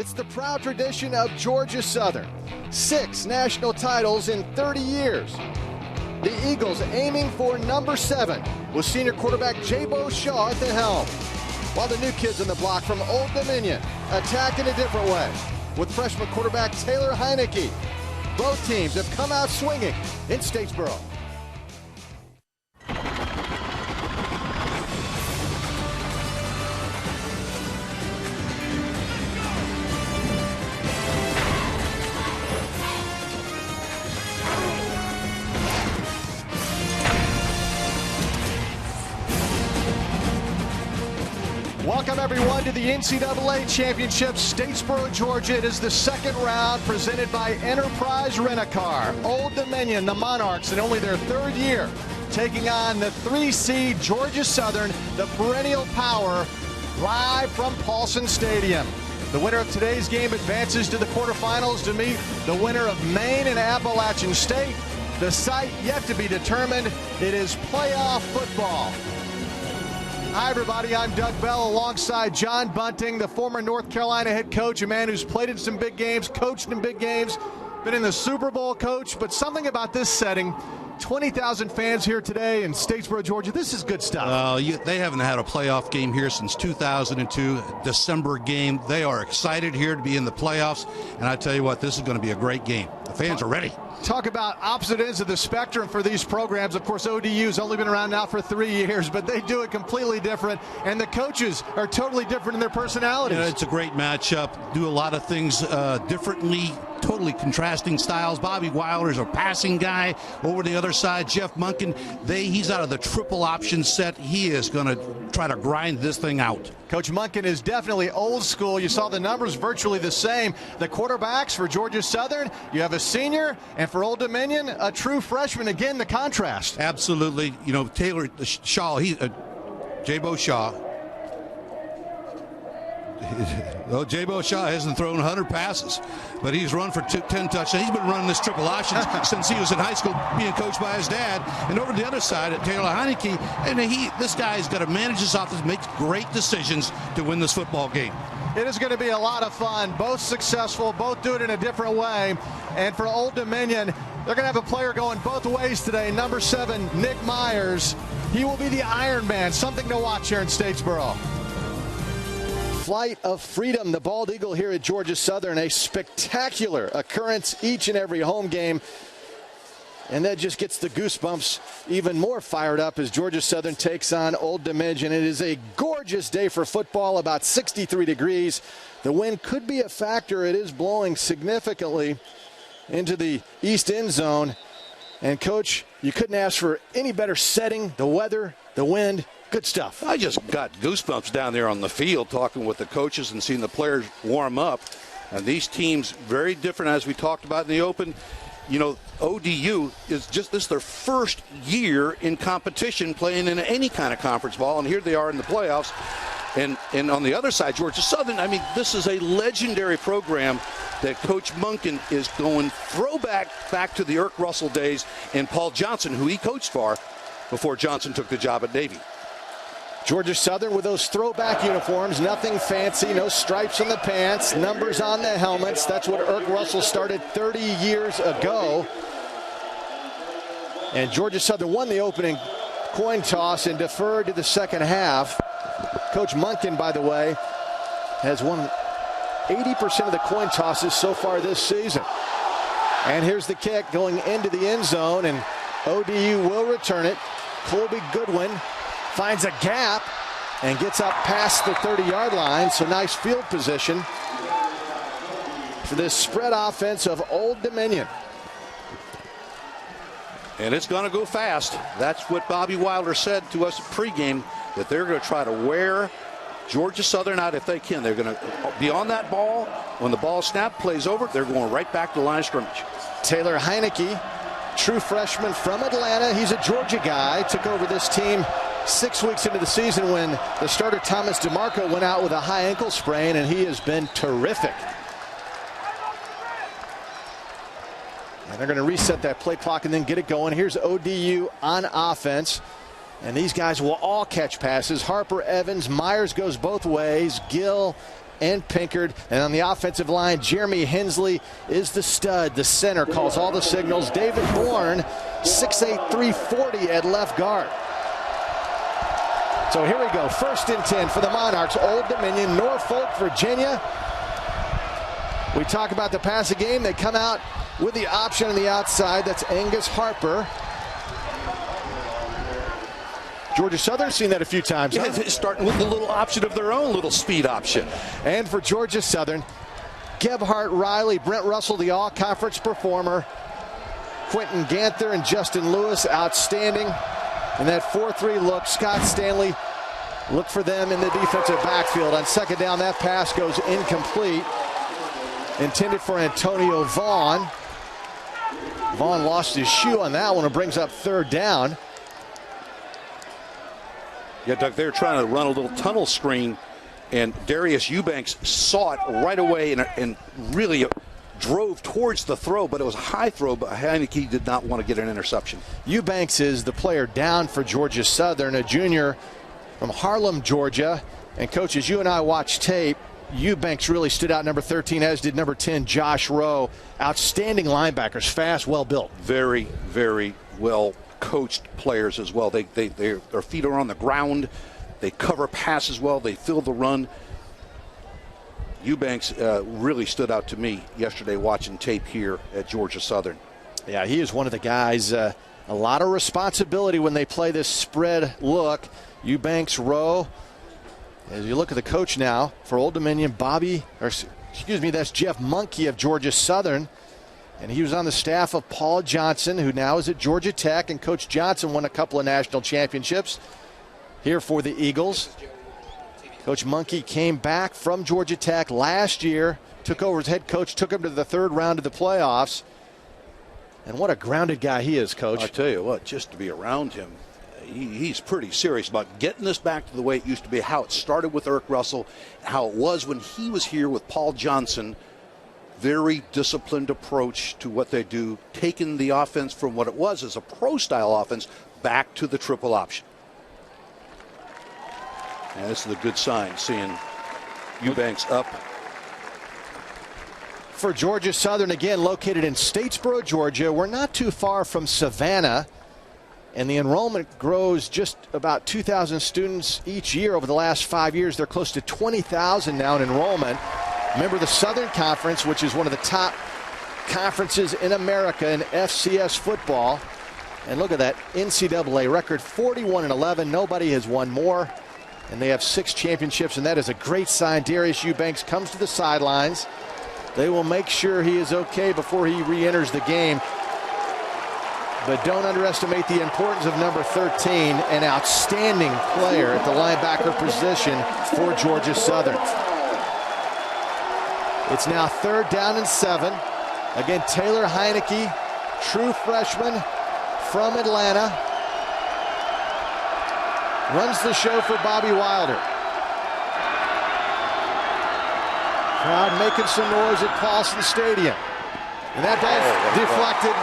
It's the proud tradition of Georgia Southern. 6 national titles in 30 years. The Eagles aiming for number 7 with senior quarterback Jabo Shaw at the helm. While the new kids on the block from Old Dominion attack in a different way with freshman quarterback Taylor Heineke. Both teams have come out swinging in Statesboro. Welcome, everyone, to the NCAA Championship, Statesboro, Georgia. It is the second round presented by Enterprise Rent-A-Car. Old Dominion, the Monarchs, in only their 3rd year, taking on the 3-seed Georgia Southern, the perennial power, live from Paulson Stadium. The winner of today's game advances to the quarterfinals to meet the winner of Maine and Appalachian State. The site yet to be determined. It is playoff football. Hi, everybody. I'm Doug Bell alongside John Bunting, the former North Carolina head coach, a man who's played in some big games, coached in big games, been in the Super Bowl, coach. But something about this setting, 20,000 fans here today in Statesboro, Georgia. This is good stuff. They haven't had a playoff game here since 2002, December game. They are excited here to be in the playoffs. And I tell you what, this is going to be a great game. The fans are ready. Talk about opposite ends of the spectrum for these programs. Of course, ODU's only been around now for 3 years, but they do it completely different, and the coaches are totally different in their personalities. Yeah, it's a great matchup. Do a lot of things differently, totally contrasting styles. Bobby Wilder's a passing guy. Over the other side, Jeff Munkin, he's out of the triple option set. He is going to try to grind this thing out. Coach Munkin is definitely old school. You saw the numbers virtually the same. The quarterbacks for Georgia Southern, you have a senior, and for Old Dominion, a true freshman. Again, the contrast. Absolutely. You know, Taylor Shaw, Jabo Shaw. Jabo Shaw hasn't thrown 100 passes, but he's run for 10 touchdowns. He's been running this triple option since he was in high school, being coached by his dad. And over the other side, Taylor Heineke, and this guy's got to manage his offense, make great decisions to win this football game. It is going to be a lot of fun. Both successful, both do it in a different way. And for Old Dominion, they're going to have a player going both ways today. Number 7, Nick Myers. He will be the Iron Man. Something to watch here in Statesboro. Flight of Freedom, the bald eagle here at Georgia Southern. A spectacular occurrence each and every home game. And that just gets the goosebumps even more fired up as Georgia Southern takes on Old Dominion. It is a gorgeous day for football, about 63 degrees. The wind could be a factor. It is blowing significantly into the east end zone. And, Coach, you couldn't ask for any better setting, the weather, the wind. Good stuff. I just got goosebumps down there on the field talking with the coaches and seeing the players warm up. And these teams, very different as we talked about in the open. You know, ODU is this their first year in competition playing in any kind of conference ball, and here they are in the playoffs. And on the other side, Georgia Southern, I mean, this is a legendary program that Coach Munkin is going throwback back to the Irk Russell days and Paul Johnson, who he coached for before Johnson took the job at Navy. Georgia Southern with those throwback uniforms, nothing fancy, no stripes on the pants, numbers on the helmets. That's what Irk Russell started 30 years ago. And Georgia Southern won the opening coin toss and deferred to the second half. Coach Munkin, by the way, has won 80% of the coin tosses so far this season. And here's the kick going into the end zone, and ODU will return it. Colby Goodwin finds a gap and gets up past the 30-yard line. So nice field position for this spread offense of Old Dominion. And it's going to go fast. That's what Bobby Wilder said to us pregame, that they're going to try to wear Georgia Southern out if they can. They're going to be on that ball. When the ball snap plays over, they're going right back to the line of scrimmage. Taylor Heineke, true freshman from Atlanta. He's a Georgia guy. Took over this team 6 weeks into the season when the starter Thomas DeMarco went out with a high ankle sprain, and he has been terrific. And they're going to reset that play clock and then get it going. Here's ODU on offense. And these guys will all catch passes. Harper, Evans, Myers goes both ways. Gill, and Pinkard. And on the offensive line, Jeremy Hensley is the stud. The center calls all the signals. David Bourne, 6'8", 340 at left guard. So here we go. 1st and 10 for the Monarchs. Old Dominion, Norfolk, Virginia. We talk about the passing game. They come out with the option on the outside. That's Angus Harper. Georgia Southern's seen that a few times. Yeah, starting with a little option of their own, little speed option. And for Georgia Southern, Gebhart Riley, Brent Russell, the all-conference performer. Quentin Ganther and Justin Lewis, outstanding. And that 4-3 look, Scott Stanley, look for them in the defensive backfield. On 2nd down, that pass goes incomplete. Intended for Antonio Vaughn. Vaughn lost his shoe on that one. It brings up 3rd down. Yeah, Doug, they were trying to run a little tunnel screen, and Darius Eubanks saw it right away and really drove towards the throw, but it was a high throw, but Heineke did not want to get an interception. Eubanks is the player down for Georgia Southern, a junior from Harlem, Georgia. And coaches, you and I watched tape. Eubanks really stood out, number 13, as did number 10, Josh Rowe. Outstanding linebackers, fast, well built. Very, very well coached players as well. Their feet are on the ground. They cover passes well. They fill the run. Eubanks really stood out to me yesterday watching tape here at Georgia Southern. Yeah, he is one of the guys. A lot of responsibility when they play this spread look. Eubanks, Rowe. As you look at the coach now for Old Dominion, that's Jeff Monkey of Georgia Southern. And he was on the staff of Paul Johnson, who now is at Georgia Tech. And Coach Johnson won a couple of national championships here for the Eagles. Coach Monkey came back from Georgia Tech last year, took over as head coach, took him to the 3rd round of the playoffs. And what a grounded guy he is, Coach. I tell you what, just to be around him, he's pretty serious about getting this back to the way it used to be, how it started with Eric Russell, how it was when he was here with Paul Johnson. Very disciplined approach to what they do, taking the offense from what it was as a pro-style offense back to the triple option. And this is a good sign, seeing Eubanks up. For Georgia Southern, again, located in Statesboro, Georgia. We're not too far from Savannah. And the enrollment grows just about 2,000 students each year over the last 5 years. They're close to 20,000 now in enrollment. Remember the Southern Conference, which is one of the top conferences in America in FCS football. And look at that NCAA record, 41-11. Nobody has won more. And they have 6 championships, and that is a great sign. Darius Eubanks comes to the sidelines. They will make sure he is okay before he re-enters the game. But don't underestimate the importance of number 13, an outstanding player at the linebacker position for Georgia Southern. It's now 3rd down and 7. Again, Taylor Heineke, true freshman from Atlanta, runs the show for Bobby Wilder. Crowd making some noise at Paulson Stadium. And that ball deflected.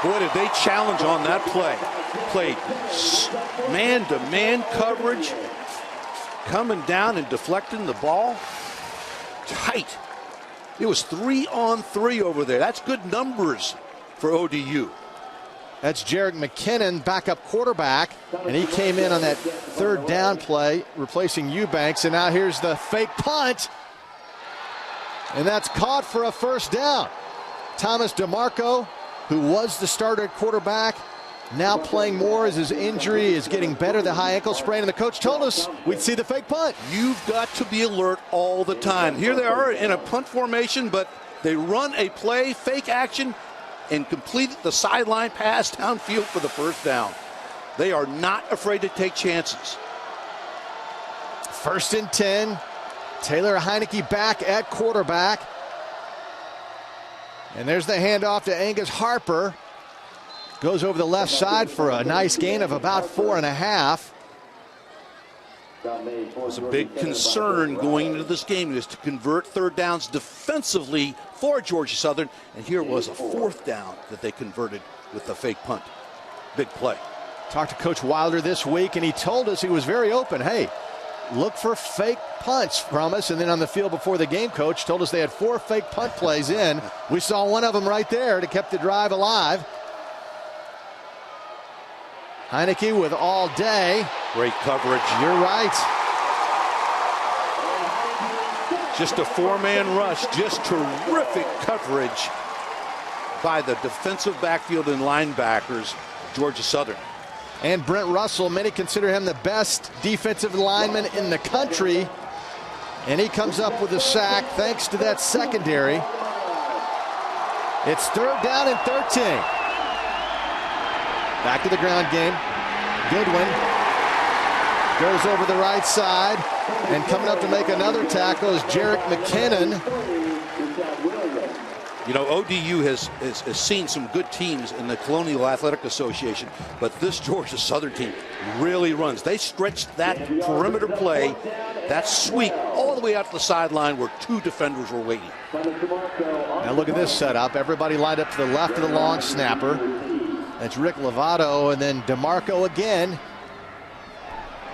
Boy, did they challenge on that play. Played man-to-man coverage, coming down and deflecting the ball. Tight. It was 3-on-3 over there. That's good numbers for ODU. That's Jarek McKinnon, backup quarterback, and he came in on that 3rd down play, replacing Eubanks, and now here's the fake punt, and that's caught for a 1st down. Thomas DeMarco, who was the starter at quarterback, now playing more as his injury is getting better, the high ankle sprain, and the coach told us we'd see the fake punt. You've got to be alert all the time. Here they are in a punt formation, but they run a play, fake action, and complete the sideline pass downfield for the 1st down. They are not afraid to take chances. 1st and 10. Taylor Heineke back at quarterback. And there's the handoff to Angus Harper. Goes over the left side for a nice gain of about 4.5. It was a big concern going into this game is to convert 3rd downs defensively for Georgia Southern. And here was a 4th down that they converted with the fake punt. Big play. Talked to Coach Wilder this week, and he told us he was very open. Hey, look for fake punts from us. And then on the field before the game, coach told us they had 4 fake punt plays in. We saw one of them right there to keep the drive alive. Heineke with all day. Great coverage. You're right. Just a 4-man rush. Just terrific coverage by the defensive backfield and linebackers, Georgia Southern. And Brent Russell, many consider him the best defensive lineman in the country. And he comes up with a sack thanks to that secondary. It's 3rd down and 13. Back to the ground game. Goodwin goes over the right side. And coming up to make another tackle is Jarek McKinnon. You know, ODU has seen some good teams in the Colonial Athletic Association, but this Georgia Southern team really runs. They stretched that perimeter play, that sweep, all the way out to the sideline where 2 defenders were waiting. Now look at this setup. Everybody lined up to the left of the long snapper. That's Rick Lovato, and then DeMarco again.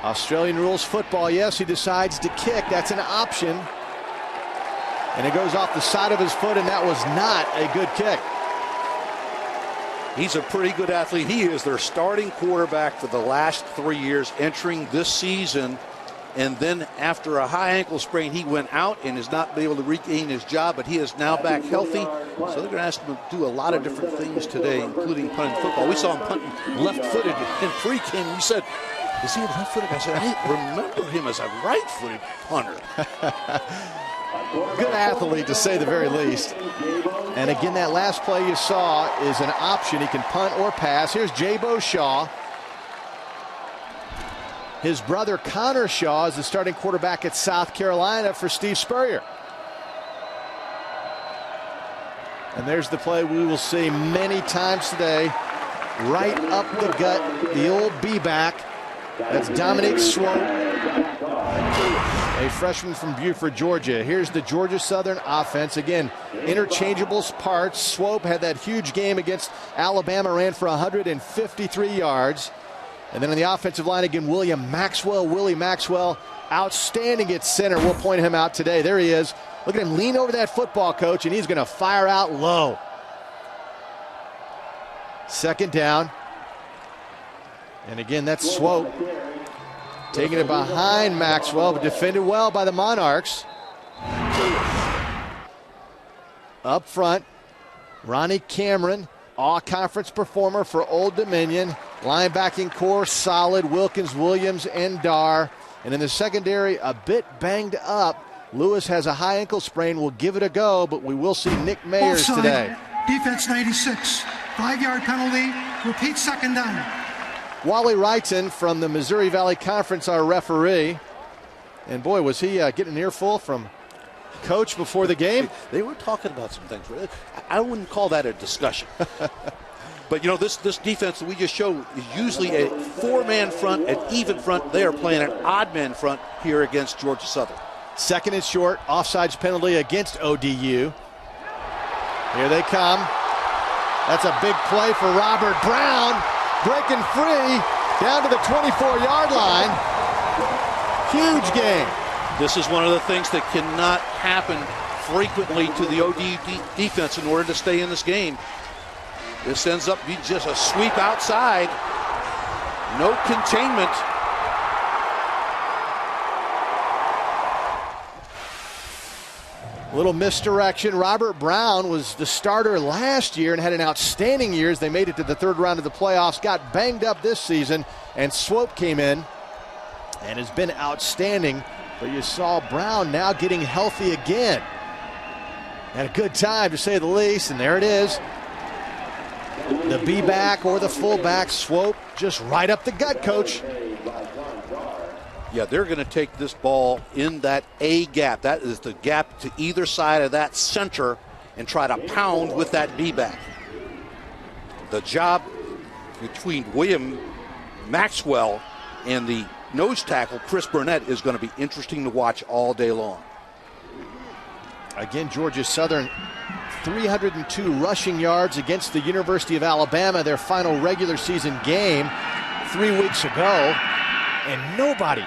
Australian rules football. Yes, he decides to kick. That's an option. And it goes off the side of his foot, and that was not a good kick. He's a pretty good athlete. He is their starting quarterback for the last 3 years, entering this season. And then after a high ankle sprain, he went out and has not been able to regain his job, but he is now back healthy. So they're going to ask him to do a lot of different things today, including punting football. We saw him punting left-footed in pre-game. We said, is he a left-footed? I said, I remember him as a right-footed punter. Good athlete, to say the very least. And again, that last play you saw is an option. He can punt or pass. Here's Jabo Shaw. His brother Connor Shaw is the starting quarterback at South Carolina for Steve Spurrier. And there's the play we will see many times today. Right up the gut, the old B-back. That's Dominic Swope, a freshman from Buford, Georgia. Here's the Georgia Southern offense. Again, interchangeable parts. Swope had that huge game against Alabama, ran for 153 yards. And then on the offensive line again, Willie Maxwell, outstanding at center. We'll point him out today. There he is. Look at him lean over that football, coach, and he's going to fire out low. 2nd down. And again, that's Swope taking it behind Maxwell, but defended well by the Monarchs. Up front, Ronnie Cameron, all-conference performer for Old Dominion. Linebacking core solid, Wilkins, Williams, and Dar. And in the secondary, a bit banged up. Lewis has a high ankle sprain. We'll give it a go, but we will see Nick Mayers Offside. Today. Defense 96. 5-yard penalty. Repeat 2nd down. Wally Wrighton from the Missouri Valley Conference, our referee. And boy, was he getting an earful from Coach before the game. They were talking about some things. I wouldn't call that a discussion. But, you know, this defense that we just showed is usually a 4-man front, an even front. They are playing an odd man front here against Georgia Southern. 2nd and short, offsides penalty against ODU. Here they come. That's a big play for Robert Brown. Breaking free down to the 24-yard line. Huge game. This is one of the things that cannot happen frequently to the ODU defense in order to stay in this game. This ends up being just a sweep outside. No containment. A little misdirection. Robert Brown was the starter last year and had an outstanding year as they made it to the 3rd round of the playoffs. Got banged up this season, and Swope came in and has been outstanding. But you saw Brown now getting healthy again. Had a good time, to say the least, and there it is. The B-back or the fullback, Swope, just right up the gut, Coach. Yeah, they're going to take this ball in that A gap. That is the gap to either side of that center and try to pound with that B-back. The job between William Maxwell and the nose tackle, Chris Burnett, is going to be interesting to watch all day long. Again, Georgia Southern, 302 rushing yards against the University of Alabama, their final regular season game 3 weeks ago. And nobody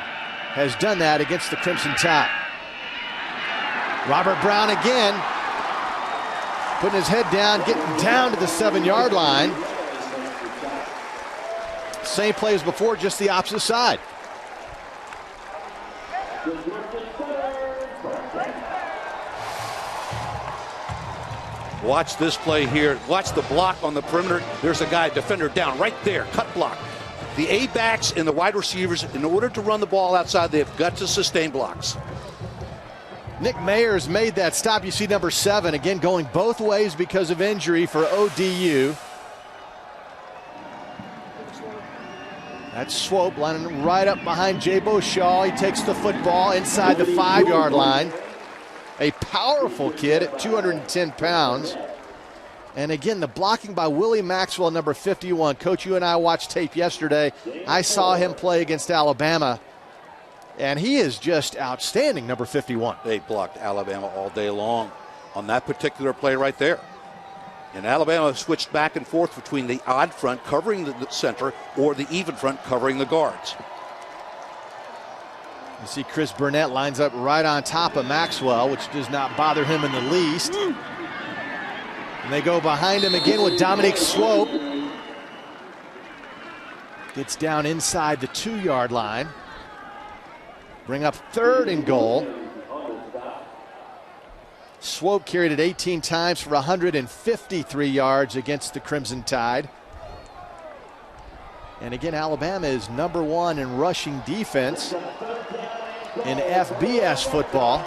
has done that against the Crimson Tide. Robert Brown again, putting his head down, getting down to the 7-yard line. Same play as before, just the opposite side. Watch this play here. Watch the block on the perimeter. There's a guy, defender down right there, cut block. The A-backs and the wide receivers, in order to run the ball outside, they've got to sustain blocks. Nick Mayers made that stop. You see number 7, again going both ways because of injury for ODU. That's Swope lining right up behind Jabo Shaw. He takes the football inside the 5-yard line. A powerful kid at 210 pounds. And again, the blocking by Willie Maxwell, number 51. Coach, you and I watched tape yesterday. I saw him play against Alabama. And he is just outstanding, number 51. They blocked Alabama all day long on that particular play right there. And Alabama switched back and forth between the odd front covering the center or the even front covering the guards. You see Chris Burnett lines up right on top of Maxwell, which does not bother him in the least. And they go behind him again with Dominic Swope. Gets down inside the 2-yard line. Bring up 3rd and goal. Swope carried it 18 times for 153 yards against the Crimson Tide. And again, Alabama is number 1 in rushing defense in FBS football.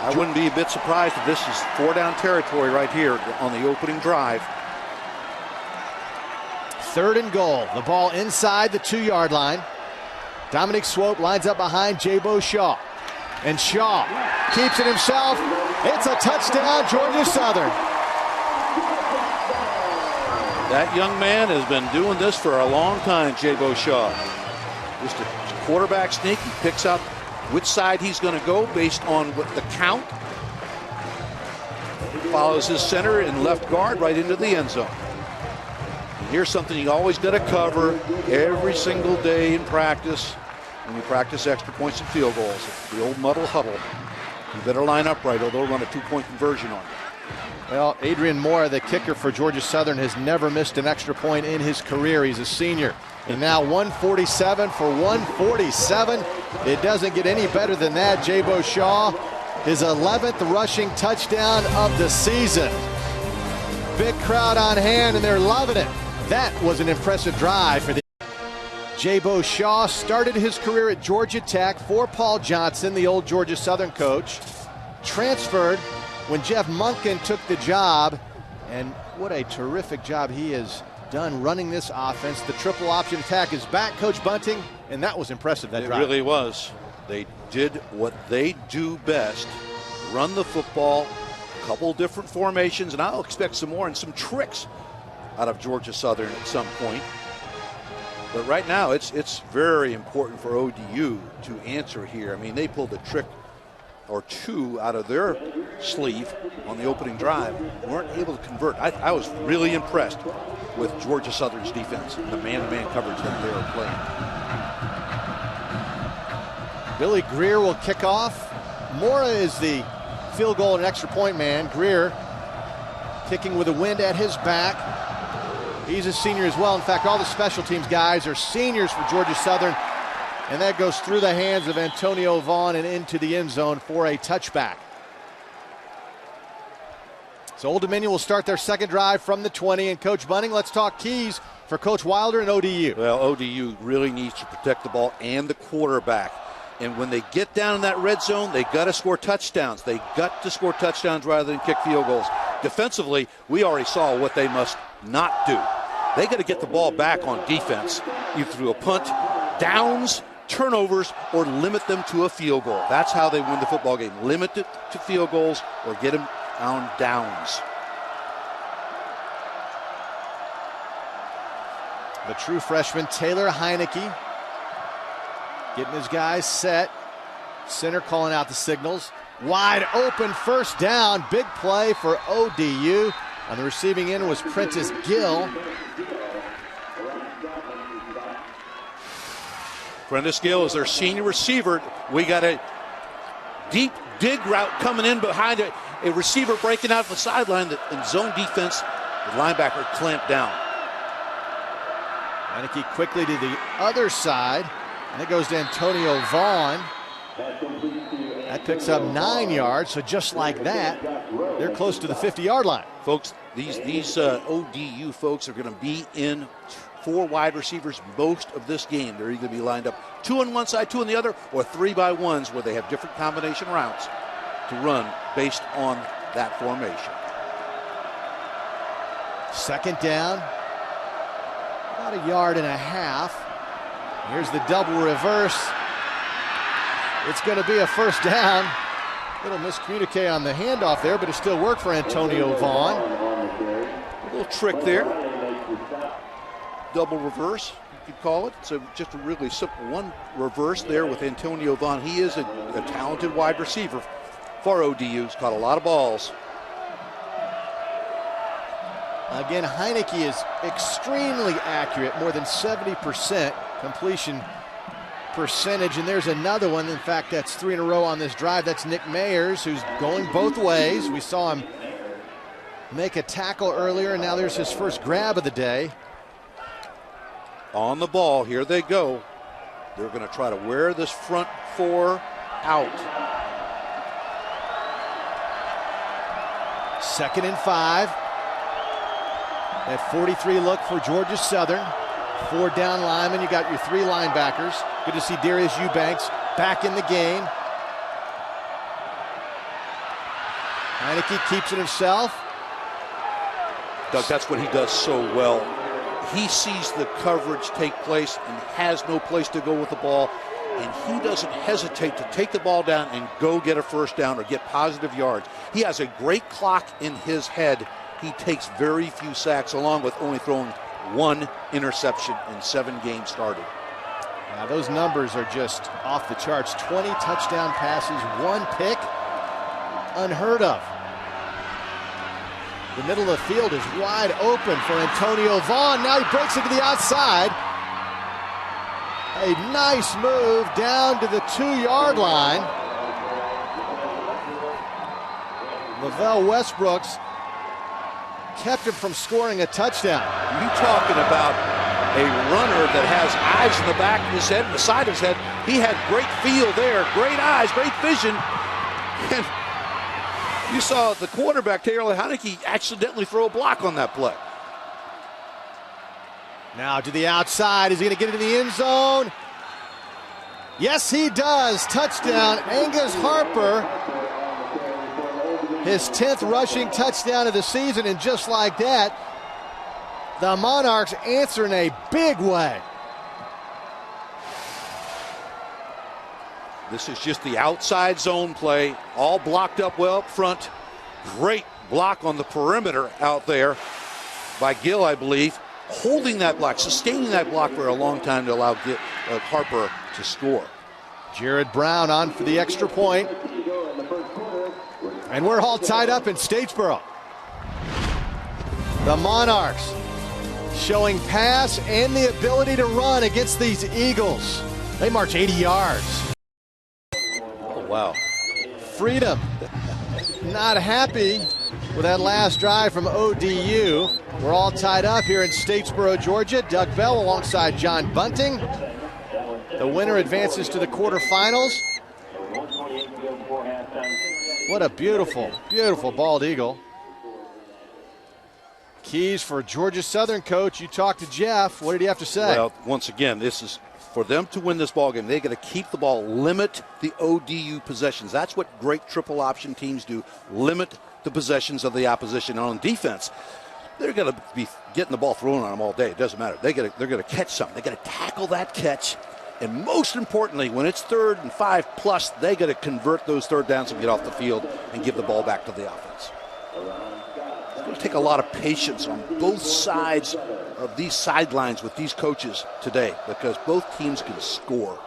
I wouldn't be a bit surprised if this is 4-down territory right here on the opening drive. 3rd and goal. The ball inside the 2-yard line. Dominic Swope lines up behind Jabo Shaw. And Shaw keeps it himself. It's a touchdown, Georgia Southern. That young man has been doing this for a long time, Jabo Shaw. Just a quarterback sneak. He picks out which side he's going to go based on what the count. Follows his center and left guard right into the end zone. And here's something you always got to cover every single day in practice. When you practice extra points and field goals, the old muddle huddle. You better line up right or they'll run a 2-point conversion on you. Well, Adrian Mora, the kicker for Georgia Southern, has never missed an extra point in his career. He's a senior. And now 147 for 147. It doesn't get any better than that. Jabo Shaw, his 11th rushing touchdown of the season. Big crowd on hand, and they're loving it. That was an impressive drive for the Jabo Shaw. Started his career at Georgia Tech for Paul Johnson, the old Georgia Southern coach. Transferred when Jeff Monken took the job, and what a terrific job he has done running this offense. The triple option attack is back, Coach Bunting, and that was impressive, that drive. It really was. They did what they do best, run the football, a couple different formations, and I'll expect some more and some tricks out of Georgia Southern at some point. But right now, it's very important for ODU to answer here. I mean, they pulled a trick or two out of their sleeve on the opening drive. Weren't able to convert. I was really impressed with Georgia Southern's defense, the man-to-man coverage that they were playing. Billy Greer will kick off. Mora is the field goal and extra point man. Greer kicking with the wind at his back. He's a senior as well. In fact, all the special teams guys are seniors for Georgia Southern. And that goes through the hands of Antonio Vaughn and into the end zone for a touchback. So Old Dominion will start their second drive from the 20. And Coach Bunting, let's talk keys for Coach Wilder and ODU. Well, ODU really needs to protect the ball and the quarterback. And when they get down in that red zone, they got to score touchdowns. They got to score touchdowns rather than kick field goals. Defensively, we already saw what they must not do. They got to get the ball back on defense, either through a punt, downs, turnovers, or limit them to a field goal. That's how they win the football game. Limit it to field goals or get them on downs. The true freshman, Taylor Heineke, getting his guys set. Center calling out the signals. Wide open first down. Big play for ODU. On the receiving end was Prentice Gill. Prentice Gill is their senior receiver. We got a deep dig route coming in behind a receiver breaking out of the sideline. In zone defense, the linebacker clamped down. Heineke quickly to the other side. And it goes to Antonio Vaughn. That picks up 9 yards. So just like that, they're close to the 50-yard line. Folks, these ODU folks are going to be in 4 wide receivers most of this game. They're either going to be lined up 2 on one side, 2 on the other, or 3-by-1s where they have different combination routes to run based on that formation. Second down, about 1.5 yards. Here's the double reverse. It's going to be a first down. Little miscommunique on the handoff there, but it still worked for Antonio Vaughn. A little trick there. Double reverse, you could call it. So just a really simple one reverse there with Antonio Vaughn. He is a talented wide receiver for ODU. He's caught a lot of balls. Again, Heineke is extremely accurate, more than 70% completion percentage. And there's another one. In fact, that's 3 in a row on this drive. That's Nick Mayers, who's going both ways. We saw him make a tackle earlier, and now there's his first grab of the day. On the ball, here they go. They're going to try to wear this front 4 out. 2nd and 5. That 43 look for Georgia Southern. 4 down linemen. You got your 3 linebackers. Good to see Darius Eubanks back in the game. Heineke keeps it himself. Doug, that's what he does so well. He sees the coverage take place and has no place to go with the ball, and he doesn't hesitate to take the ball down and go get a first down or get positive yards. He has a great clock in his head. He takes very few sacks, along with only throwing 1 interception in 7 games started. Now those numbers are just off the charts. 20 touchdown passes, 1 pick. Unheard of. The middle of the field is wide open for Antonio Vaughn. Now he breaks it to the outside. A nice move down to the 2-yard line. Lavelle Westbrooks kept him from scoring a touchdown. You talking about a runner that has eyes in the back of his head and the side of his head. He had great feel there, great eyes, great vision. And you saw the quarterback, Taylor Heineke, accidentally throw a block on that play. Now to the outside. Is he going to get into the end zone? Yes, he does. Touchdown, Angus Harper. His 10th rushing touchdown of the season, and just like that, the Monarchs answer in a big way. This is just the outside zone play, all blocked up well up front. Great block on the perimeter out there by Gill, I believe. Holding that block, sustaining that block for a long time to allow Harper to score. Jared Brown on for the extra point. And we're all tied up in Statesboro. The Monarchs showing pass and the ability to run against these Eagles. They march 80 yards. Oh, wow. Freedom. Not happy with that last drive from ODU. We're all tied up here in Statesboro, Georgia. Doug Bell alongside John Bunting. The winner advances to the quarterfinals. What a beautiful, beautiful bald eagle. Keys for Georgia Southern, coach. You talked to Jeff. What did he have to say? Well, once again, this is for them to win this ball game. They got to keep the ball, limit the ODU possessions. That's what great triple option teams do. Limit the possessions of the opposition. And on defense, they're going to be getting the ball thrown on them all day. It doesn't matter. They're going to catch something. They got to tackle that catch. And most importantly, when it's 3rd and 5 plus, they got to convert those 3rd downs and get off the field and give the ball back to the offense. It's going to take a lot of patience on both sides of these sidelines with these coaches today, because both teams can score.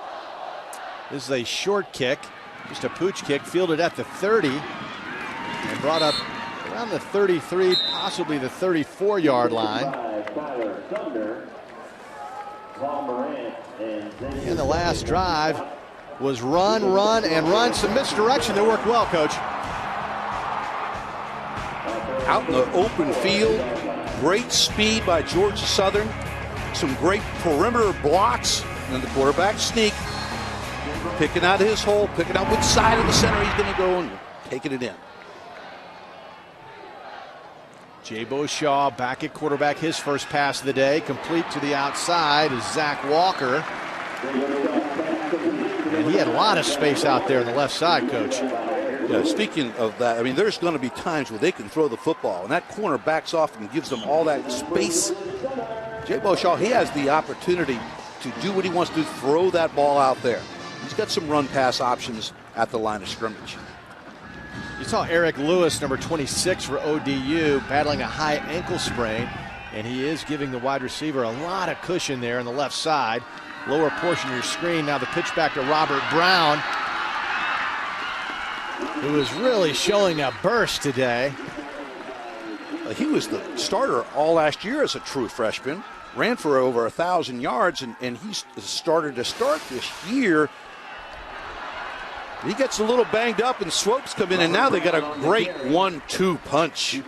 This is a short kick, just a pooch kick, fielded at the 30 and brought up around the 33, possibly the 34-yard line. And the last drive was run, and run. Some misdirection that worked well, Coach. Out in the open field, great speed by Georgia Southern. Some great perimeter blocks, and the quarterback sneak. Picking out his hole, picking out which side of the center he's going to go and taking it in. Jabo Shaw back at quarterback, his first pass of the day, complete to the outside is Zach Walker. And he had a lot of space out there on the left side, Coach. Yeah, speaking of that, I mean, there's going to be times where they can throw the football, and that corner backs off and gives them all that space. Jabo Shaw, he has the opportunity to do what he wants to do, throw that ball out there. He's got some run-pass options at the line of scrimmage. You saw Eric Lewis, number 26 for ODU, battling a high ankle sprain, and he is giving the wide receiver a lot of cushion there on the left side. Lower portion of your screen. Now the pitch back to Robert Brown, who is really showing a burst today. He was the starter all last year as a true freshman. Ran for over 1,000 yards, and he's started to start this year. He gets a little banged up, and Swopes come in, and now they got a great 1-2 punch.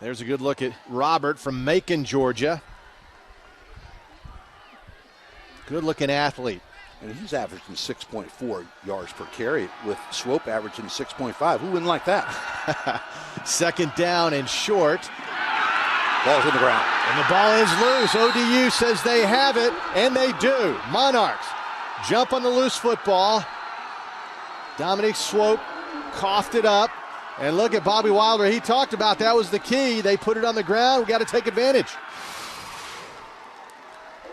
There's a good look at Robert from Macon, Georgia. Good-looking athlete. And he's averaging 6.4 yards per carry, with Swope averaging 6.5. Who wouldn't like that? Second down and short. Ball's on the ground. And the ball is loose. ODU says they have it, and they do. Monarchs jump on the loose football. Dominic Swope coughed it up. And look at Bobby Wilder. He talked about that was the key. They put it on the ground. We got to take advantage.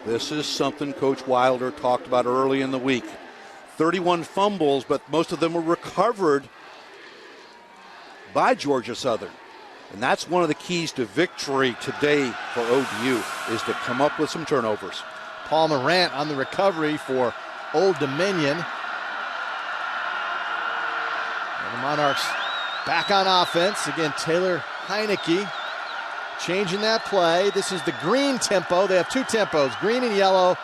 This is something Coach Wilder talked about early in the week. 31 fumbles, but most of them were recovered by Georgia Southern. And that's one of the keys to victory today for ODU, is to come up with some turnovers. Paul Morant on the recovery for Old Dominion. And the Monarchs back on offense. Again, Taylor Heineke changing that play. This is the green tempo. They have two tempos, green and yellow,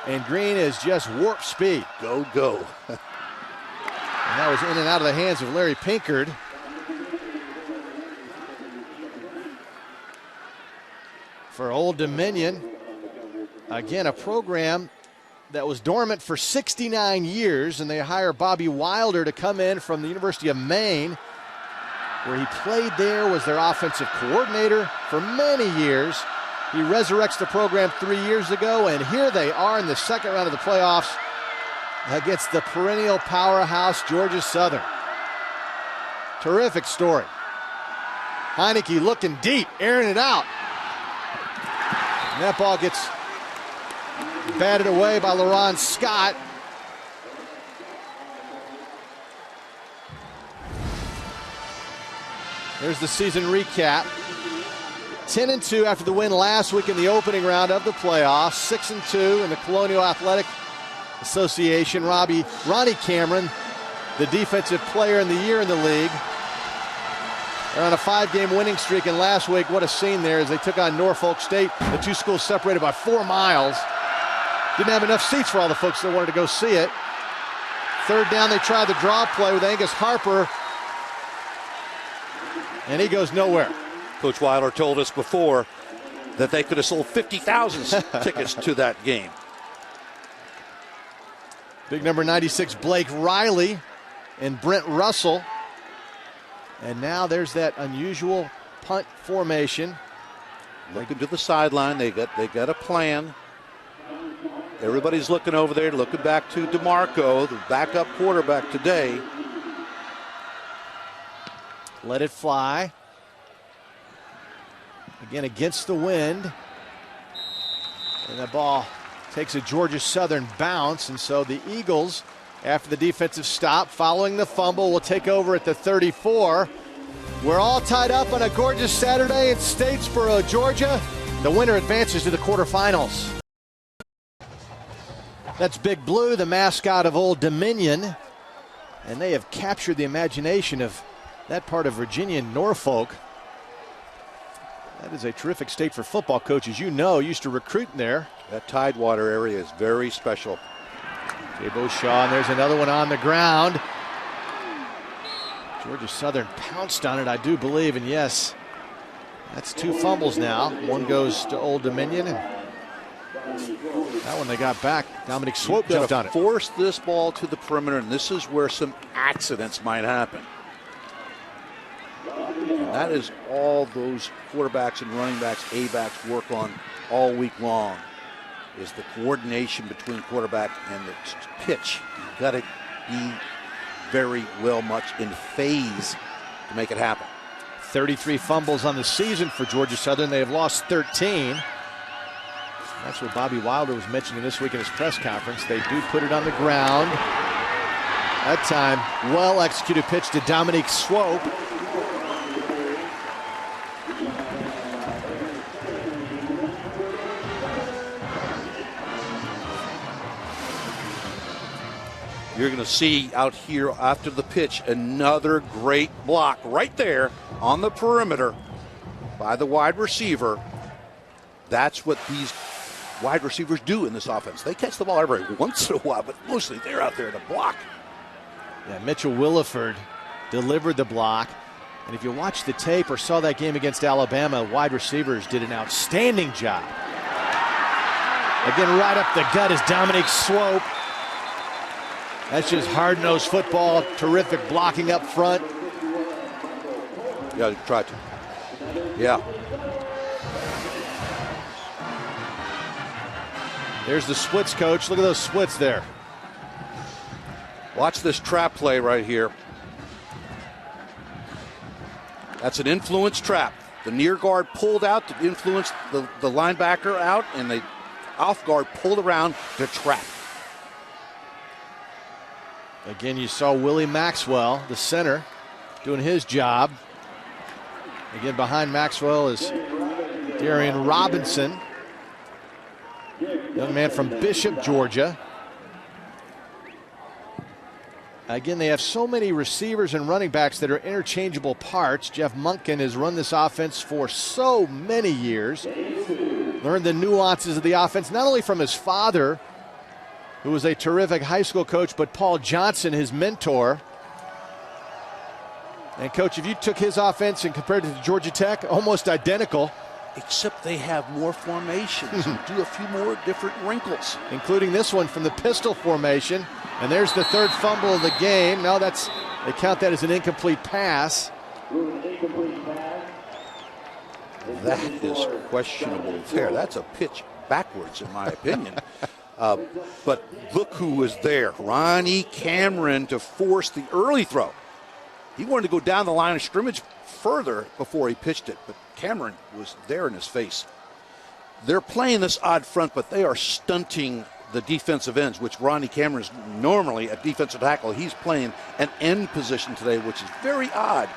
and green is just warp speed. Go, go. And that was in and out of the hands of Larry Pinkard. For Old Dominion, again, a program that was dormant for 69 years, and they hire Bobby Wilder to come in from the University of Maine, where he played there, was their offensive coordinator for many years. He resurrects the program 3 years ago, and here they are in the second round of the playoffs against the perennial powerhouse Georgia Southern. Terrific story. Heineke looking deep, airing it out. And that ball gets batted away by LaRon Scott. There's the season recap. 10-2 after the win last week in the opening round of the playoffs. 6-2 in the Colonial Athletic Association. Ronnie Cameron, the defensive player in the year in the league. They're on a 5-game winning streak, and last week, what a scene there as they took on Norfolk State. The two schools separated by 4 miles. Didn't have enough seats for all the folks that wanted to go see it. Third down, they tried the draw play with Angus Harper, and he goes nowhere. Coach Wilder told us before that they could have sold 50,000 tickets to that game. Big number 96, Blake Riley and Brent Russell. And now there's that unusual punt formation. Looking to the sideline, they got a plan. Everybody's looking over there, looking back to DeMarco, the backup quarterback today. Let it fly. Again, against the wind. And that ball takes a Georgia Southern bounce. And so the Eagles, after the defensive stop, following the fumble, will take over at the 34. We're all tied up on a gorgeous Saturday in Statesboro, Georgia. The winner advances to the quarterfinals. That's Big Blue, the mascot of Old Dominion. And they have captured the imagination of that part of Virginia and Norfolk. That is a terrific state for football coaches. You know, used to recruit in there. That Tidewater area is very special. Jabo Shaw, and there's another one on the ground. Georgia Southern pounced on it, I do believe, and yes, that's 2 fumbles now. One goes to Old Dominion, and that one they got back. Dominic Swope jumped on it. Force this ball to the perimeter, and this is where some accidents might happen. And that is all those quarterbacks and running backs, A-backs work on all week long, is the coordination between quarterback and the pitch. You've got to be very well much in phase to make it happen. 33 fumbles on the season for Georgia Southern. They have lost 13. That's what Bobby Wilder was mentioning this week in his press conference. They do put it on the ground. That time, well-executed pitch to Dominique Swope. You're going to see out here after the pitch another great block right there on the perimeter by the wide receiver. That's what these wide receivers do in this offense. They catch the ball every once in a while, but mostly they're out there to block. Yeah, Mitchell Williford delivered the block. And if you watched the tape or saw that game against Alabama, wide receivers did an outstanding job. Again, right up the gut is Dominique Swope. That's just hard-nosed football, terrific blocking up front. Yeah, try to. Yeah. There's the splits coach. Look at those splits there. Watch this trap play right here. That's an influence trap. The near guard pulled out to influence the linebacker out, and the off guard pulled around to trap. Again, you saw Willie Maxwell, the center, doing his job. Again, behind Maxwell is Darian Robinson, young man from Bishop, Georgia. Again, they have so many receivers and running backs that are interchangeable parts. Jeff Monken has run this offense for so many years, learned the nuances of the offense, not only from his father, who was a terrific high school coach, but Paul Johnson, his mentor. And, Coach, if you took his offense and compared it to Georgia Tech, almost identical. Except they have more formations and do a few more different wrinkles. Including this one from the pistol formation. And there's the 3rd fumble of the game. Now they count that as an incomplete pass. That is questionable there. That's a pitch backwards, in my opinion. But look who was there. Ronnie Cameron to force the early throw. He wanted to go down the line of scrimmage further before he pitched it, but Cameron was there in his face. They're playing this odd front, but they are stunting the defensive ends, which Ronnie Cameron is normally a defensive tackle. He's playing an end position today, which is very odd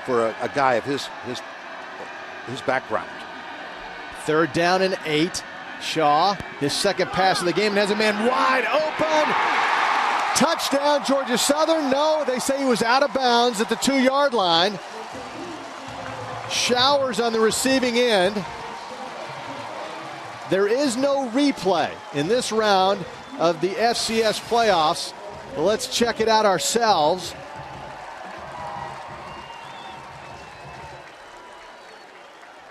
for a guy of his background. 3rd down and 8. Shaw, his 2nd pass of the game, and has a man wide open. Touchdown, Georgia Southern. No, they say he was out of bounds at the 2-yard line. Showers on the receiving end. There is no replay in this round of the FCS playoffs. Well, let's check it out ourselves.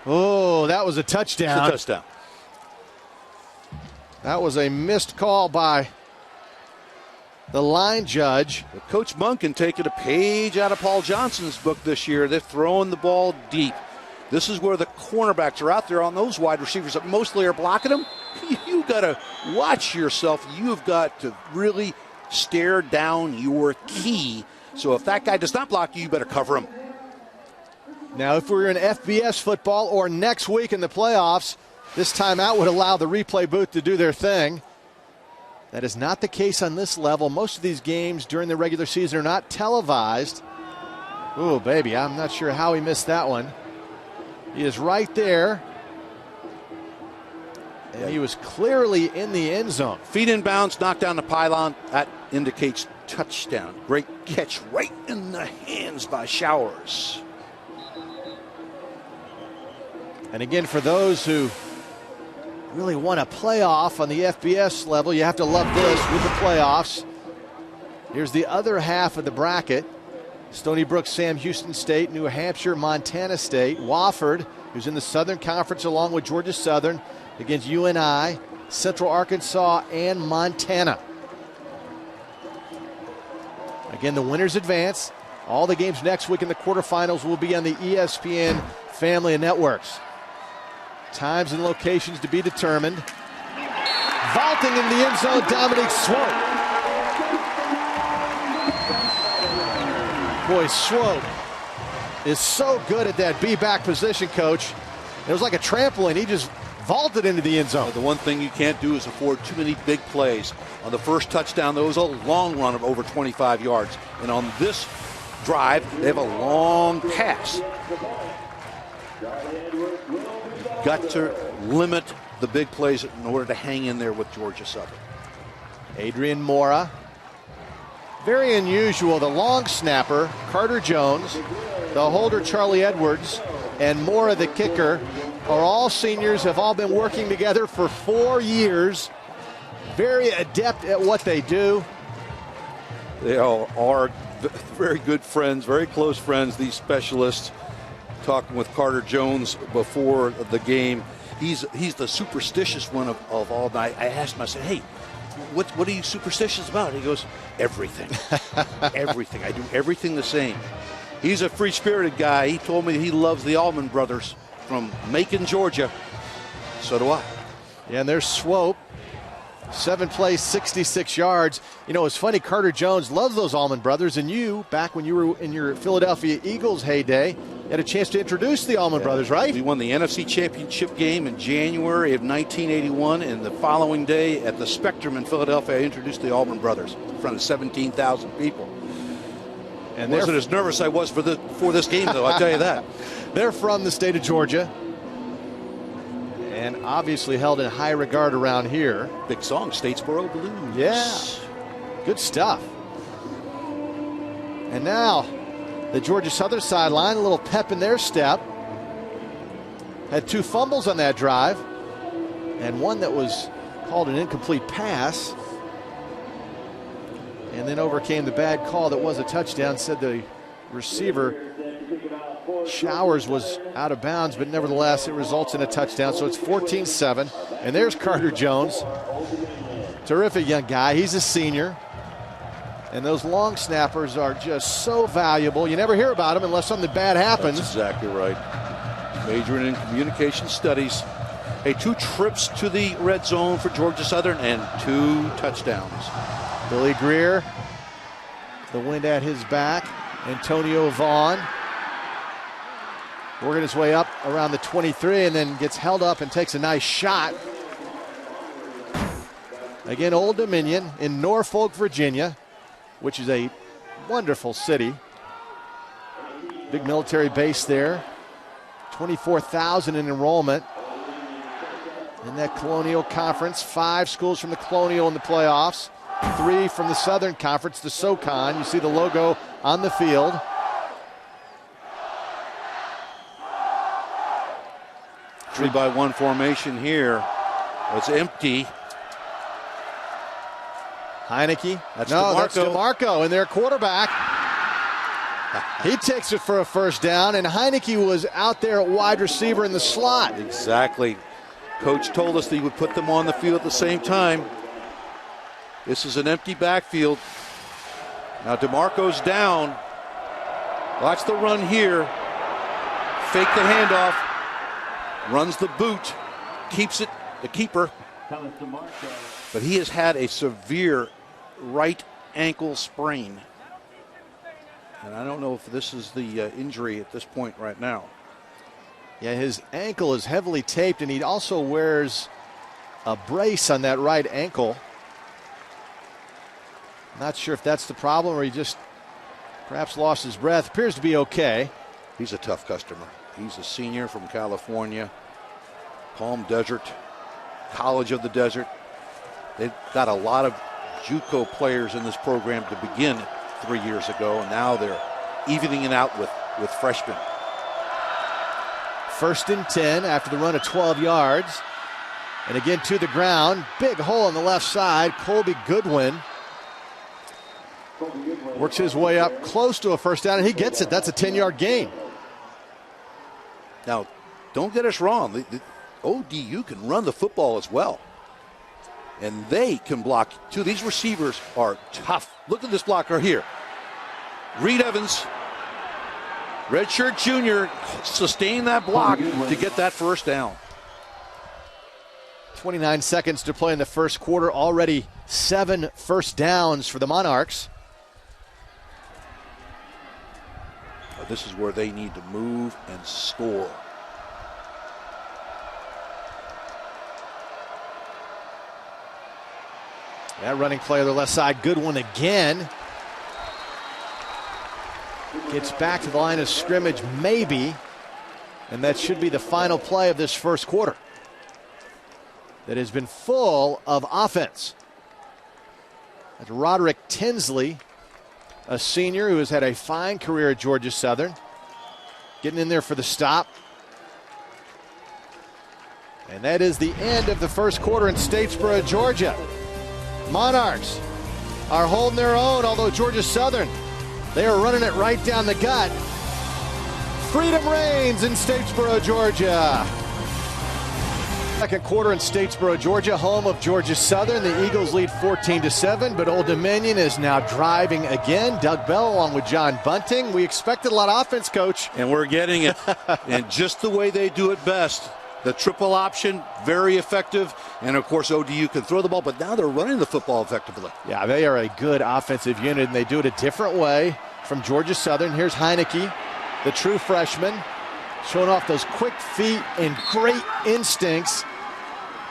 Oh, that was a touchdown. It's a touchdown. That was a missed call by the line judge. But Coach Monken taking a page out of Paul Johnson's book this year. They're throwing the ball deep. This is where the cornerbacks are out there on those wide receivers that mostly are blocking them. You've got to watch yourself. You've got to really stare down your key. So if that guy does not block you, you better cover him. Now, if we were in FBS football or next week in the playoffs, this timeout would allow the replay booth to do their thing. That is not the case on this level. Most of these games during the regular season are not televised. Oh, baby, I'm not sure how he missed that one. He is right there. And he was clearly in the end zone. Feet in bounds, knocked down the pylon. That indicates touchdown. Great catch right in the hands by Showers. And again, for those who really want a playoff on the FBS level, you have to love this with the playoffs. Here's the other half of the bracket. Stony Brook, Sam Houston State, New Hampshire, Montana State, Wofford, who's in the Southern Conference along with Georgia Southern, against UNI, Central Arkansas, and Montana. Again, the winners advance. All the games next week in the quarterfinals will be on the ESPN family of networks. Times and locations to be determined. Vaulting in the end zone, Dominique Swope. Boy, Swope is so good at that B-back position, Coach. It was like a trampoline. He just vaulted into the end zone. The one thing you can't do is afford too many big plays. On the first touchdown, there was a long run of over 25 yards. And on this drive, they have a long pass. Got to limit the big plays in order to hang in there with Georgia Southern. Adrian Mora. Very unusual. The long snapper, Carter Jones, the holder, Charlie Edwards, and Mora, the kicker, are all seniors, have all been working together for 4 years. Very adept at what they do. They all are very good friends, very close friends, these specialists. Talking with Carter Jones before the game. He's the superstitious one of all night. I asked him, I said, hey, what are you superstitious about? He goes, everything. Everything. I do everything the same. He's a free-spirited guy. He told me he loves the Allman Brothers from Macon, Georgia. So do I. Yeah, and there's Swope. 7 plays, 66 yards. You know, it's funny, Carter Jones loves those Allman Brothers, and you, back when you were in your Philadelphia Eagles heyday, had a chance to introduce the Allman Brothers, right? We won the NFC Championship game in January of 1981, and the following day at the Spectrum in Philadelphia, I introduced the Allman Brothers in front of 17,000 people. And wasn't as nervous I was for this game, though, I'll tell you that. They're from the state of Georgia, and obviously held in high regard around here. Big song, Statesboro Blues. Yeah, good stuff. And now, the Georgia Southern sideline, a little pep in their step. Had 2 fumbles on that drive, and one that was called an incomplete pass. And then overcame the bad call that was a touchdown. Said the receiver, Showers, was out of bounds, but nevertheless, it results in a touchdown. So it's 14-7. And there's Carter Jones. Terrific young guy. He's a senior. And those long snappers are just so valuable. You never hear about them unless something bad happens. That's exactly right. Majoring in communication studies. Hey, 2 trips to the red zone for Georgia Southern and 2 touchdowns. Billy Greer, the wind at his back. Antonio Vaughn working his way up around the 23 and then gets held up and takes a nice shot. Again, Old Dominion in Norfolk, Virginia, which is a wonderful city. Big military base there. 24,000 in enrollment in that Colonial Conference. 5 schools from the Colonial in the playoffs. 3 from the Southern Conference, the SoCon. You see the logo on the field. Three by one formation here. It's empty. Heineke. That's DeMarco, and their quarterback. He takes it for a first down, and Heineke was out there at wide receiver in the slot. Exactly. Coach told us that he would put them on the field at the same time. This is an empty backfield. Now DeMarco's down. Watch the run here. Fake the handoff. Runs the boot. Keeps it, the keeper. But he has had a severe right ankle sprain. And I don't know if this is the injury at this point right now. Yeah, his ankle is heavily taped, and he also wears a brace on that right ankle. Not sure if that's the problem or he just perhaps lost his breath. Appears to be okay. He's a tough customer. He's a senior from California, Palm Desert, College of the Desert. They've got a lot of JUCO players in this program to begin 3 years ago, and now they're evening it out with freshmen. First and 10 after the run of 12 yards. And again to the ground. Big hole on the left side. Colby Goodwin works his way up close to a first down, and he gets it. That's a 10-yard gain. Now, don't get us wrong. The ODU can run the football as well. And they can block, too. These receivers are tough. Look at this blocker here. Reed Evans, redshirt junior, sustained that block to get that first down. 29 seconds to play in the first quarter. Already 7 first downs for the Monarchs. This is where they need to move and score. That running play on the left side, good one again. Gets back to the line of scrimmage, maybe. And that should be the final play of this first quarter. That has been full of offense. That's Roderick Tinsley, a senior who has had a fine career at Georgia Southern, getting in there for the stop. And that is the end of the first quarter in Statesboro, Georgia. Monarchs are holding their own, although Georgia Southern, they are running it right down the gut. Freedom reigns in Statesboro, Georgia. Second quarter in Statesboro, Georgia, home of Georgia Southern. The Eagles lead 14-7, but Old Dominion is now driving again. Doug Bell along with John Bunting. We expected a lot of offense, Coach. And we're getting it. And just the way they do it best. The triple option, very effective. And, of course, ODU can throw the ball, but now they're running the football effectively. Yeah, they are a good offensive unit, and they do it a different way from Georgia Southern. Here's Heineke, the true freshman, showing off those quick feet and great instincts.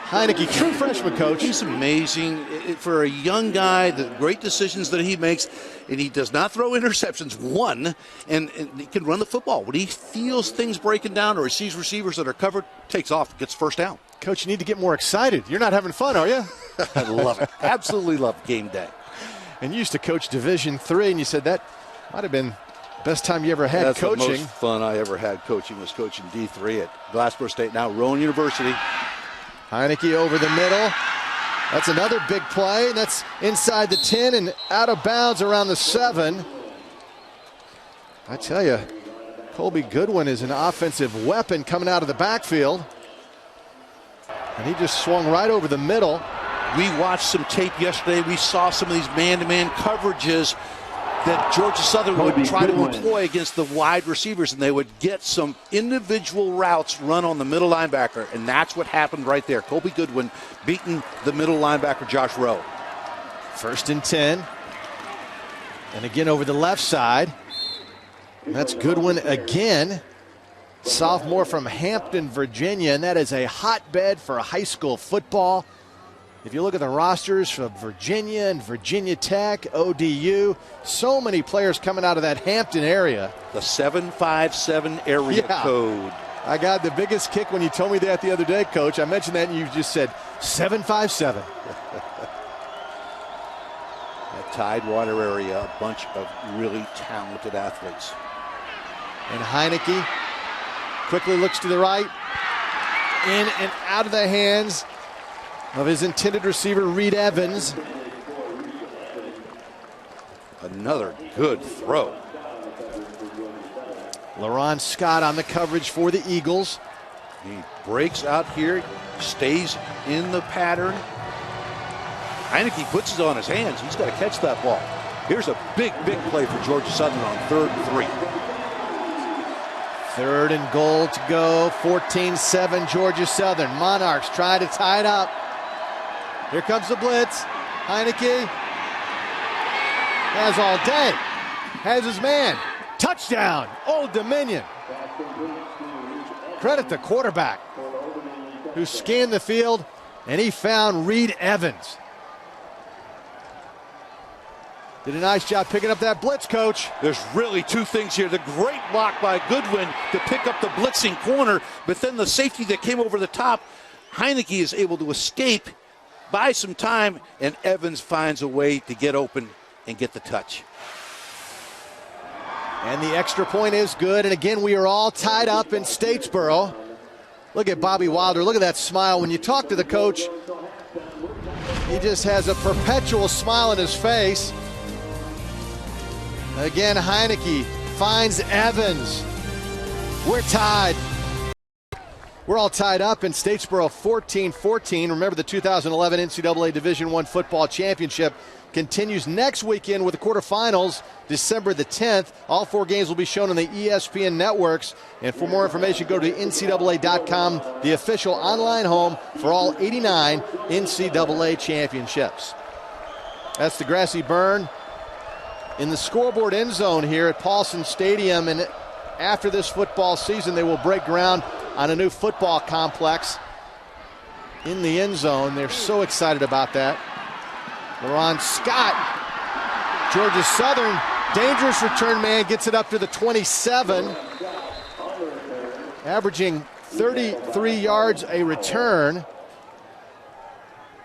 Heineke, true freshman, Coach. He's amazing. For a young guy, the great decisions that he makes, and he does not throw interceptions, and he can run the football. When he feels things breaking down or he sees receivers that are covered, takes off, gets first down. Coach, you need to get more excited. You're not having fun, are you? I love it. Absolutely love game day. And you used to coach Division III, and you said that might have been the best time you ever had That's coaching. The most fun I ever had coaching was coaching D3 at Glassboro State, now Rowan University. Heineke over the middle. That's another big play. That's inside the 10 and out of bounds around the 7. I tell you, Colby Goodwin is an offensive weapon coming out of the backfield. And he just swung right over the middle. We watched some tape yesterday. We saw some of these man-to-man coverages that Georgia Southern would try to employ against the wide receivers, and they would get some individual routes run on the middle linebacker, and that's what happened right there. Colby Goodwin beating the middle linebacker, Josh Rowe. First and 10. And again over the left side. And that's Goodwin again. Sophomore from Hampton, Virginia, and that is a hotbed for high school football. If you look at the rosters from Virginia and Virginia Tech, ODU, so many players coming out of that Hampton area. The 757 area code. I got the biggest kick when you told me that the other day, Coach. I mentioned that and you just said 757. That Tidewater area, a bunch of really talented athletes. And Heineke quickly looks to the right. In and out of the hands of his intended receiver, Reed Evans. Another good throw. LaRon Scott on the coverage for the Eagles. He breaks out here, stays in the pattern. Heineke puts it on his hands. He's got to catch that ball. Here's a big, big play for Georgia Southern on 3rd and 3. 3rd and goal to go. 14-7 Georgia Southern. Monarchs try to tie it up. Here comes the blitz. Heineke has all day. Has his man. Touchdown, Old Dominion. Credit the quarterback who scanned the field, and he found Reed Evans. Did a nice job picking up that blitz, Coach. There's really two things here. The great block by Goodwin to pick up the blitzing corner, but then the safety that came over the top, Heineke is able to escape, buy some time, and Evans finds a way to get open and get the touch. And the extra point is good. And again, we are all tied up in Statesboro. Look at Bobby Wilder. Look at that smile. When you talk to the coach, he just has a perpetual smile on his face. Again, Heineke finds Evans. We're tied. We're all tied up in Statesboro 14-14. Remember, the 2011 NCAA Division I Football Championship continues next weekend with the quarterfinals, December the 10th. All 4 games will be shown on the ESPN networks. And for more information, go to NCAA.com, the official online home for all 89 NCAA championships. That's the grassy burn in the scoreboard end zone here at Paulson Stadium. And after this football season, they will break ground on a new football complex in the end zone. They're so excited about that. LaRon Scott, Georgia Southern, dangerous return man, gets it up to the 27, averaging 33 yards a return.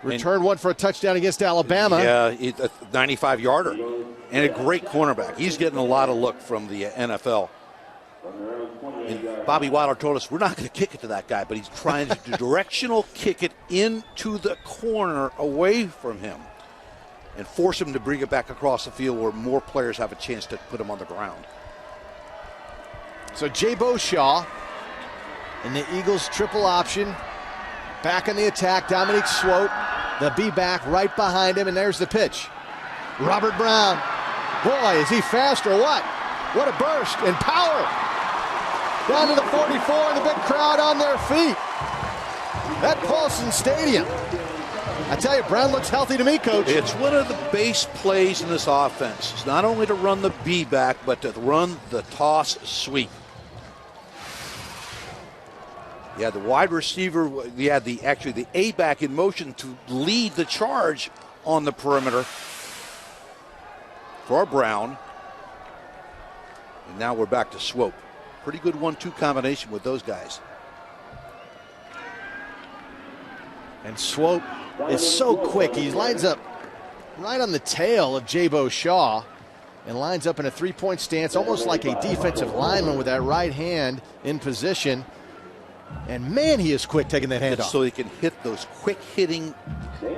Return one for a touchdown against Alabama. Yeah, a 95-yarder and a great cornerback. He's getting a lot of look from the NFL. And Bobby Wilder told us we're not going to kick it to that guy, but he's trying to directional kick it into the corner away from him and force him to bring it back across the field where more players have a chance to put him on the ground. So Jay Beauchamp in the Eagles triple option. Back in the attack, Dominique Swope, the B-back right behind him, and there's the pitch. Robert Brown. Boy, is he fast or what? What a burst and power. Down to the 44, and the big crowd on their feet at Paulson Stadium. I tell you, Brown looks healthy to me, Coach. It's one of the base plays in this offense. It's not only to run the B-back, but to run the toss sweep. You had the wide receiver, you had the A-back in motion to lead the charge on the perimeter for Brown. And now we're back to Swope. Pretty good 1-2 combination with those guys. And Swope is so quick. He lines up right on the tail of Jay Beauchamp and lines up in a three-point stance, almost like a defensive lineman with that right hand in position. And man, he is quick taking that handoff. So he can hit those quick hitting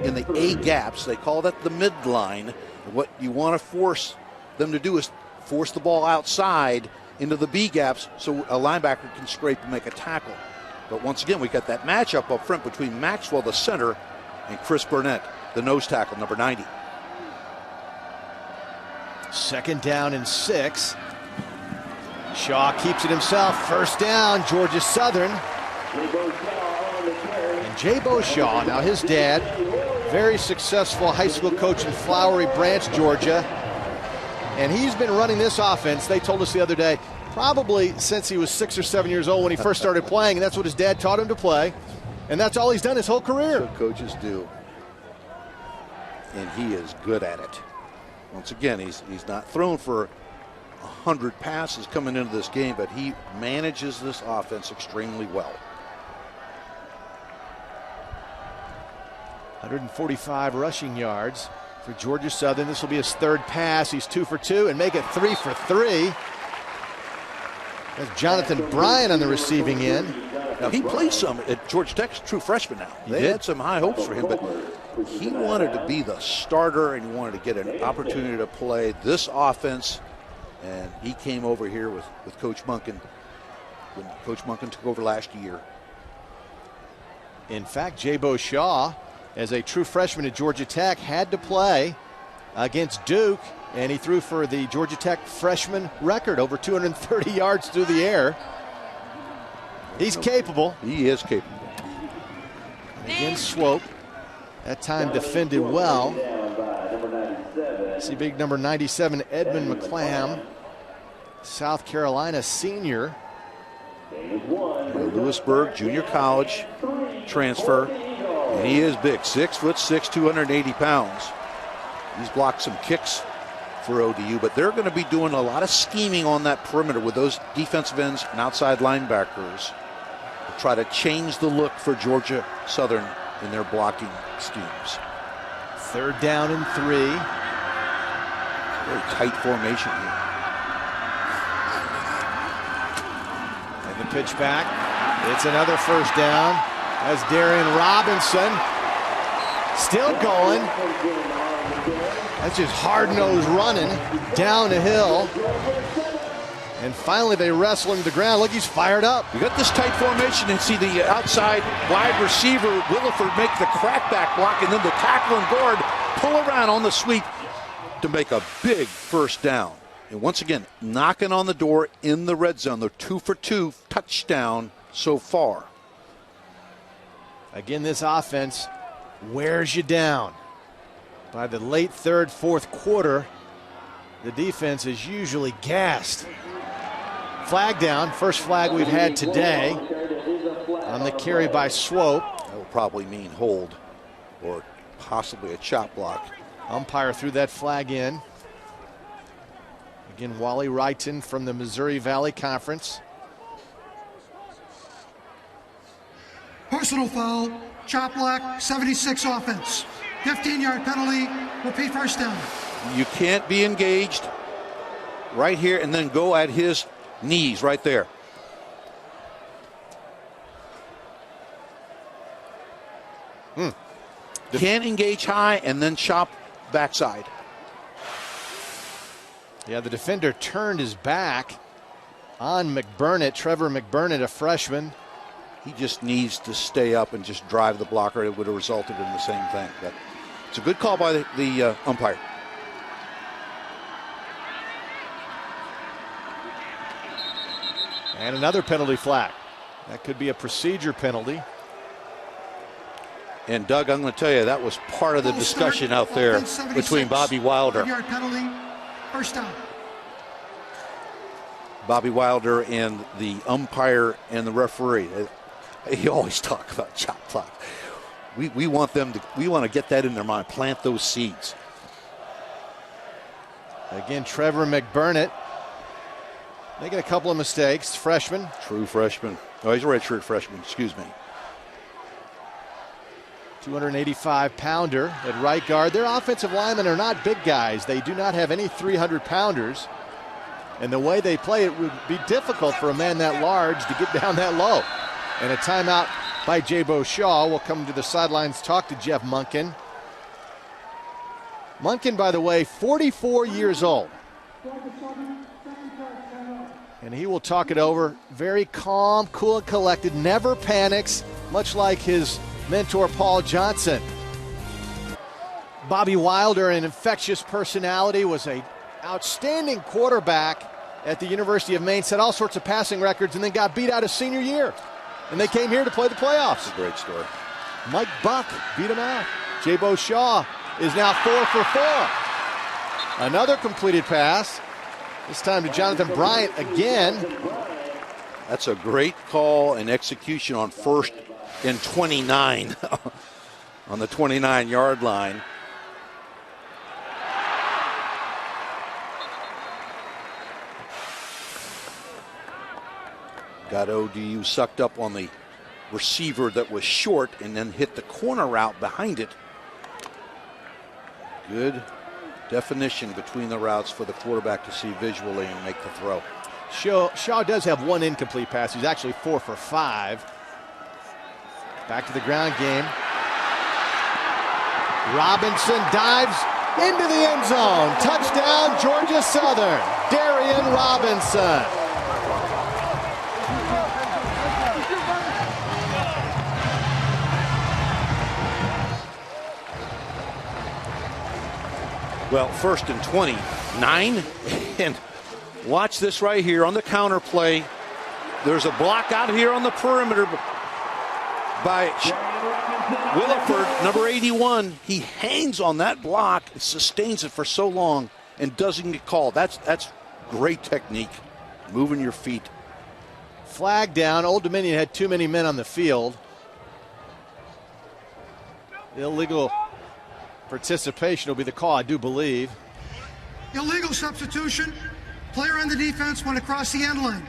in the A gaps. They call that the midline. What you want to force them to do is force the ball outside into the B gaps so a linebacker can scrape and make a tackle. But once again, we got that matchup up front between Maxwell, the center, and Chris Burnett, the nose tackle, number 90. Second down and 6. Shaw keeps it himself. First down, Georgia Southern. And Jay Beauchamp, now his dad, very successful high school coach in Flowery Branch, Georgia. And he's been running this offense, they told us the other day, probably since he was 6 or 7 years old when he first started playing. And that's what his dad taught him to play. And that's all he's done his whole career. That's what coaches do. And he is good at it. Once again, he's not thrown for 100 passes coming into this game, but he manages this offense extremely well. 145 rushing yards for Georgia Southern. This will be his third pass. He's 2 for 2 and make it 3 for 3. That's Jonathan Bryan on the receiving end. Now, he plays some at Georgia Tech, true freshman now. They had some high hopes for him, but he wanted to be the starter and he wanted to get an opportunity to play this offense. And he came over here with Coach Munkin when Coach Munkin took over last year. In fact, Jay Beauchamp, as a true freshman at Georgia Tech, had to play against Duke, and he threw for the Georgia Tech freshman record, over 230 yards through the air. He's capable. He is capable. Again, Swope. That time defended well. See big number 97, Edmund McClam, South Carolina senior. Lewisburg Junior College transfer. And he is big, 6'6", 280 pounds. He's blocked some kicks for ODU, but they're going to be doing a lot of scheming on that perimeter with those defensive ends and outside linebackers to try to change the look for Georgia Southern in their blocking schemes. Third down and 3. Very tight formation here. pitch back. It's another first down. As Darian Robinson still going. That's just hard-nosed running down a hill. And finally they wrestle him to the ground. Look, he's fired up. You got this tight formation and see the outside wide receiver, Williford, make the crackback block, and then the tackle and guard pull around on the sweep to make a big first down. And once again, knocking on the door in the red zone. They're 2 for 2, touchdown so far. Again, this offense wears you down. By the late third, fourth quarter, the defense is usually gassed. Flag down, first flag we've had today on the carry by Swope. That will probably mean hold or possibly a chop block. Umpire threw that flag in. Again, Wally Wrighton from the Missouri Valley Conference. Personal foul, chop block, 76 offense. 15-yard penalty, repeat first down. You can't be engaged right here and then go at his knees right there. Can't engage high and then chop backside. Yeah, the defender turned his back on McBurnett, Trevor McBurnett, a freshman. He just needs to stay up and just drive the blocker. It would have resulted in the same thing. But it's a good call by the umpire. And another penalty flag. That could be a procedure penalty. And Doug, I'm going to tell you, that was part of the discussion out there between Bobby Wilder. 5-yard penalty, first down. Bobby Wilder and the umpire and the referee. You always talk about chop block. We want them to. We want to get that in their mind. Plant those seeds. Again, Trevor McBurnett making a couple of mistakes. Freshman. True freshman. Oh, he's a redshirt freshman. Excuse me. 285-pounder at right guard. Their offensive linemen are not big guys. They do not have any 300-pounders. And the way they play, it would be difficult for a man that large to get down that low. And a timeout by Jabo Shaw. Will come to the sidelines, talk to Jeff Monken. Monken, by the way, 44 years old. And he will talk it over. Very calm, cool, and collected. Never panics, much like his mentor Paul Johnson. Bobby Wilder, an infectious personality, was an outstanding quarterback at the University of Maine, set all sorts of passing records, and then got beat out his senior year. And they came here to play the playoffs. That's a great story. Mike Buck beat him out. Jabo Shaw is now 4 for 4. Another completed pass. This time to Jonathan Bryant again. That's a great call and execution on 1st and 29 on the 29-yard line. Got ODU sucked up on the receiver that was short and then hit the corner route behind it. Good definition between the routes for the quarterback to see visually and make the throw. Shaw does have one incomplete pass. He's actually 4 for 5. Back to the ground game. Robinson dives into the end zone. Touchdown, Georgia Southern. Darian Robinson. Well, 1st and 29, and watch this right here on the counter play. There's a block out here on the perimeter by Williford, number 81. He hangs on that block, sustains it for so long, and doesn't get called. That's great technique, moving your feet. Flag down. Old Dominion had too many men on the field. Illegal participation will be the call, I do believe. Illegal substitution. Player on the defense went across the end line.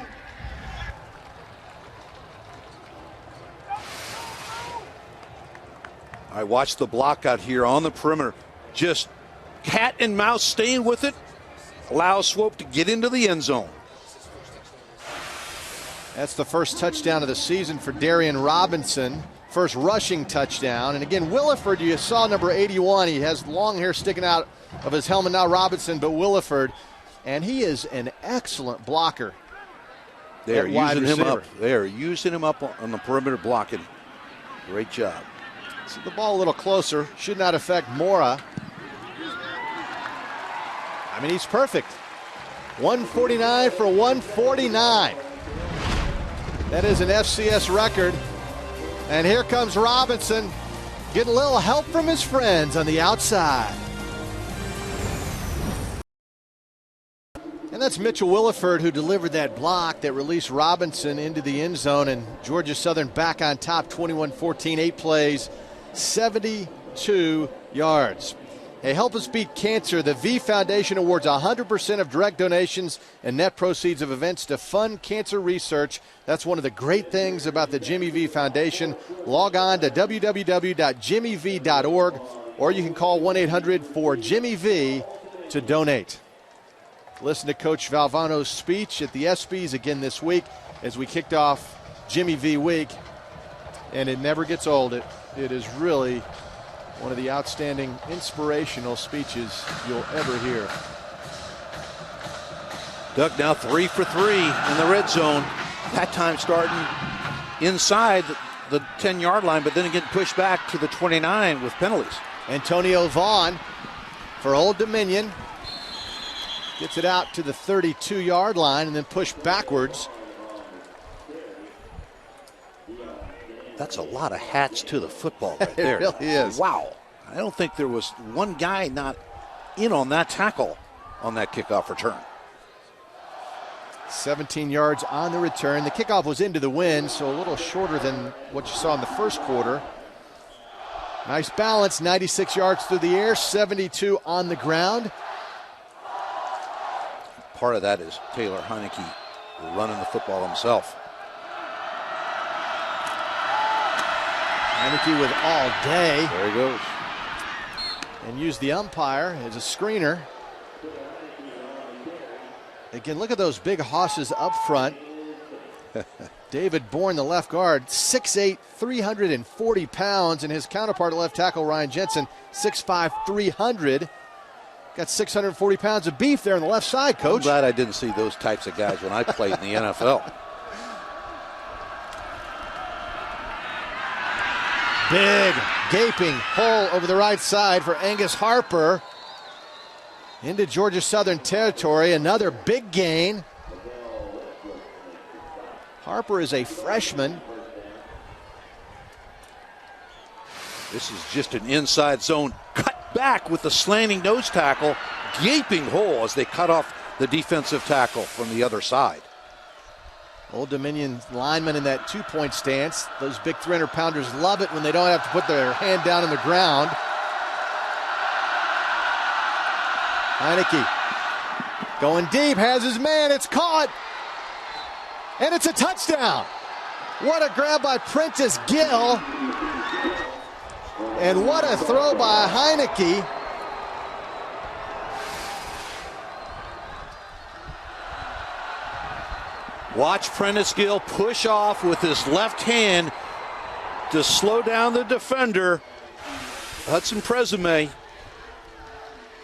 I watched the block out here on the perimeter. Just cat and mouse, staying with it. Allows Swope to get into the end zone. That's the first touchdown of the season for Darian Robinson. First rushing touchdown. And again, Williford, you saw number 81. He has long hair sticking out of his helmet. Now Robinson, but Williford. And he is an excellent blocker. They are using him up. They are using him up on the perimeter blocking. Great job. See the ball a little closer. Should not affect Mora. I mean, he's perfect. 149 for 149. That is an FCS record. And here comes Robinson, getting a little help from his friends on the outside. And that's Mitchell Williford who delivered that block that released Robinson into the end zone, and Georgia Southern back on top 21-14, 8 plays, 72 yards. Hey, help us beat cancer. The V Foundation awards 100% of direct donations and net proceeds of events to fund cancer research. That's one of the great things about the Jimmy V Foundation. Log on to www.jimmyv.org, or you can call 1-800-4JIMMY-V to donate. Listen to Coach Valvano's speech at the ESPYs again this week as we kicked off Jimmy V Week. And it never gets old. It is really one of the outstanding, inspirational speeches you'll ever hear. Doug now 3 for 3 in the red zone. That time starting inside the 10-yard line, but then again pushed back to the 29 with penalties. Antonio Vaughn for Old Dominion. Gets it out to the 32-yard line and then pushed backwards. That's a lot of hats to the football right there. It really is. Wow. I don't think there was one guy not in on that tackle on that kickoff return. 17 yards on the return. The kickoff was into the wind, so a little shorter than what you saw in the first quarter. Nice balance, 96 yards through the air, 72 on the ground. Part of that is Taylor Heineke running the football himself. Heineke with all day. There he goes. And used the umpire as a screener. Again, look at those big hosses up front. David Bourne, the left guard, 6'8", 340 pounds, and his counterpart at left tackle, Ryan Jensen, 6'5", 300. Got 640 pounds of beef there on the left side, Coach. I'm glad I didn't see those types of guys when I played in the NFL. Big, gaping hole over the right side for Angus Harper. Into Georgia Southern territory, another big gain. Harper is a freshman. This is just an inside zone cut back with the slanting nose tackle. Gaping hole as they cut off the defensive tackle from the other side. Old Dominion linemen in that two-point stance. Those big 300-pounders love it when they don't have to put their hand down on the ground. Heineke going deep, has his man, it's caught. And it's a touchdown. What a grab by Prentice Gill. And what a throw by Heineke. Watch Prentice Gill push off with his left hand to slow down the defender. Hudson Presume.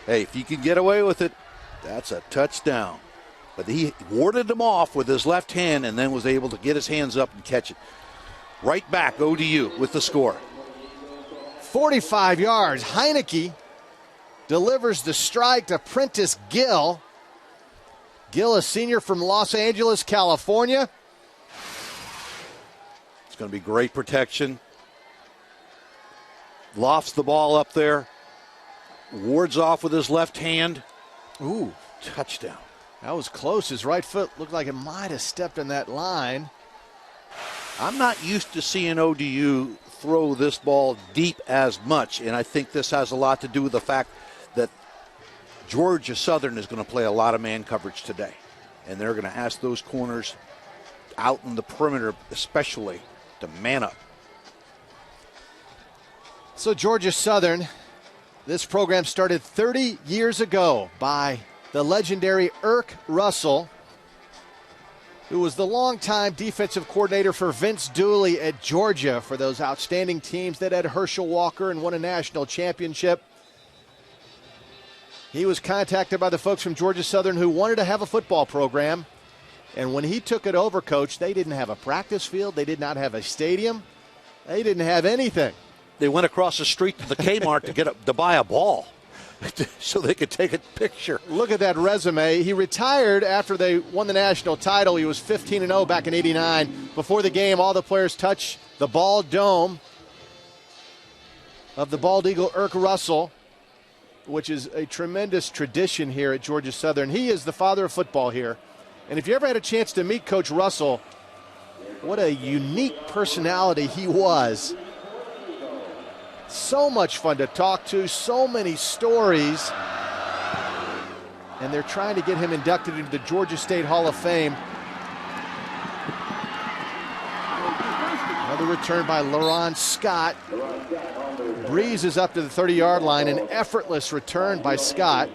Hey, if you can get away with it, that's a touchdown. But he warded him off with his left hand and then was able to get his hands up and catch it. Right back, ODU with the score. 45 yards. Heineke delivers the strike to Prentice Gill. Gill, a senior from Los Angeles, California. It's going to be great protection. Lofts the ball up there. Wards off with his left hand. Ooh, touchdown. That was close. His right foot looked like it might have stepped in that line. I'm not used to seeing ODU throw this ball deep as much, and I think this has a lot to do with the fact that Georgia Southern is going to play a lot of man coverage today, and they're going to ask those corners out in the perimeter especially to man up. So Georgia Southern, this program started 30 years ago by the legendary Irk Russell. who was the longtime defensive coordinator for Vince Dooley at Georgia for those outstanding teams that had Herschel Walker and won a national championship. He was contacted by the folks from Georgia Southern who wanted to have a football program. And when he took it over, Coach, they didn't have a practice field. They did not have a stadium. They didn't have anything. They went across the street to the Kmart to buy a ball so they could take a picture. Look at that resume. He retired after they won the national title. He was 15-0 back in '89. Before the game, all the players touch the bald dome of the bald eagle Irk Russell, which is a tremendous tradition here at Georgia Southern. He is the father of football here. And if you ever had a chance to meet Coach Russell, what a unique personality he was. So much fun to talk to, so many stories. And they're trying to get him inducted into the Georgia State Hall of Fame. Another return by LaRon Scott. Breezes up to the 30-yard line. An effortless return by Scott.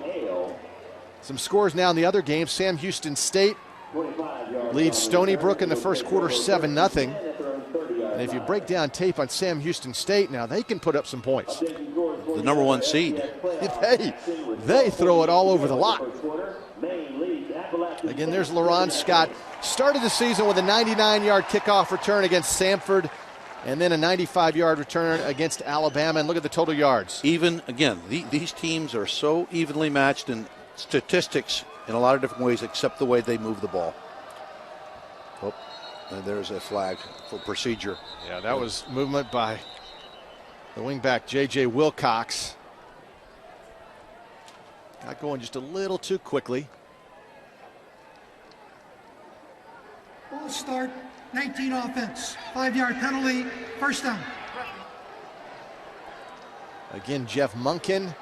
Some scores now in the other game. Sam Houston State leads Stony Brook in the first quarter 7-0. And if you break down tape on Sam Houston State now, they can put up some points. The number 1 seed. They throw it all over the lot. Again, there's LaRon Scott. Started the season with a 99-yard kickoff return against Samford, and then a 95-yard return against Alabama. And look at the total yards. Even, again, these teams are so evenly matched in statistics in a lot of different ways except the way they move the ball. Oh, and there's a flag for procedure. Yeah, that was movement by the wingback, J.J. Wilcox. Got going just a little too quickly. Ball start, 19 offense, 5-yard penalty, first down. Again, Jeff Munkin.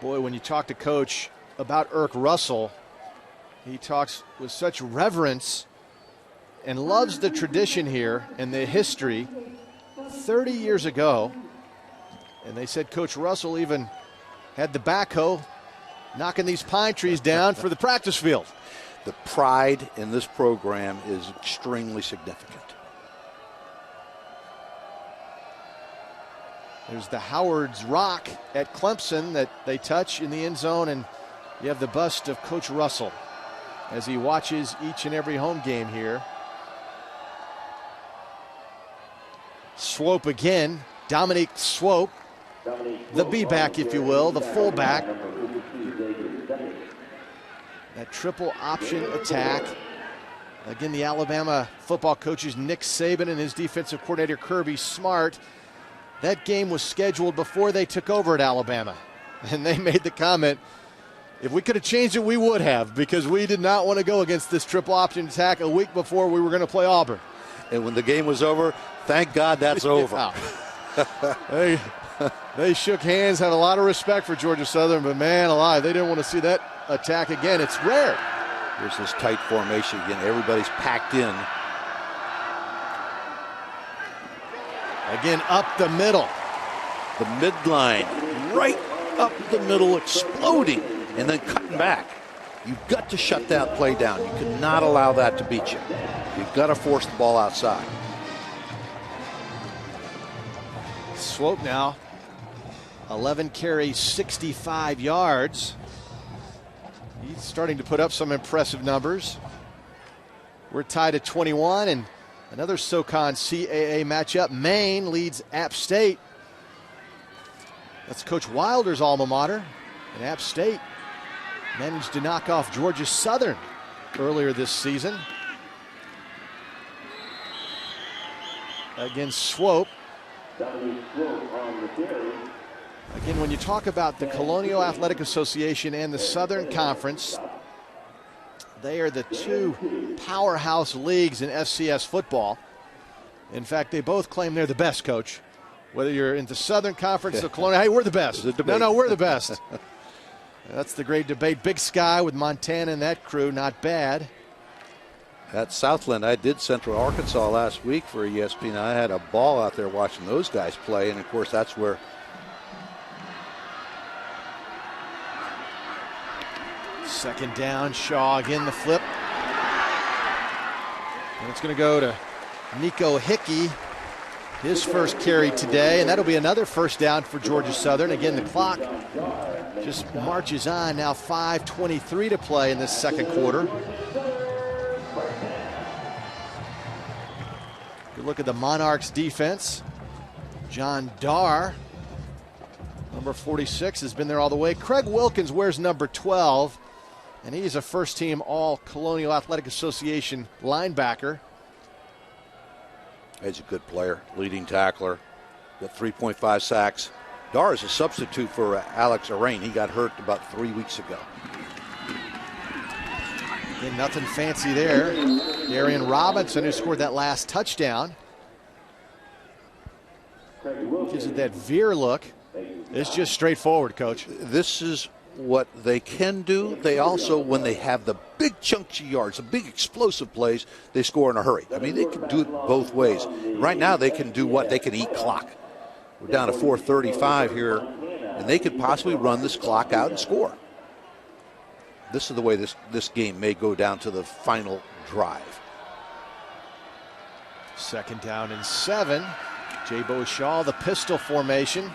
Boy, when you talk to Coach about Irk Russell, he talks with such reverence and loves the tradition here and the history. 30 years ago, and they said Coach Russell even had the backhoe knocking these pine trees down for the practice field. The pride in this program is extremely significant. There's the Howard's Rock at Clemson that they touch in the end zone, and you have the bust of Coach Russell as he watches each and every home game here. Swope again, Dominique Swope, the B-back, if you will, the fullback. That triple option attack. Again, the Alabama football coaches, Nick Saban and his defensive coordinator, Kirby Smart. That game was scheduled before they took over at Alabama. And they made the comment, if we could have changed it, we would have, because we did not want to go against this triple option attack a week before we were going to play Auburn. And when the game was over, thank God that's over. They shook hands, had a lot of respect for Georgia Southern, but man alive, they didn't want to see that attack again. It's rare. Here's this tight formation again. Everybody's packed in. Again, up the middle. The midline, right up the middle, exploding, and then cutting back. You've got to shut that play down. You cannot allow that to beat you. You've got to force the ball outside. Swope now, 11 carries, 65 yards. He's starting to put up some impressive numbers. We're tied at 21, and another SoCon CAA matchup. Maine leads App State. That's Coach Wilder's alma mater. And App State managed to knock off Georgia Southern earlier this season. Again, Swope. Again, when you talk about the Colonial Athletic Association and the Southern Conference, they are the two powerhouse leagues in FCS football. In fact, they both claim they're the best, Coach. Whether you're in the Southern Conference or Colonial, hey, we're the best. No, we're the best. That's the great debate. Big Sky with Montana and that crew, not bad. At Southland, I did Central Arkansas last week for ESPN. I had a ball out there watching those guys play, and of course that's where second down, Shaw again the flip. And it's going to go to Nico Hickey, his first carry today, and that'll be another first down for Georgia Southern. Again, the clock just marches on. Now 5:23 to play in this second quarter. Good look at the Monarchs defense. John Darr, number 46, has been there all the way. Craig Wilkins wears number 12, and he's a first-team All-Colonial Athletic Association linebacker. He's a good player, leading tackler, got 3.5 sacks. Darr is a substitute for Alex Arain. He got hurt about 3 weeks ago. Again, nothing fancy there. Darian Robinson, who scored that last touchdown, gives it that veer look. It's just straightforward, Coach. This is what they can do. They also, when they have the big chunky yards, the big explosive plays, they score in a hurry. I mean, they can do it both ways. Right now, they can do what? They can eat clock. We're down to 4:35 here, and they could possibly run this clock out and score. This is the way this game may go down to the final drive. 2nd down and 7. Jabo Shaw, the pistol formation.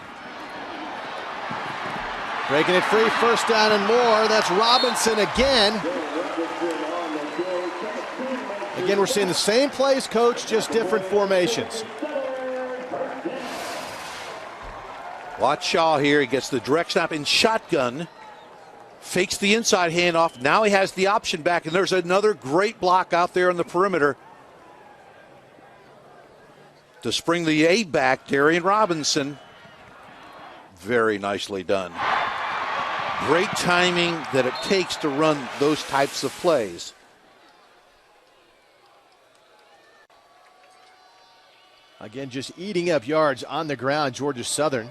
Breaking it free, 1st down and more. That's Robinson again. Again, we're seeing the same plays, Coach, just different formations. Watch Shaw here. He gets the direct snap in shotgun. Fakes the inside handoff. Now he has the option back, and there's another great block out there on the perimeter. To spring the A back, Darian Robinson. Very nicely done. Great timing that it takes to run those types of plays. Again, just eating up yards on the ground, Georgia Southern.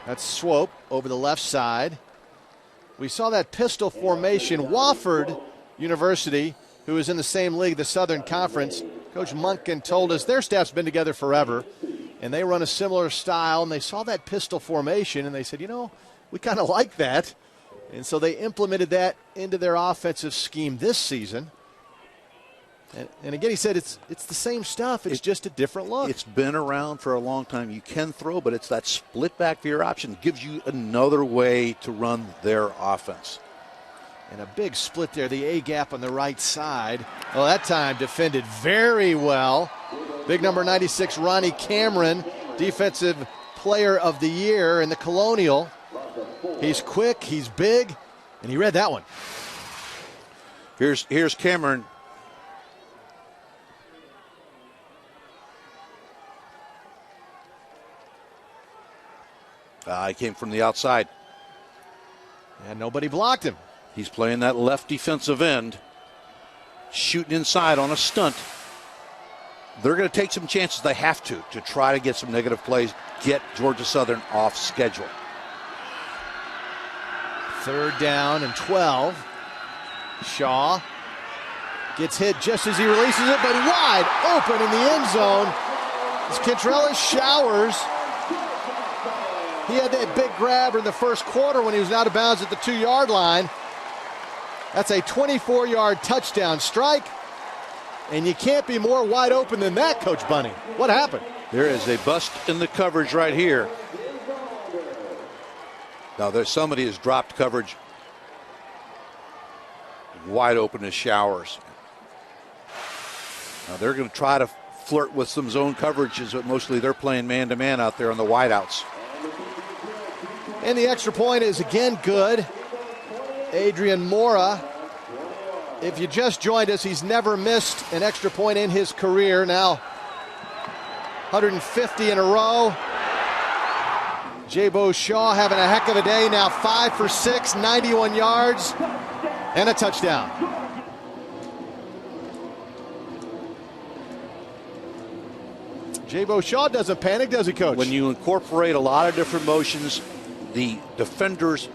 That's Swope over the left side. We saw that pistol formation. Wofford University, who is in the same league, the Southern Conference, Coach Munkin told us their staff's been together forever, and they run a similar style, and they saw that pistol formation, and they said, you know, we kind of like that. And so they implemented that into their offensive scheme this season. And again, he said it's the same stuff. It's just a different look. It's been around for a long time. You can throw, but it's that split back veer option. Gives you another way to run their offense. And a big split there, the A gap on the right side. Well, that time defended very well. Big number 96, Ronnie Cameron, Defensive Player of the Year in the Colonial. He's quick, he's big, and he read that one. Here's Cameron. He came from the outside. And nobody blocked him. He's playing that left defensive end, shooting inside on a stunt. They're going to take some chances. They have to try to get some negative plays, get Georgia Southern off schedule. 3rd down and 12. Shaw gets hit just as he releases it, but wide open in the end zone. It's Kentrell Showers. He had that big grab in the first quarter when he was out of bounds at the 2-yard line. That's a 24-yard touchdown strike. And you can't be more wide open than that, Coach Bunny. What happened? There is a bust in the coverage right here. Now there's somebody has dropped coverage. Wide open as Showers. Now they're going to try to flirt with some zone coverages, but mostly they're playing man-to-man out there on the wideouts. And the extra point is again good. Adrian Mora. If you just joined us, he's never missed an extra point in his career. Now 150 in a row. Jabo Shaw having a heck of a day. Now 5 for 6, 91 yards, and a touchdown. Jabo Shaw doesn't panic, does he, Coach? When you incorporate a lot of different motions, the defenders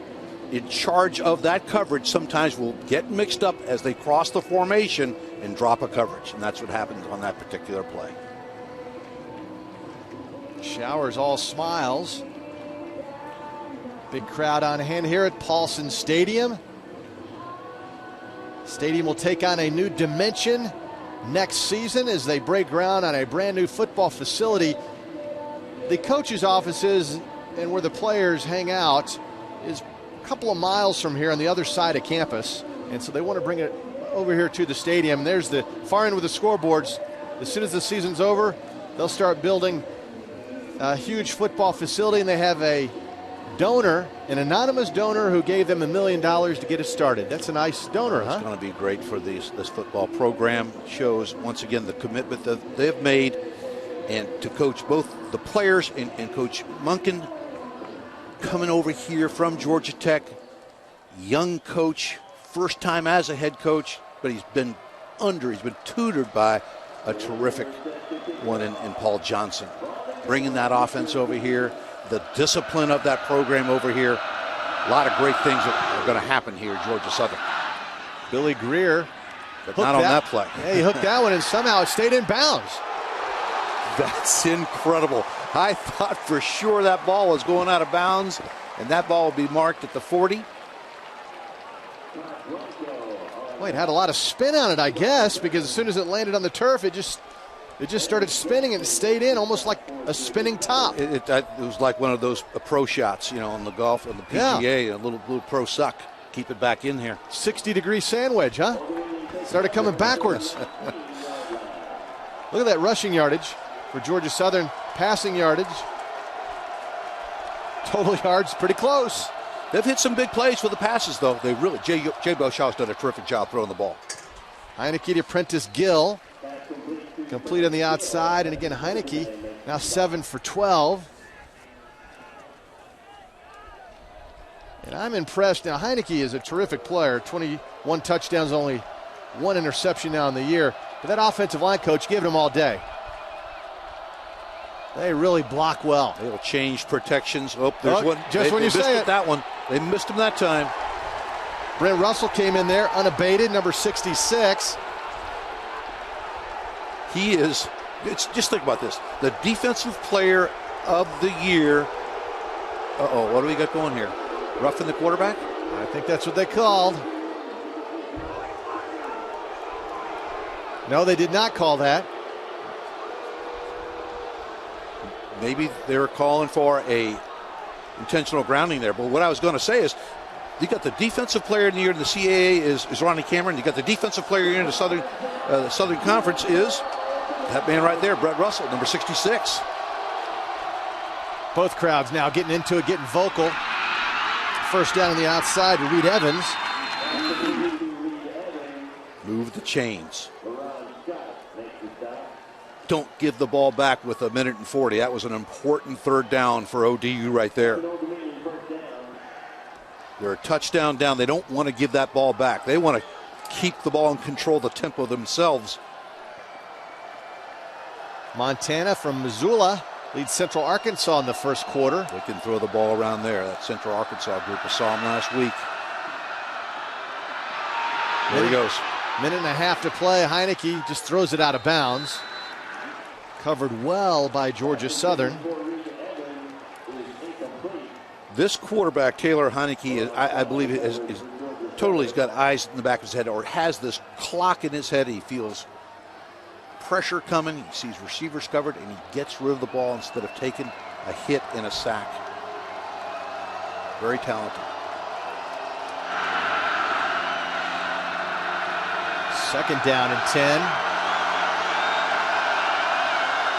in charge of that coverage sometimes will get mixed up as they cross the formation and drop a coverage. And that's what happens on that particular play. Showers all smiles. Big crowd on hand here at Paulson Stadium. Stadium will take on a new dimension next season as they break ground on a brand new football facility. The coaches' offices and where the players hang out is a couple of miles from here on the other side of campus. And so they want to bring it over here to the stadium. There's the far end with the scoreboards. As soon as the season's over, they'll start building a huge football facility, and they have a donor, an anonymous donor who gave them $1 million to get it started. That's a nice donor, huh? It's going to be great for this football program. Shows, once again, the commitment that they've made, and to coach both the players and Coach Munkin coming over here from Georgia Tech. Young coach, first time as a head coach, but he's been tutored by a terrific one in Paul Johnson. Bringing that offense over here, the discipline of that program over here. A lot of great things are going to happen here at Georgia Southern. Billy Greer. But not on that play. Yeah, he hooked that one, and somehow it stayed in bounds. That's incredible. I thought for sure that ball was going out of bounds, and that ball would be marked at the 40. Well, it had a lot of spin on it, I guess, because as soon as it landed on the turf, it just started spinning and it stayed in, almost like a spinning top. It was like one of those pro shots, on the golf, on the PGA, a little pro suck. Keep it back in here. 60-degree sand wedge, huh? Started coming backwards. Look at that rushing yardage for Georgia Southern. Passing yardage. Total yards, pretty close. They've hit some big plays for the passes, though. They really, Jay Beauchamp's done a terrific job throwing the ball. Heineke to Prentice Gill. Complete on the outside, and again, Heineke now 7 for 12. And I'm impressed. Now, Heineke is a terrific player. 21 touchdowns, only 1 interception now in the year. But that offensive line coach giving him all day. They really block well. They'll change protections. Oh, there's one. Just when you say it. That one. They missed him that time. Brent Russell came in there unabated, number 66. He is, just think about this. The defensive player of the year. Uh-oh, what do we got going here? Roughing the quarterback? I think that's what they called. No, they did not call that. Maybe they were calling for a intentional grounding there. But what I was going to say is, you got the defensive player in the year in the CAA is Ronnie Cameron. You got the defensive player in the Southern Conference is that man right there, Brett Russell, number 66. Both crowds now getting into it, getting vocal. First down on the outside to Reed Evans. Move the chains. Don't give the ball back with 1:40. That was an important third down for ODU right there. They're a touchdown down. They don't want to give that ball back. They want to keep the ball and control the tempo themselves. Montana from Missoula leads Central Arkansas in the first quarter. They can throw the ball around there. That Central Arkansas group, I saw them last week. There he goes. Minute and a half to play. Heineke just throws it out of bounds. Covered well by Georgia Southern. This quarterback, Taylor Heineke, I believe is totally, he's got eyes in the back of his head, or has this clock in his head. He feels pressure coming. He sees receivers covered, and he gets rid of the ball instead of taking a hit and a sack. Very talented. Second down and 10.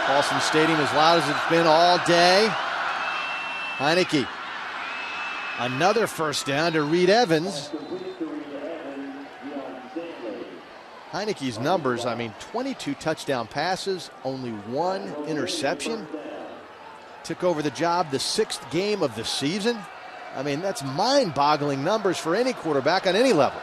Paulson Stadium as loud as it's been all day. Heineke. Another first down to Reed Evans. Heineke's numbers, 22 touchdown passes, only 1 interception. Took over the job the 6th game of the season. That's mind-boggling numbers for any quarterback on any level.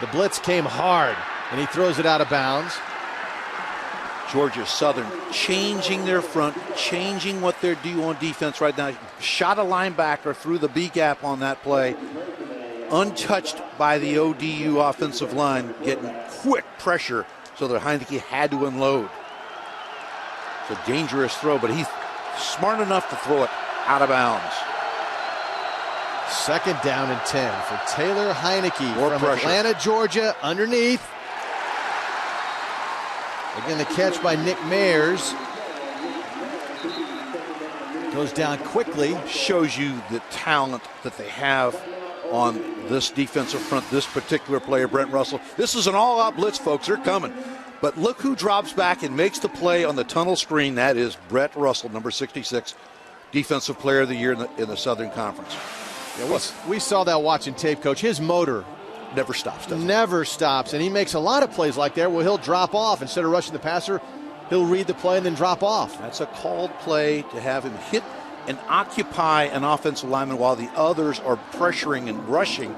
The blitz came hard, and he throws it out of bounds. Georgia Southern changing their front, changing what they're doing on defense right now. Shot a linebacker through the B gap on that play. Untouched by the ODU offensive line, getting quick pressure so that Heineke had to unload. It's a dangerous throw, but he's smart enough to throw it out of bounds. Second down and 10 for Taylor Heineke from pressure. Atlanta, Georgia, underneath. Again, the catch by Nick Mayers. Goes down quickly. Shows you the talent that they have on this defensive front, this particular player, Brent Russell. This is an all-out blitz, folks. They're coming. But look who drops back and makes the play on the tunnel screen. That is Brett Russell, number 66, Defensive Player of the Year in the Southern Conference. Yeah, we saw that watching tape, Coach. His motor never stops, does it? Never stops, and he makes a lot of plays like that where he'll drop off. Instead of rushing the passer, he'll read the play and then drop off. That's a called play to have him hit and occupy an offensive lineman while the others are pressuring and rushing.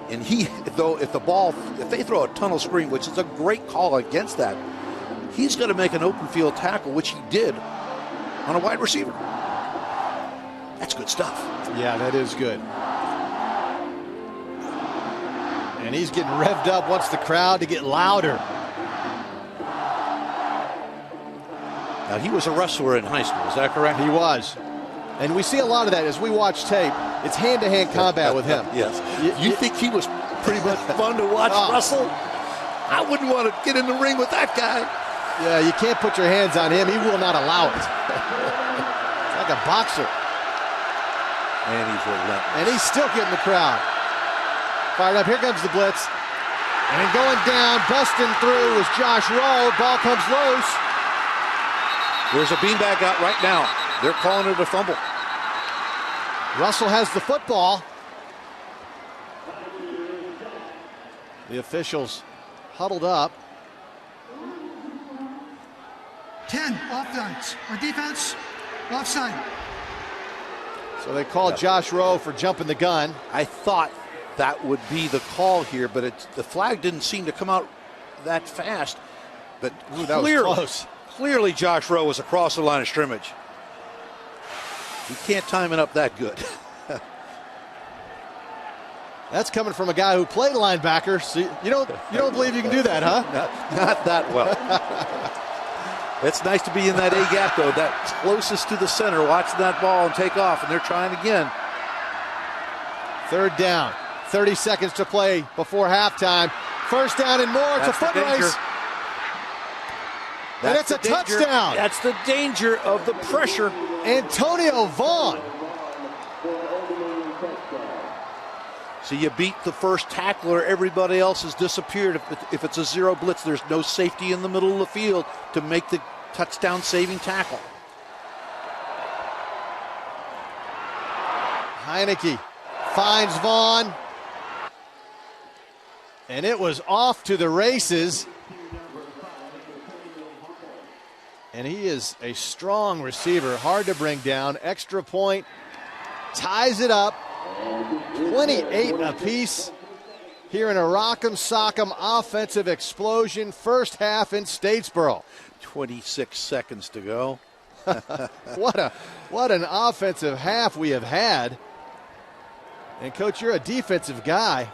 And if they throw a tunnel screen, which is a great call against that, he's going to make an open field tackle, which he did on a wide receiver. That's good stuff. Yeah, that is good. And he's getting revved up, wants the crowd to get louder. Now, he was a wrestler in high school, is that correct? He was. And we see a lot of that as we watch tape. It's hand-to-hand combat with him. Yes. You think he was pretty much fun to watch wrestle? I wouldn't want to get in the ring with that guy. Yeah, you can't put your hands on him. He will not allow it. It's like a boxer. And he's relentless. And he's still getting the crowd fired up. Here comes the blitz. And going down, busting through is Josh Rowe. Ball comes loose. There's a beanbag out right now. They're calling it a fumble. Russell has the football. The officials huddled up. 10, offense. Or defense, offside. So they called Josh Rowe for jumping the gun. I thought that would be the call here, but the flag didn't seem to come out that fast. But that was close. Clearly Josh Rowe was across the line of scrimmage. You can't time it up that good. That's coming from a guy who played linebacker. So you don't believe you can do that, huh? Not that well. It's nice to be in that A gap, though. That closest to the center, watching that ball and take off, and they're trying again. Third down. 30 seconds to play before halftime. First down and more. It's a foot race. And it's a touchdown. That's the danger of the pressure. Antonio Vaughn. So you beat the first tackler, everybody else has disappeared. If it's a zero blitz, there's no safety in the middle of the field to make the touchdown-saving tackle. Heineke finds Vaughn. And it was off to the races. And he is a strong receiver, hard to bring down. Extra point, ties it up. 28 apiece here in a Rock'em Sock'em offensive explosion. First half in Statesboro. 26 seconds to go. What an offensive half we have had. And Coach, you're a defensive guy.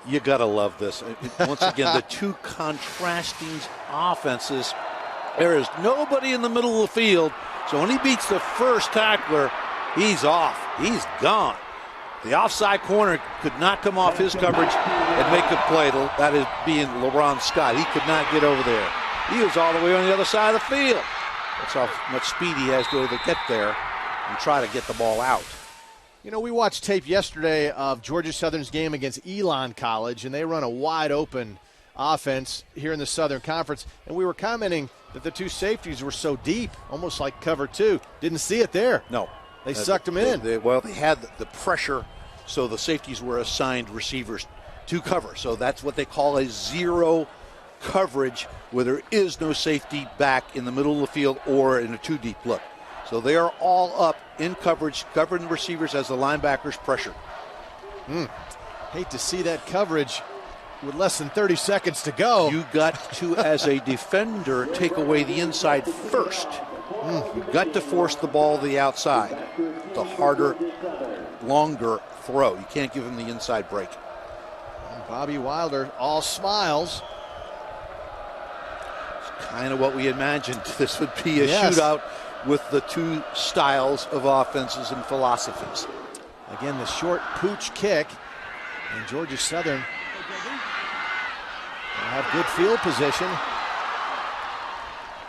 You gotta love this. Once again, the two contrasting offenses. There is nobody in the middle of the field, so when he beats the first tackler, he's off. He's gone. The offside corner could not come off his coverage and make a play. That is being LeBron Scott. He could not get over there. He was all the way on the other side of the field. That's how much speed he has to get there and try to get the ball out. You know, we watched tape yesterday of Georgia Southern's game against Elon College, and they run a wide-open offense here in the Southern Conference, and we were commenting that the two safeties were so deep, almost like cover two. Didn't see it there. No. They sucked them in. They had the pressure, so the safeties were assigned receivers to cover. So that's what they call a zero coverage, where there is no safety back in the middle of the field or in a two-deep look. So they are all up in coverage, covering the receivers as the linebackers pressure. Hate to see that coverage with less than 30 seconds to go. You got to, as a defender, take away the inside first. You've got to force the ball to the outside. The harder, longer throw. You can't give him the inside break. And Bobby Wilder, all smiles. It's kind of what we imagined this would be, a shootout with the two styles of offenses and philosophies. Again, the short pooch kick, and Georgia Southern will have good field position.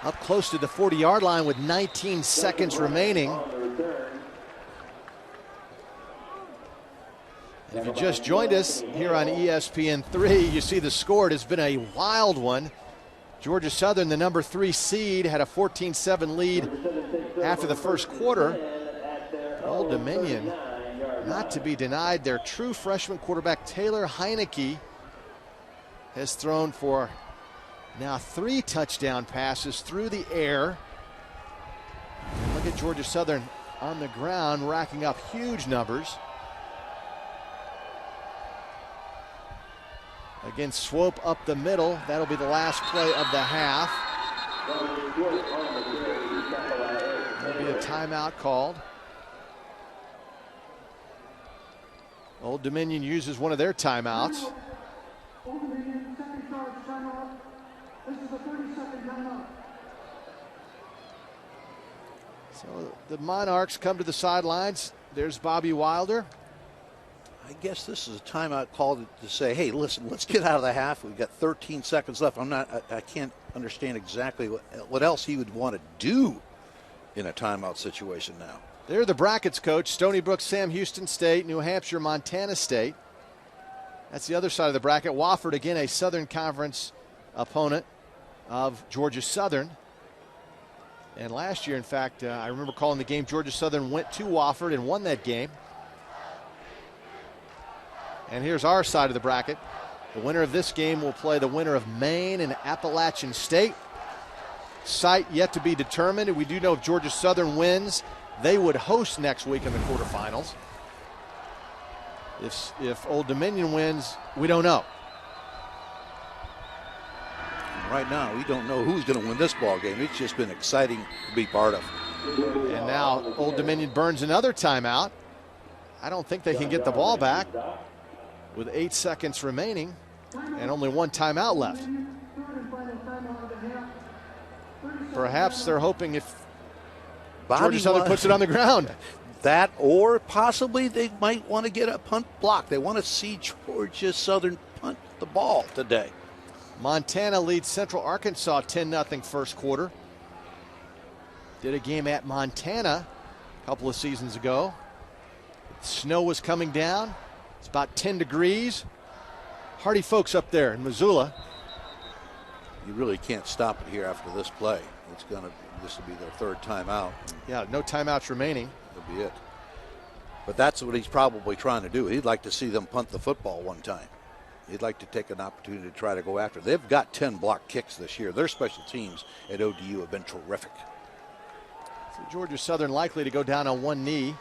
Up close to the 40-yard line with 19 seconds remaining. And if you just joined us here on ESPN3, you see the score. It has been a wild one. Georgia Southern, the number 3 seed, had a 14-7 lead after the first quarter. Old Dominion, not to be denied, their true freshman quarterback Taylor Heineke has thrown for now 3 touchdown passes through the air. And look at Georgia Southern on the ground, racking up huge numbers. Again, Swope up the middle. That'll be the last play of the half. There'll be a timeout called. Old Dominion uses one of their timeouts. So the Monarchs come to the sidelines. There's Bobby Wilder. I guess this is a timeout call to say, hey, listen, let's get out of the half. We've got 13 seconds left. I can't understand exactly what else he would want to do in a timeout situation now. They're the brackets, coach. Stony Brook, Sam Houston State, New Hampshire, Montana State. That's the other side of the bracket. Wofford, again, a Southern Conference opponent of Georgia Southern. And last year, in fact, I remember calling the game. Georgia Southern went to Wofford and won that game. And here's our side of the bracket. The winner of this game will play the winner of Maine and Appalachian State. Site yet to be determined. We do know if Georgia Southern wins, they would host next week in the quarterfinals. If Old Dominion wins, we don't know. Right now, we don't know who's going to win this ball game. It's just been exciting to be part of. And now Old Dominion burns another timeout. I don't think they can get the ball back with 8 seconds remaining and only one timeout left. Perhaps they're hoping if Georgia Southern puts it on the ground. That, or possibly they might want to get a punt block. They want to see Georgia Southern punt the ball today. Montana leads Central Arkansas 10-0 first quarter. Did a game at Montana a couple of seasons ago. Snow was coming down. It's about 10 degrees. Hardy folks up there in Missoula. You really can't stop it here after this play. This will be their third timeout. Yeah, no timeouts remaining. That'll be it. But that's what he's probably trying to do. He'd like to see them punt the football one time. He'd like to take an opportunity to try to go after. They've got 10 block kicks this year. Their special teams at ODU have been terrific. So Georgia Southern likely to go down on one knee.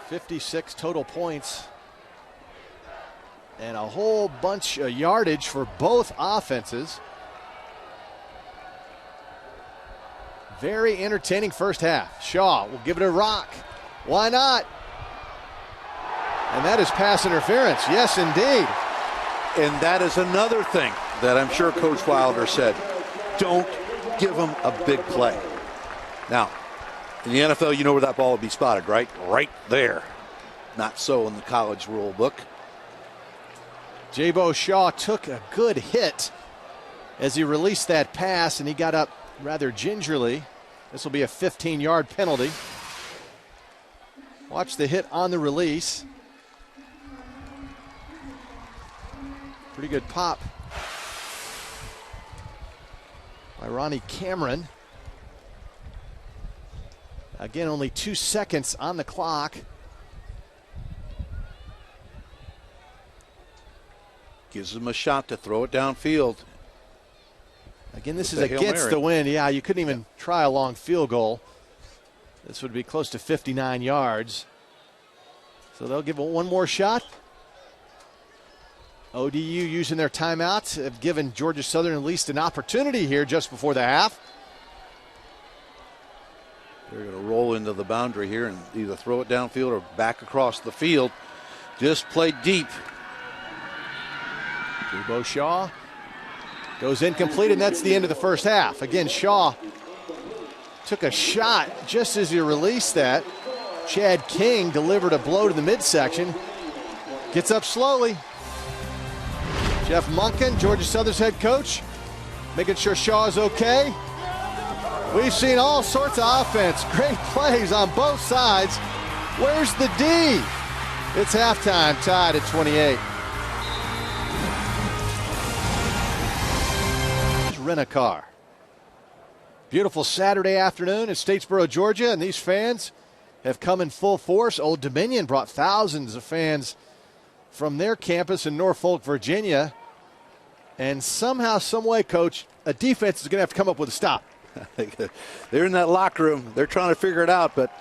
56 total points. And a whole bunch of yardage for both offenses. Very entertaining first half. Shaw will give it a rock. Why not? And that is pass interference. Yes, indeed. And that is another thing that I'm sure Coach Wilder said. Don't give them a big play. Now, in the NFL, you know where that ball would be spotted, right? Right there. Not so in the college rule book. Jabo Shaw took a good hit as he released that pass, and he got up rather gingerly. This will be a 15-yard penalty. Watch the hit on the release. Pretty good pop by Ronnie Cameron. Again, only 2 seconds on the clock. Gives him a shot to throw it downfield. Again, this is against the wind. Yeah, you couldn't even try a long field goal. This would be close to 59 yards. So they'll give it one more shot. ODU using their timeouts have given Georgia Southern at least an opportunity here just before the half. They're going to roll into the boundary here and either throw it downfield or back across the field. Just play deep. Jabo Shaw goes incomplete, and that's the end of the first half. Again, Shaw took a shot just as he released that. Chad King delivered a blow to the midsection. Gets up slowly. Jeff Monken, Georgia Southern's head coach, making sure Shaw is okay. We've seen all sorts of offense. Great plays on both sides. Where's the D? It's halftime, tied at 28. Rent-A-Car. Beautiful Saturday afternoon in Statesboro, Georgia, and these fans have come in full force. Old Dominion brought thousands of fans from their campus in Norfolk, Virginia. And somehow, some way, Coach, a defense is going to have to come up with a stop. They're in that locker room. They're trying to figure it out, but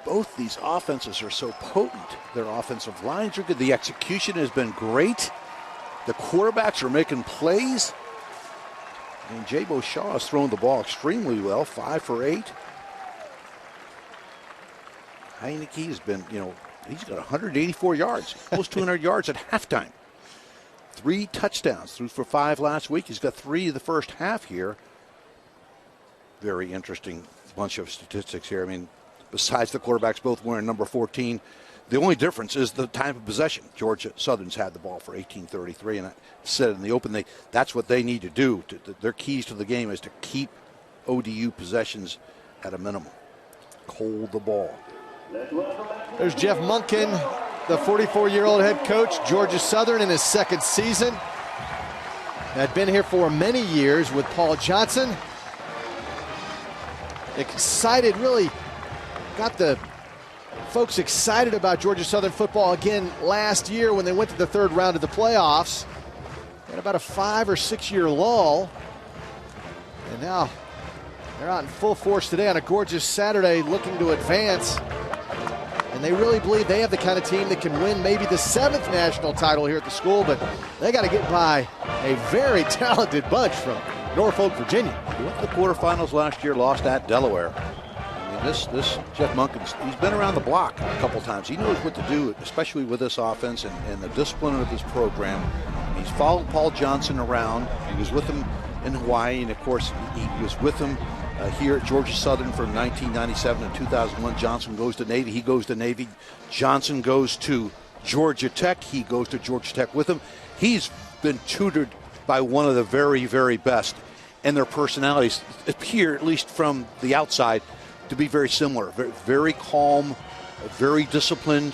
both these offenses are so potent. Their offensive lines are good. The execution has been great. The quarterbacks are making plays. And Jabo Shaw has thrown the ball extremely well, 5 for 8. Heineke has been, he's got 184 yards, almost 200 yards at halftime. 3 touchdowns, threw for 5 last week. He's got 3 in the first half here. Very interesting bunch of statistics here. I mean, besides the quarterbacks both wearing number 14, the only difference is the time of possession. Georgia Southern's had the ball for 18:33, and I said in the open, that's what they need to do. Their keys to the game is to keep ODU possessions at a minimum. Hold the ball. There's Jeff Monken, the 44-year-old head coach, Georgia Southern in his second season. Had been here for many years with Paul Johnson. Excited, really got the folks excited about Georgia Southern football again last year when they went to the 3rd round of the playoffs. Had about a 5 or 6 year lull. And now they're out in full force today on a gorgeous Saturday looking to advance. And they really believe they have the kind of team that can win maybe the 7th national title here at the school, but they got to get by a very talented bunch from Norfolk, Virginia. He went to the quarterfinals last year, lost at Delaware. I mean, this Jeff Monken, he's been around the block a couple times. He knows what to do, especially with this offense and the discipline of this program. He's followed Paul Johnson around. He was with him in Hawaii, and of course, he was with him here at Georgia Southern from 1997 to 2001. Johnson goes to Navy. He goes to Navy. Johnson goes to Georgia Tech. He goes to Georgia Tech with him. He's been tutored by one of the very, very best. And their personalities appear, at least from the outside, to be very similar. Very, very calm, very disciplined,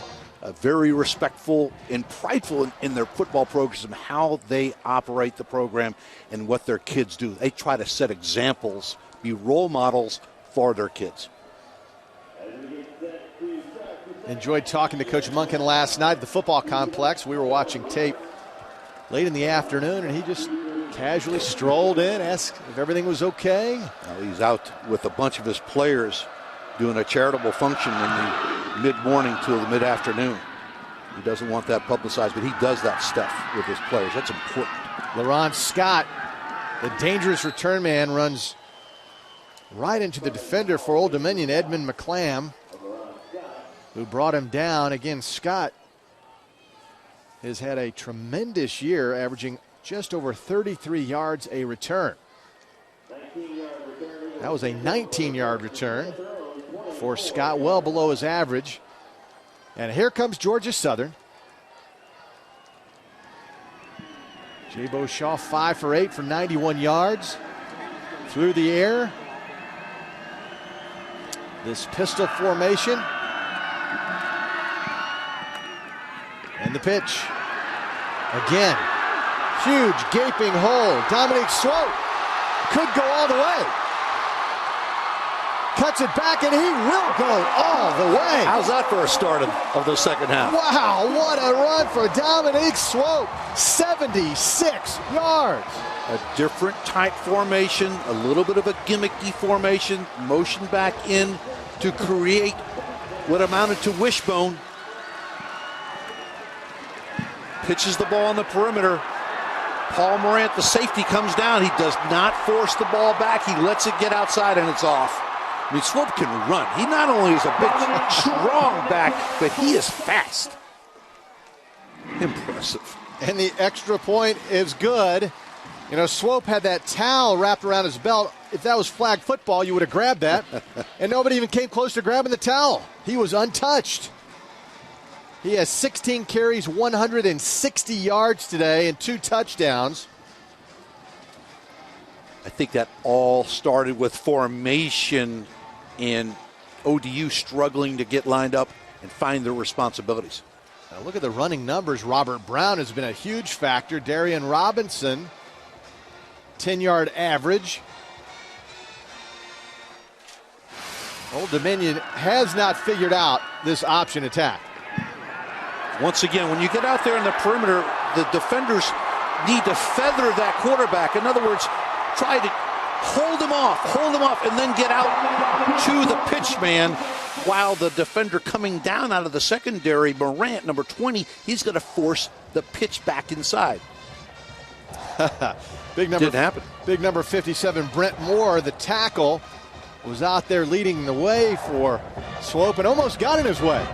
very respectful and prideful in their football programs and how they operate the program and what their kids do. They try to set examples, be role models for their kids. Enjoyed talking to Coach Monken last night at the football complex. We were watching tape late in the afternoon, and he just casually strolled in, asked if everything was okay. Well, he's out with a bunch of his players doing a charitable function in the mid-morning to the mid-afternoon. He doesn't want that publicized, but he does that stuff with his players. That's important. LaRon Scott, the dangerous return man, runs right into the defender for Old Dominion, Edmund McClam, who brought him down. Again, Scott has had a tremendous year, averaging just over 33 yards a return. That was a 19-yard return for Scott, well below his average. And here comes Georgia Southern. Jabo Shaw 5 for 8 for 91 yards. Through the air. This pistol formation. And the pitch. Again. Huge gaping hole. Dominique Swope could go all the way. Cuts it back, and he will go all the way. How's that for a start of the second half? Wow, what a run for Dominique Swope. 76 yards. A different type formation, a little bit of a gimmicky formation, motion back in to create what amounted to wishbone. Pitches the ball on the perimeter. Paul Morant, the safety, comes down. He does not force the ball back. He lets it get outside, and it's off. I mean, Swope can run. He not only is a big, strong back, but he is fast. Impressive. And the extra point is good. You know, Swope had that towel wrapped around his belt. If that was flag football, you would have grabbed that. And nobody even came close to grabbing the towel. He was untouched. He has 16 carries, 160 yards today, and 2 touchdowns. I think that all started with formation and ODU struggling to get lined up and find their responsibilities. Now look at the running numbers. Robert Brown has been a huge factor. Darian Robinson, 10-yard average. Old Dominion has not figured out this option attack. Once again, when you get out there in the perimeter, the defenders need to feather that quarterback. In other words, try to hold him off, and then get out to the pitch man while the defender coming down out of the secondary, Morant, number 20, he's going to force the pitch back inside. Didn't happen. Big number 57, Brent Moore, the tackle, was out there leading the way for Swope and almost got in his way.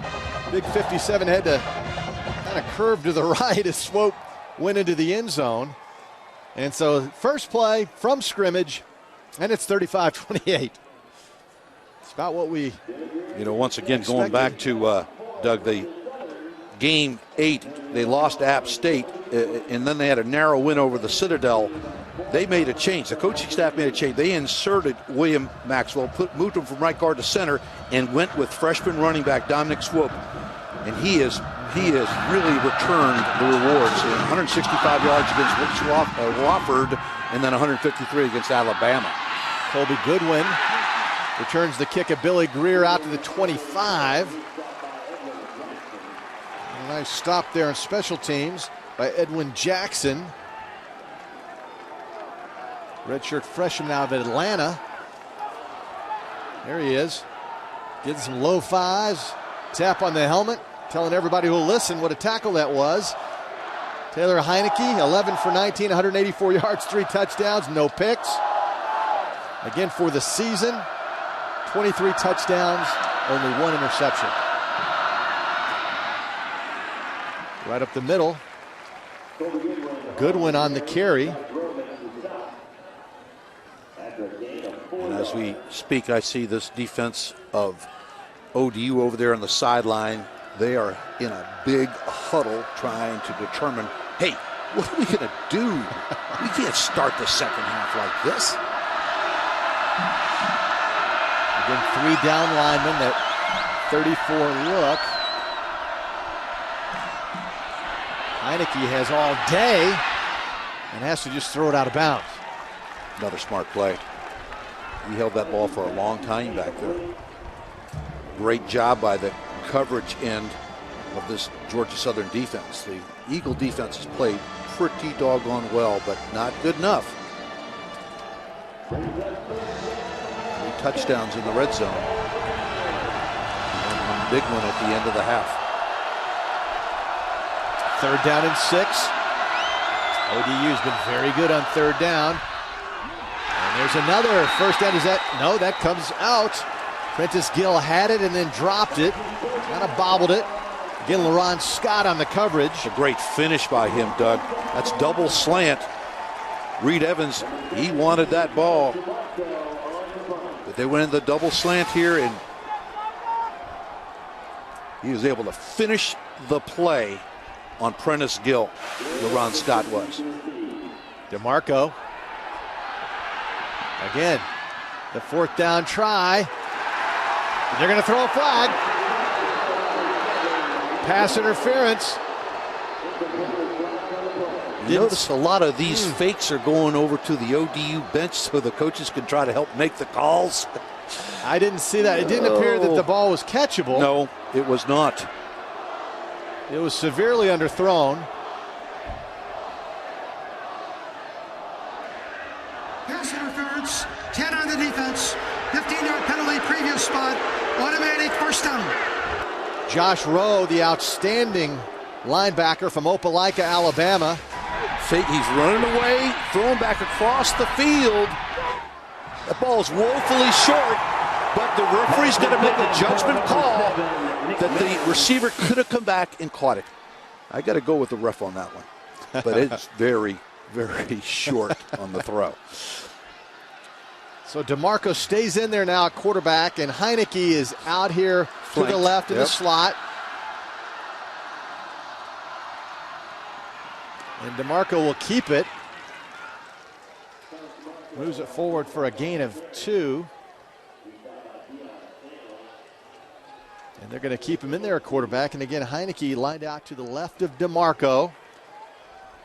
Big 57 had to kind of curve to the right as Swope went into the end zone. And so first play from scrimmage, and it's 35-28. It's about what we once again, expected. going back to, Doug, the game 8, they lost to App State, and then they had a narrow win over the Citadel. They made a change. The coaching staff made a change. They inserted William Maxwell, moved him from right guard to center, and went with freshman running back Dominic Swope. And he has really returned the rewards. 165 yards against Wofford, and then 153 against Alabama. Colby Goodwin returns the kick of Billy Greer out to the 25. A nice stop there on special teams by Edwin Jackson. Redshirt freshman out of Atlanta. There he is. Getting some low fives. Tap on the helmet. Telling everybody who'll listen what a tackle that was. Taylor Heineke, 11 for 19, 184 yards, 3 touchdowns, no picks. Again for the season, 23 touchdowns, only 1 interception. Right up the middle. Goodwin on the carry. And as we speak, I see this defense of ODU over there on the sideline. They are in a big huddle trying to determine, hey, what are we going to do? We can't start the second half like this. Again, 3 down linemen, that 34 look. Heineke has all day and has to just throw it out of bounds. Another smart play. He held that ball for a long time back there. Great job by the coverage end of this Georgia Southern defense. The Eagle defense has played pretty doggone well, but not good enough. 3 touchdowns in the red zone. And one big one at the end of the half. 3rd down and 6. ODU's been very good on 3rd down. And there's another first down. Is that? No, that comes out. Prentice Gill had it and then dropped it. Kind of bobbled it. Again, LaRon Scott on the coverage. A great finish by him, Doug. That's double slant. Reed Evans, he wanted that ball. But they went in the double slant here, and he was able to finish the play on Prentice Gill. LaRon Scott was. DeMarco. Again, the 4th down try. They're going to throw a flag. Pass interference. You notice a lot of these fakes are going over to the ODU bench so the coaches can try to help make the calls. I didn't see that. It didn't appear that the ball was catchable. No, it was not. It was severely underthrown. Pass interference, 10 on the defense, 15-yard penalty, previous spot, automatic first down. Josh Rowe, the outstanding linebacker from Opelika, Alabama. He's running away, throwing back across the field. The ball's woefully short, but the referee's going to make a judgment call that the receiver could have come back and caught it. I got to go with the ref on that one. But it's very, very short on the throw. So DeMarco stays in there now at quarterback, and Heineke is out here to the left in the slot. And DeMarco will keep it. Moves it forward for a gain of 2. And they're going to keep him in there at quarterback. And again, Heineke lined out to the left of DeMarco.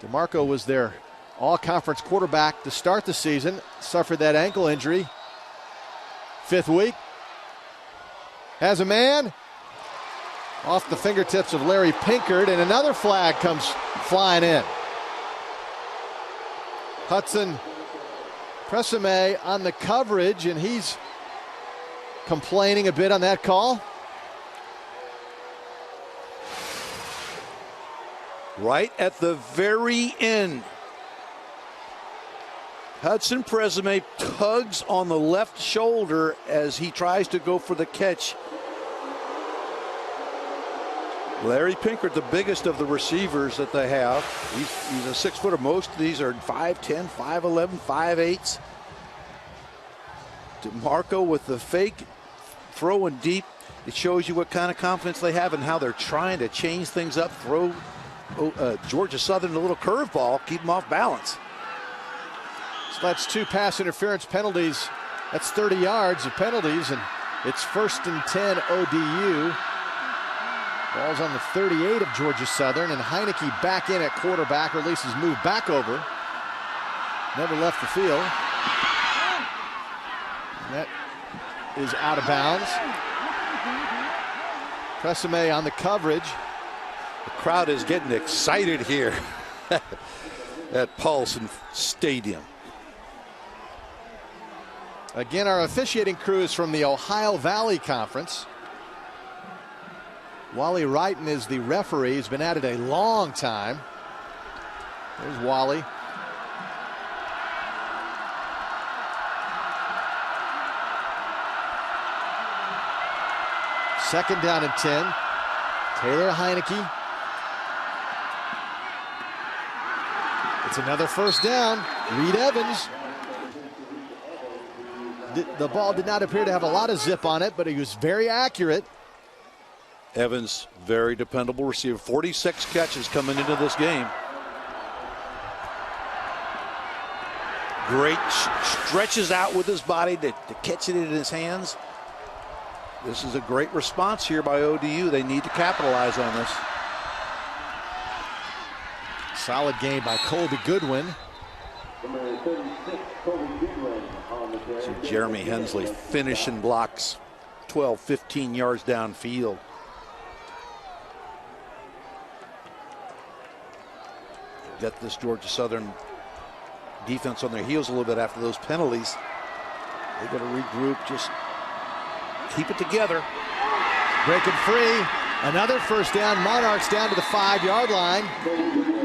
DeMarco was their all-conference quarterback to start the season. Suffered that ankle injury. 5th week. Has a man. Off the fingertips of Larry Pinkard. And another flag comes flying in. Hudson Presame on the coverage, and he's complaining a bit on that call. Right at the very end, Hudson Presame tugs on the left shoulder as he tries to go for the catch. Larry Pinkard, the biggest of the receivers that they have. He's a 6-footer. Most of these are 5'10", 5'11", 5'8". DeMarco with the fake, throwing deep. It shows you what kind of confidence they have and how they're trying to change things up, throw Georgia Southern a little curveball, keep them off balance. So that's 2 pass interference penalties. That's 30 yards of penalties, and it's 1st and 10 ODU. Ball's on the 38 of Georgia Southern, and Heineke back in at quarterback, or at least has moved back over. Never left the field. And that is out of bounds. Presame on the coverage. The crowd is getting excited here at Paulson Stadium. Again, our officiating crew is from the Ohio Valley Conference. Wally Wrighton is the referee. He's been at it a long time. There's Wally. Second down and 10. Taylor Heineke. It's another first down. Reed Evans. The ball did not appear to have a lot of zip on it, but he was very accurate. Evans, very dependable receiver. 46 catches coming into this game. Great stretches out with his body to catch it in his hands. This is a great response here by ODU. They need to capitalize on this. Solid game by Colby Goodwin. So Jeremy Hensley finishing blocks 12, 15 yards downfield. Got this Georgia Southern defense on their heels a little bit after those penalties. They got to regroup, just keep it together. Breaking free. Another first down. Monarchs down to the 5-yard line.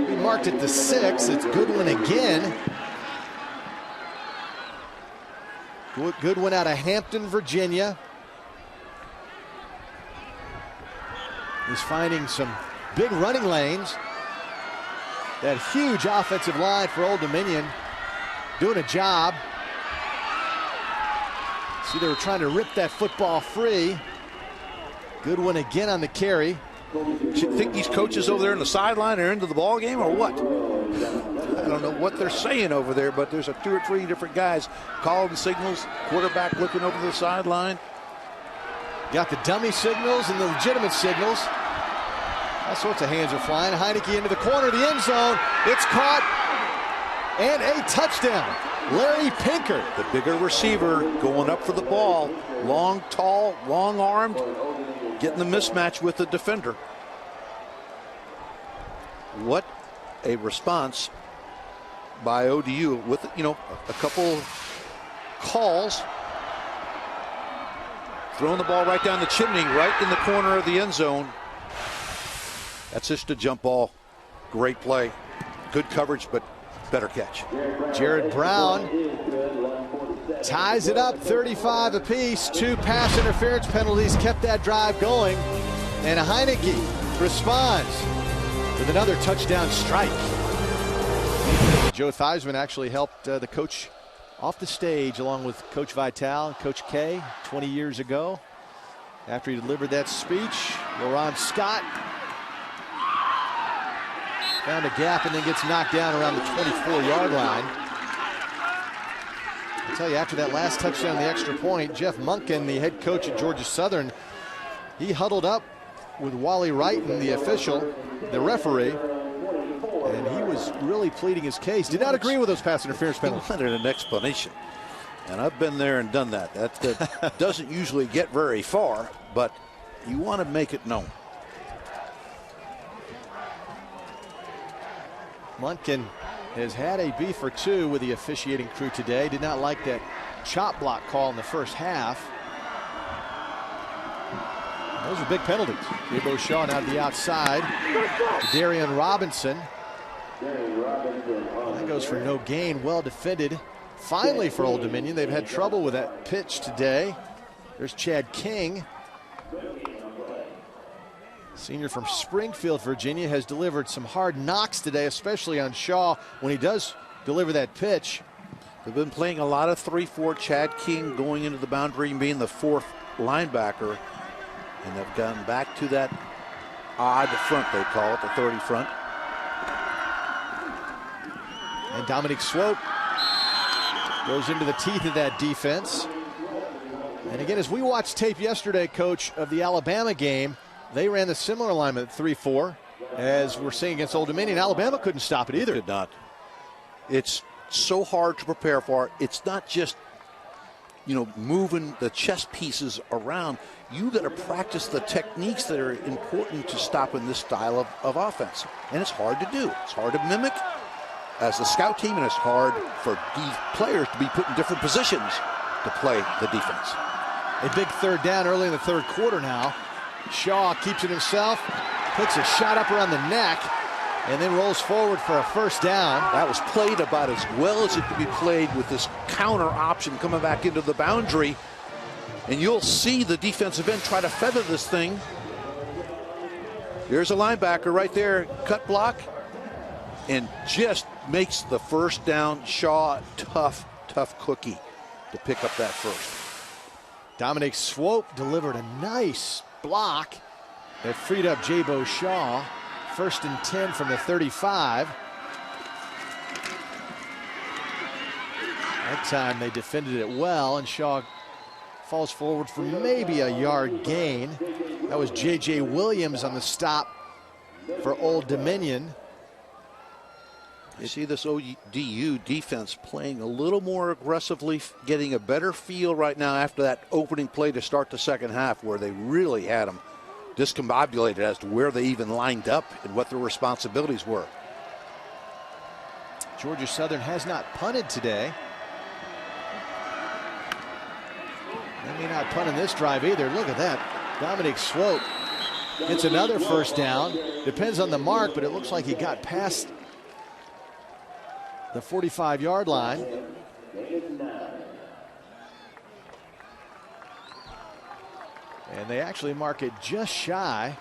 We marked it to 6. It's Goodwin again. Goodwin out of Hampton, Virginia. He's finding some big running lanes. That huge offensive line for Old Dominion doing a job. See, they were trying to rip that football free. Goodwin again on the carry. You think these coaches over there on the sideline are into the ball game or what? I don't know what they're saying over there, but there's 2 or 3 different guys calling signals. Quarterback looking over the sideline. Got the dummy signals and the legitimate signals. All sorts of hands are flying. Heineke into the corner of the end zone. It's caught. And a touchdown. Larry Pinkard. The bigger receiver going up for the ball. Long, tall, long-armed. Getting the mismatch with the defender. What a response by ODU with, a couple calls. Throwing the ball right down the chimney, right in the corner of the end zone. That's just a jump ball. Great play. Good coverage, but better catch. Jared Brown ties it up, 35 apiece. 2 pass interference penalties kept that drive going. And Heineke responds with another touchdown strike. Joe Theismann actually helped the coach off the stage along with Coach Vitale and Coach K 20 years ago. After he delivered that speech, Laurent Scott found a gap and then gets knocked down around the 24-yard line. I'll tell you, after that last touchdown, the extra point, Jeff Monken, the head coach at Georgia Southern, he huddled up with Wally Wrighton, the official, the referee, and he was really pleading his case. Did not agree with those pass interference penalties. He wanted an explanation. And I've been there and done that. That doesn't usually get very far, but you want to make it known. Monken has had a beef or two with the officiating crew today. Did not like that chop block call in the first half. Those are big penalties. Jabo Shaw now to the outside. Darian Robinson. That goes for no gain. Well defended. Finally for Old Dominion. They've had trouble with that pitch today. There's Chad King. Senior from Springfield, Virginia, has delivered some hard knocks today, especially on Shaw when he does deliver that pitch. They've been playing a lot of 3-4. Chad King going into the boundary and being the fourth linebacker. And they've gone back to that odd front, they call it, the 30 front. And Dominic Swope goes into the teeth of that defense. And again, as we watched tape yesterday, Coach, of the Alabama game, they ran the similar alignment at 3-4 as we're seeing against Old Dominion. Alabama couldn't stop it either. Could not. It's so hard to prepare for. It's not just, moving the chess pieces around. You got to practice the techniques that are important to stopping this style of offense. And it's hard to do. It's hard to mimic as a scout team, and it's hard for these players to be put in different positions to play the defense. A big third down early in the third quarter now. Shaw keeps it himself, puts a shot up around the neck, and then rolls forward for a first down. That was played about as well as it could be played with this counter option coming back into the boundary. And you'll see the defensive end try to feather this thing. There's a linebacker right there, cut block, and just makes the first down. Shaw, tough cookie to pick up that first. Dominic Swope delivered a nice block that freed up Jabo Shaw. 1st and 10 from the 35. That time they defended it well, and Shaw falls forward for maybe a yard gain. That was J.J. Williams on the stop for Old Dominion. You see this ODU defense playing a little more aggressively, getting a better feel right now after that opening play to start the second half, where they really had them discombobulated as to where they even lined up and what their responsibilities were. Georgia Southern has not punted today. They may not punt in this drive either. Look at that. Dominic Swope gets another first down. Depends on the mark, but it looks like he got past the 45-yard line. And they actually mark it just shy.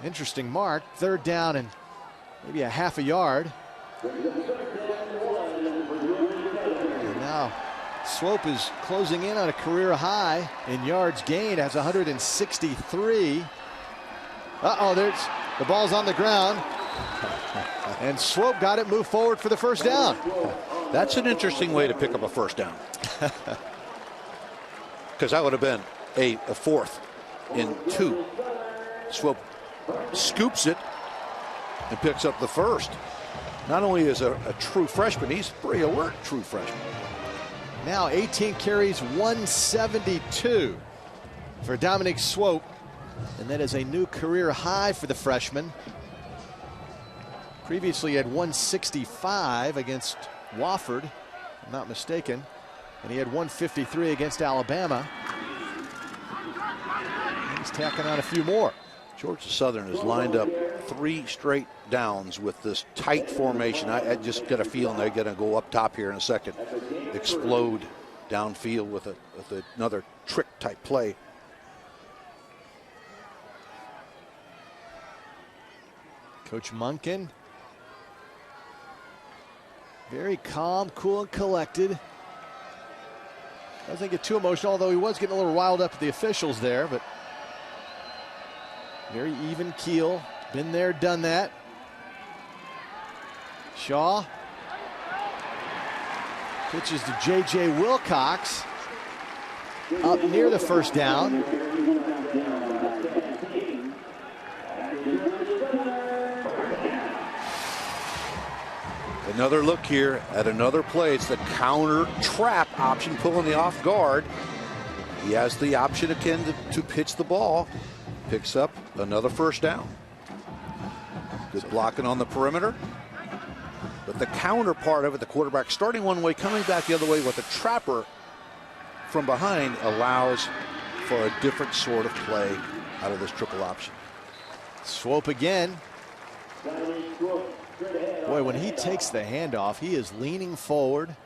Interesting mark. 3rd down and maybe a half a yard. And now Swope is closing in on a career high in yards gained, has 163. There's the ball's on the ground. And Swope got it, moved forward for the first down. That's an interesting way to pick up a first down. Because that would have been a 4th and 2. Swope scoops it and picks up the first. Not only is a true freshman, he's a pretty alert true freshman. Now 18 carries, 172 for Dominic Swope. And that is a new career high for the freshman. Previously had 165 against Wofford, if I'm not mistaken. And he had 153 against Alabama. He's tacking on a few more. Georgia Southern has lined up 3 straight downs with this tight formation. I just get a feeling they're going to go up top here in a second, explode downfield with another trick type play. Coach Monken Very calm, cool, and collected. Doesn't get too emotional, although he was getting a little riled up at the officials there, but very even keel. Been there, done that. Shaw pitches to J.J. Wilcox up near the first down. Another look here at another play. It's the counter trap option, pulling the off guard. He has the option again to pitch the ball. Picks up another first down. Good blocking on the perimeter. But the counter part of it, the quarterback starting one way, coming back the other way with the trapper from behind, allows for a different sort of play out of this triple option. Swope again. Boy, when he takes the handoff, he is leaning forward.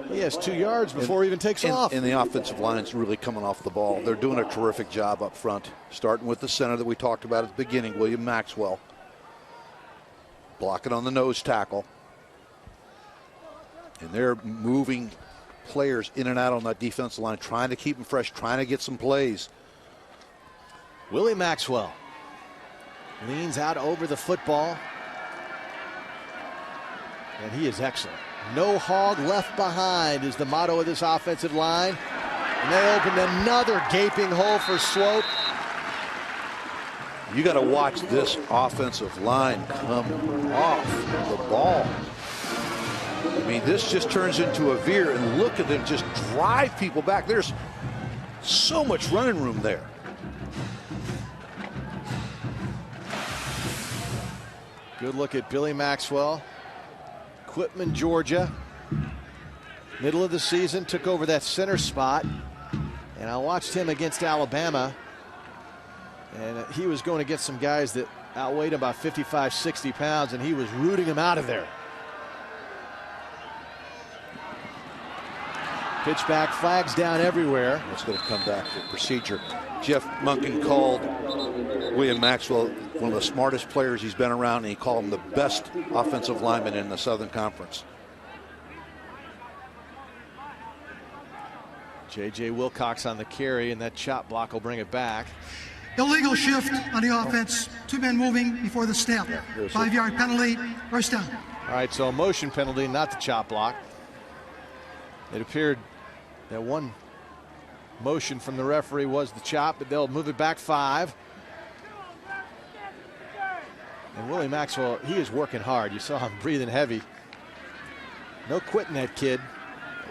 He has 2 yards before he even takes off. And the offensive line's really coming off the ball. They're doing a terrific job up front, starting with the center that we talked about at the beginning, William Maxwell. Blocking on the nose tackle. And they're moving players in and out on that defensive line, trying to keep them fresh, trying to get some plays. Willie Maxwell leans out over the football. And he is excellent. No hog left behind is the motto of this offensive line. And they opened another gaping hole for Swope. You got to watch this offensive line come off the ball. I mean, this just turns into a veer, and look at them just drive people back. There's so much running room there. Good look at Billy Maxwell. Quitman, Georgia. Middle of the season, took over that center spot. And I watched him against Alabama. And he was going against some guys that outweighed him about 55, 60 pounds, and he was rooting him out of there. Pitch back, flags down everywhere. It's going to come back for procedure. Jeff Monken called William Maxwell one of the smartest players he's been around, and he called him the best offensive lineman in the Southern Conference. J.J. Wilcox on the carry, and that chop block will bring it back. Illegal shift on the offense. 2 men moving before the snap. 5-yard penalty, first down. All right, so a motion penalty, not the chop block. It appeared that one motion from the referee was the chop, but they'll move it back 5. And Willie Maxwell, he is working hard. You saw him breathing heavy. No quitting that kid.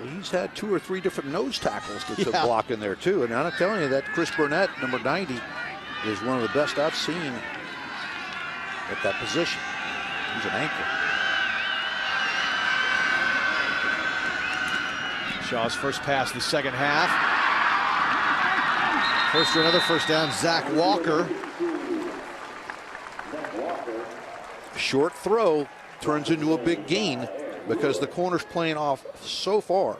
He's had 2 or 3 different nose tackles to block in there, too. And I'm telling you that Chris Burnett, number 90, is one of the best I've seen at that position. He's an anchor. Shaw's first pass of the second half. First or another first down, Zach Walker. Short throw turns into a big gain because the corner's playing off so far.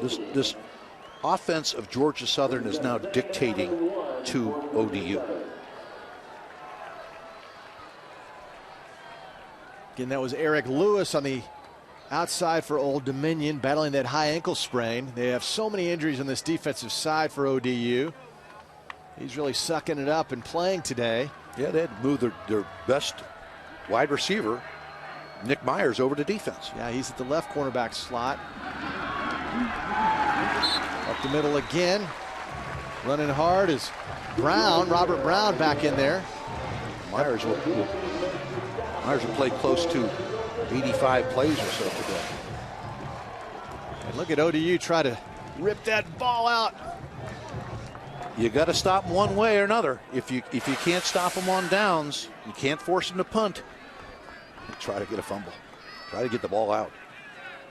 This offense of Georgia Southern is now dictating to ODU. Again, that was Eric Lewis on the outside for Old Dominion, battling that high ankle sprain. They have so many injuries on this defensive side for ODU. He's really sucking it up and playing today. Yeah, they had to move their best wide receiver, Nick Myers, over to defense. Yeah, he's at the left cornerback slot. Up the middle again. Running hard is Brown, Robert Brown back in there. Myers will play close to 85 plays or so today. And look at ODU try to rip that ball out. You got to stop them one way or another. If you can't stop them on downs, you can't force them to punt. Try to get a fumble. Try to get the ball out.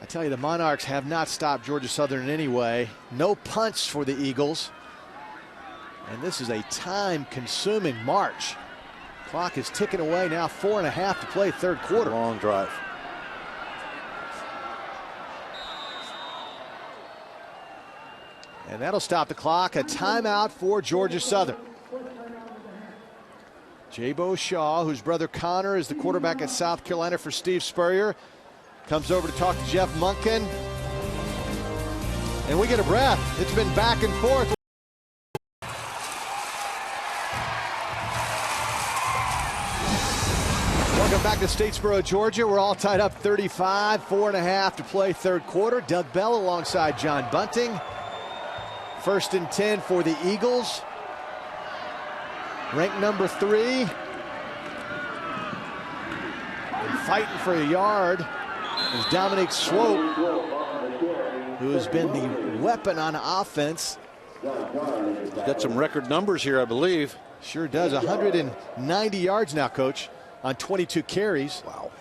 I tell you, the Monarchs have not stopped Georgia Southern in any way. No punts for the Eagles. And this is a time-consuming march. Clock is ticking away now, 4.5 to play, third quarter. Long drive. And that'll stop the clock. A timeout for Georgia Southern. Jabo Shaw, whose brother Connor is the quarterback at South Carolina for Steve Spurrier, comes over to talk to Jeff Monken. And we get a breath. It's been back and forth. Welcome back to Statesboro, Georgia. We're all tied up 35, 4.5 to play third quarter. Doug Bell alongside John Bunting. 1st and 10 for the Eagles. Ranked number 3. And fighting for a yard is Dominic Swope, who has been the weapon on offense. He's got some record numbers here, I believe. Sure does. 190 yards now, Coach, on 22 carries. Wow.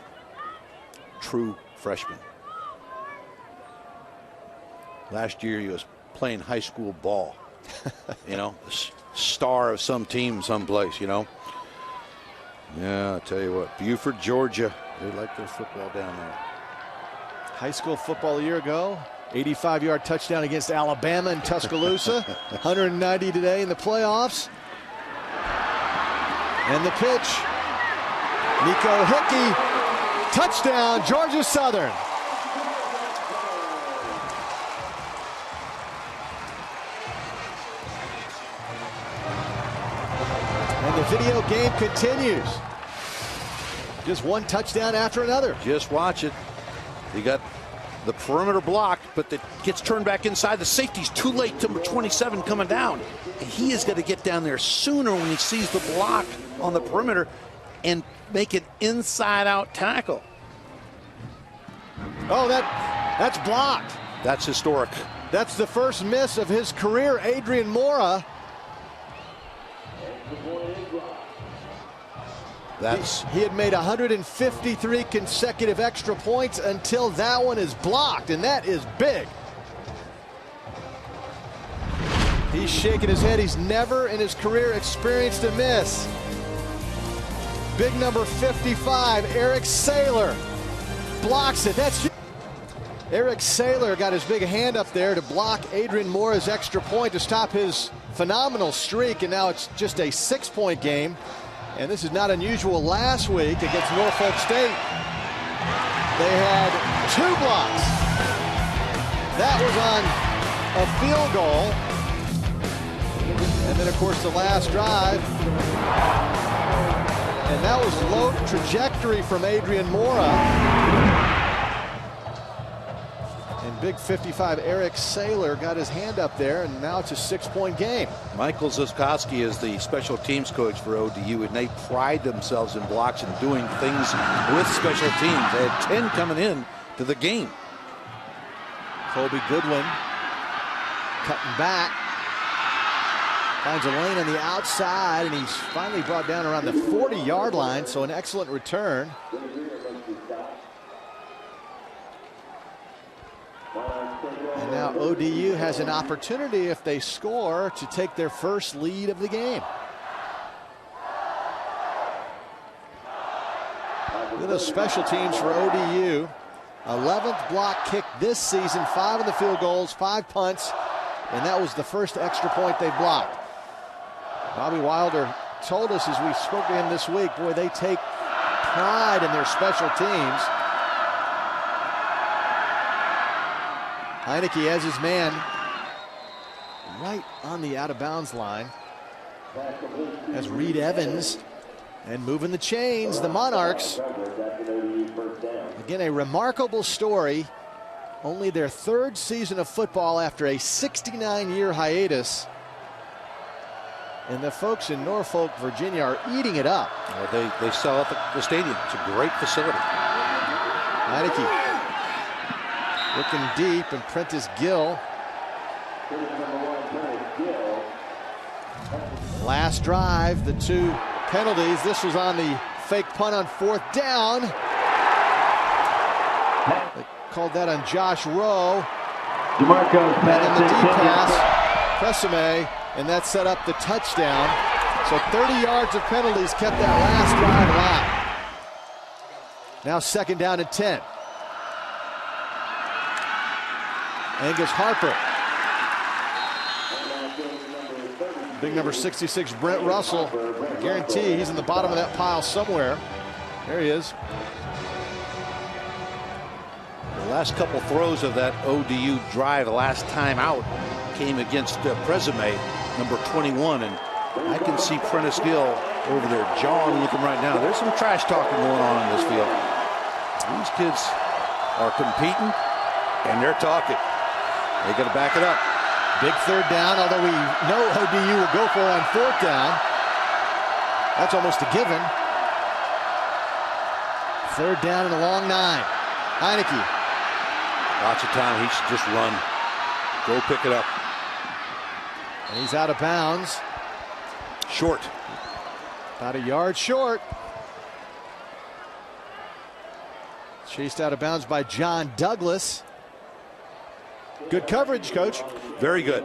True freshman. Last year he was playing high school ball. You know, star of some team someplace, you know. Yeah, I tell you what, Buford, Georgia, they like their football down there. High school football a year ago. 85-yard touchdown against Alabama in Tuscaloosa. 190 today in the playoffs. And the pitch. Nico Hickey. Touchdown, Georgia Southern. And the video game continues. Just one touchdown after another. Just watch it. You got the perimeter blocked, but it gets turned back inside. The safety's too late. Number 27 coming down. And he is going to get down there sooner when he sees the block on the perimeter and make an inside-out tackle. Oh, that's blocked. That's historic. That's the first miss of his career. Adrian Mora. He had made 153 consecutive extra points until that one is blocked, and that is big. He's shaking his head. He's never in his career experienced a miss. Big number 55, Eric Saylor, blocks it. That's Eric Saylor got his big hand up there to block Adrian Mora's extra point to stop his phenomenal streak, and now it's just a 6-point game. And this is not unusual. Last week against Norfolk State, they had 2 blocks. That was on a field goal. And then, of course, the last drive. And that was low trajectory from Adrian Mora. And big 55 Eric Saylor got his hand up there, and now it's a 6-point game. Michael Ziskowski is the special teams coach for ODU, and they pride themselves in blocks and doing things with special teams. They had 10 coming in to the game. Colby Goodwin cutting back. Finds a lane on the outside, and he's finally brought down around the 40-yard line, so an excellent return. And now ODU has an opportunity, if they score, to take their first lead of the game. Look at those special teams for ODU. 11th block kick this season, 5 of the field goals, 5 punts, and that was the first extra point they blocked. Bobby Wilder told us as we spoke to him this week, boy, they take pride in their special teams. Heineke has his man right on the out-of-bounds line. As Reed Evans, and moving the chains, the Monarchs. Again, a remarkable story. Only their 3rd season of football after a 69-year hiatus. And the folks in Norfolk, Virginia are eating it up. They sell out the stadium. It's a great facility. Heineke looking deep, and Prentice Gill. Last drive, the 2 penalties. This was on the fake punt on 4th down. They called that on Josh Rowe. And then the deep pass, Presame, and that set up the touchdown. So 30 yards of penalties kept that last drive alive. Now 2nd down and 10. Angus Harper Big number 66, Brent Russell. I guarantee he's in the bottom of that pile somewhere. There he is. The last couple throws of that ODU drive, the last time out, came against Presame, number 21. And I can see Prentice Gill over there jawing with him right now. There's some trash talking going on in this field. These kids are competing, and they're talking. They got to back it up. Big third down, although we know ODU will go for it on fourth down. That's almost a given. Third down and a long 9. Heineke. Lots of time. He should just run. Go pick it up. And he's out of bounds. Short. About a yard short. Chased out of bounds by John Douglas. Good coverage, Coach. Very good.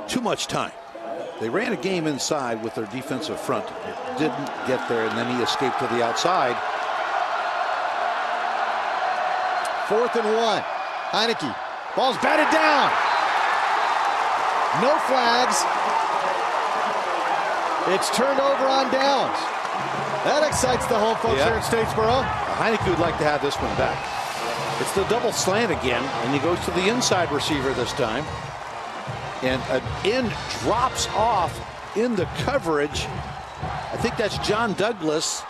Too much time. They ran a game inside with their defensive front. It didn't get there, and then he escaped to the outside. 4th and 1. Heineke. Ball's batted down. No flags. It's turned over on downs. That excites the home folks here in Statesboro. Heineke would like to have this one back. It's the double slant again, and he goes to the inside receiver this time. And an end drops off in the coverage. I think that's John Douglas.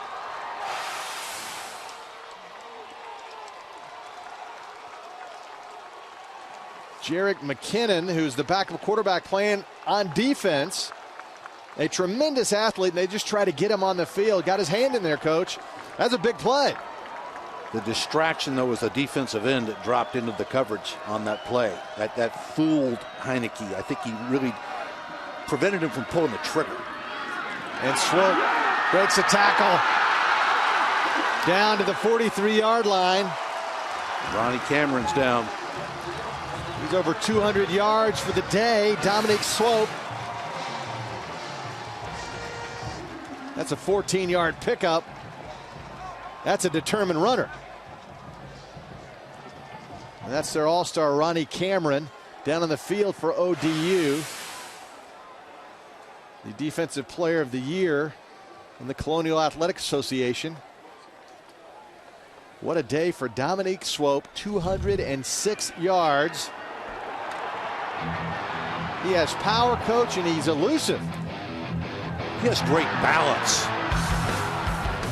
Jarek McKinnon, who's the backup quarterback playing on defense. A tremendous athlete, and they just try to get him on the field. Got his hand in there, Coach. That's a big play. The distraction, though, was the defensive end that dropped into the coverage on that play. That fooled Heineke. I think he really prevented him from pulling the trigger. And Swope breaks a tackle down to the 43-yard line. Ronnie Cameron's down. He's over 200 yards for the day. Dominic Swope. That's a 14-yard pickup. That's a determined runner. And that's their all-star Ronnie Cameron down on the field for ODU. The Defensive Player of the Year in the Colonial Athletic Association. What a day for Dominique Swope, 206 yards. He has power, Coach, and he's elusive. He has great balance.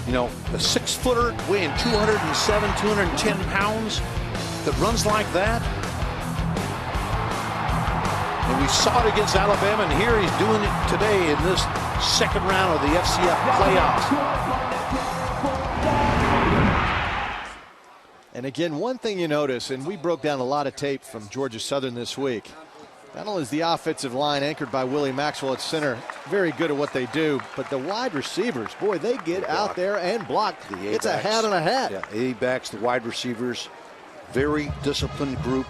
You know, a 6-footer weighing 207, 210 pounds that runs like that. And we saw it against Alabama, and here he's doing it today in this second round of the FCS playoffs. And again, one thing you notice, and we broke down a lot of tape from Georgia Southern this week. Not only is the offensive line anchored by Willie Maxwell at center, very good at what they do, but the wide receivers, boy, they get out there and block. It's a hat and a hat. Yeah, A-backs, the wide receivers, very disciplined group.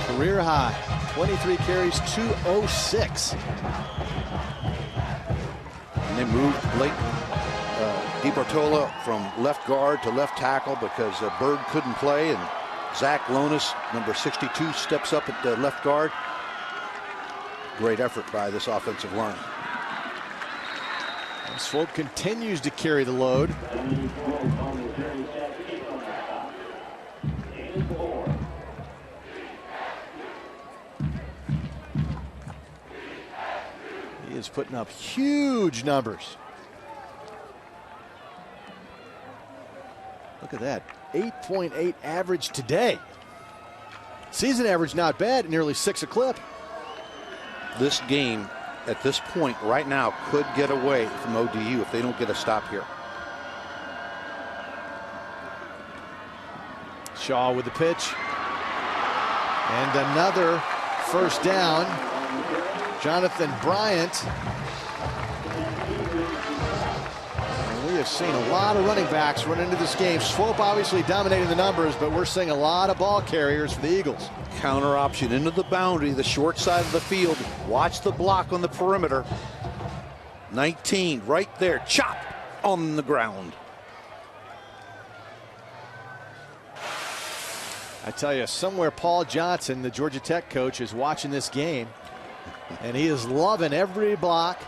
Career high, 23 carries, 206. And they moved Blake DiBartola from left guard to left tackle because Bird couldn't play, and Zach Lonis, number 62, steps up at the left guard. Great effort by this offensive line. And Swope continues to carry the load. He is putting up huge numbers. Look at that. 8.8 average today. Season average not bad, nearly 6 a clip. This game at this point right now could get away from ODU if they don't get a stop here. Shaw with the pitch. And another first down. Jonathan Bryant. We have seen a lot of running backs run into this game. Swope obviously dominating the numbers, but we're seeing a lot of ball carriers for the Eagles. Counter option into the boundary, the short side of the field. Watch the block on the perimeter. 19 right there, chop on the ground. I tell you, somewhere Paul Johnson, the Georgia Tech coach, is watching this game, and he is loving every block.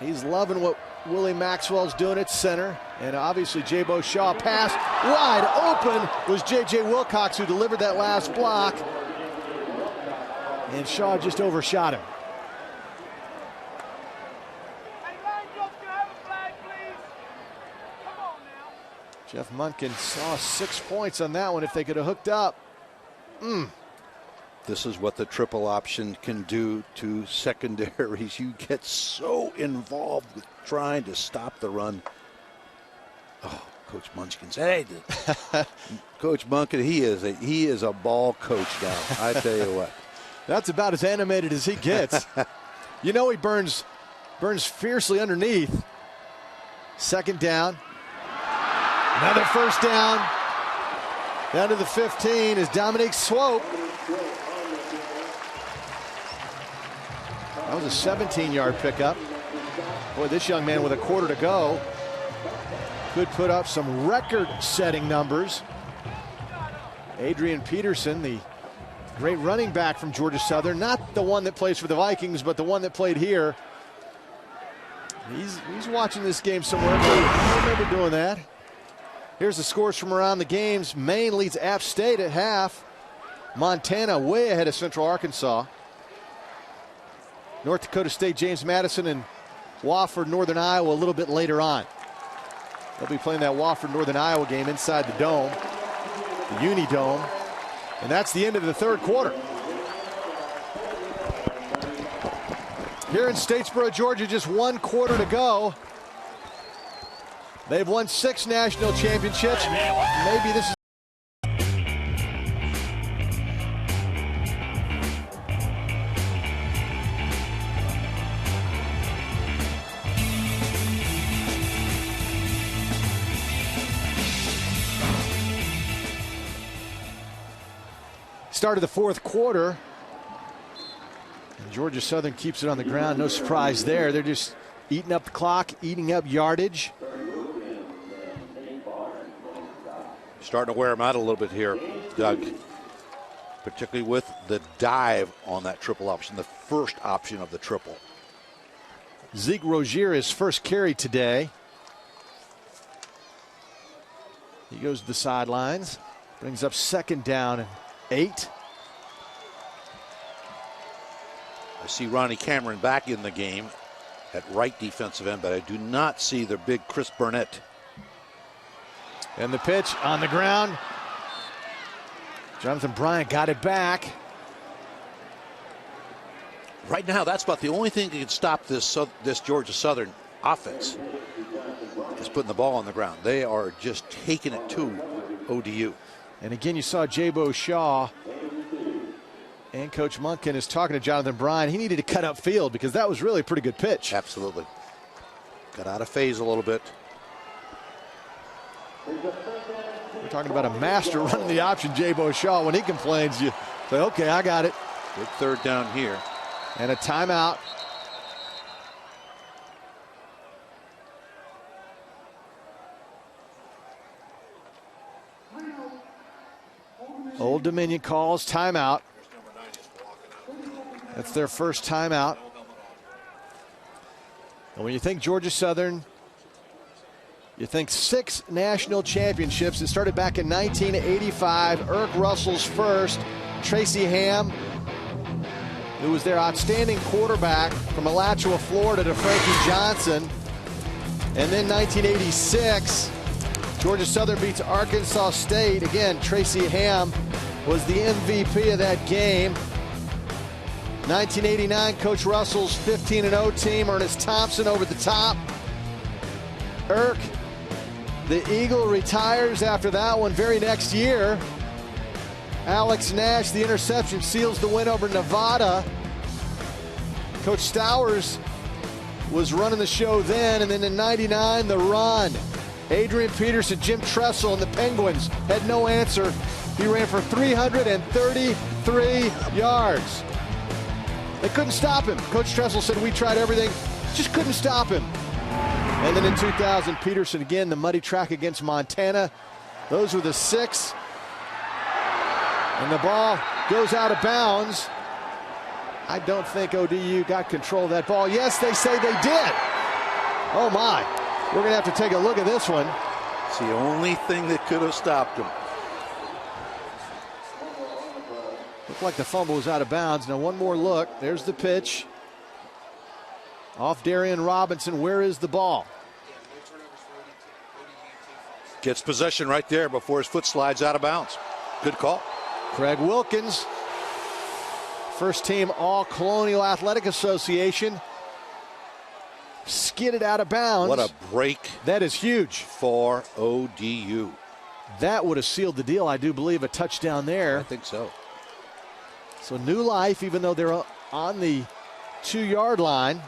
He's loving what Willie Maxwell's doing at center. And obviously Jabo Shaw pass wide open was J.J. Wilcox who delivered that last block. And Shaw just overshot him. Jeff Munkin saw 6 points on that one if they could have hooked up. This is what the triple option can do to secondaries. You get so involved with trying to stop the run. Oh, Coach Munchkin said, hey, Coach Munkin, he is a ball coach now. I tell you what. That's about as animated as he gets. You know he burns fiercely underneath. Second down. Another first down. Down to the 15 is Dominique Swope. That was a 17-yard pickup. Boy, this young man with a quarter to go could put up some record-setting numbers. Adrian Peterson, the great running back from Georgia Southern, not the one that plays for the Vikings, but the one that played here. He's watching this game somewhere. I remember doing that. Here's the scores from around the games. Maine leads App State at half. Montana way ahead of Central Arkansas. North Dakota State, James Madison, and Wofford, Northern Iowa a little bit later on. They'll be playing that Wofford, Northern Iowa game inside the dome, the Uni Dome. And that's the end of the third quarter. Here in Statesboro, Georgia, just 1 quarter to go. They've won 6 national championships. Maybe this is start of the fourth quarter. And Georgia Southern keeps it on the ground. No surprise there. They're just eating up the clock, eating up yardage. Starting to wear them out a little bit here, Doug, particularly with the dive on that triple option, the first option of the triple. Zeke Rozier, his first carry today. He goes to the sidelines, brings up second down and 8. I see Ronnie Cameron back in the game at right defensive end, but I do not see the big Chris Burnett. And the pitch on the ground. Jonathan Bryant got it back. Right now, that's about the only thing that can stop this Georgia Southern offense is putting the ball on the ground. They are just taking it to ODU. And again, you saw Jabo Shaw and Coach Munkin is talking to Jonathan Bryant. He needed to cut up field because that was really a pretty good pitch. Absolutely. Got out of phase a little bit. We're talking about a master running the option, Jabo Shaw. When he complains, you say, okay, I got it. Good third down here. And a timeout. Old Dominion calls timeout. That's their first timeout. And when you think Georgia Southern, you think 6 national championships. It started back in 1985. Irk Russell's first. Tracy Ham, who was their outstanding quarterback from Alachua, Florida, to Frankie Johnson. And then 1986, Georgia Southern beats Arkansas State. Again, Tracy Ham was the MVP of that game. 1989, Coach Russell's 15-0 team. Ernest Thompson over the top. Irk, the Eagle, retires after that one. Very next year, Alex Nash, the interception, seals the win over Nevada. Coach Stowers was running the show then, and then in 99, the run. Adrian Peterson, Jim Tressel, and the Penguins had no answer. He ran for 333 yards. They couldn't stop him. Coach Tressel said, we tried everything, just couldn't stop him. And then in 2000, Peterson again, the muddy track against Montana. Those were the 6 And the ball goes out of bounds. I don't think ODU got control of that ball. Yes, they say they did. Oh my. We're going to have to take a look at this one. It's the only thing that could have stopped him. Looked like the fumble was out of bounds. Now one more look. There's the pitch. Off Darian Robinson. Where is the ball? Gets possession right there before his foot slides out of bounds. Good call. Craig Wilkins, first team All-Colonial Athletic Association, skidded out of bounds. What a break. That is huge. For ODU. That would have sealed the deal, I do believe, a touchdown there. I think so. So new life, even though they're on the 2-yard line.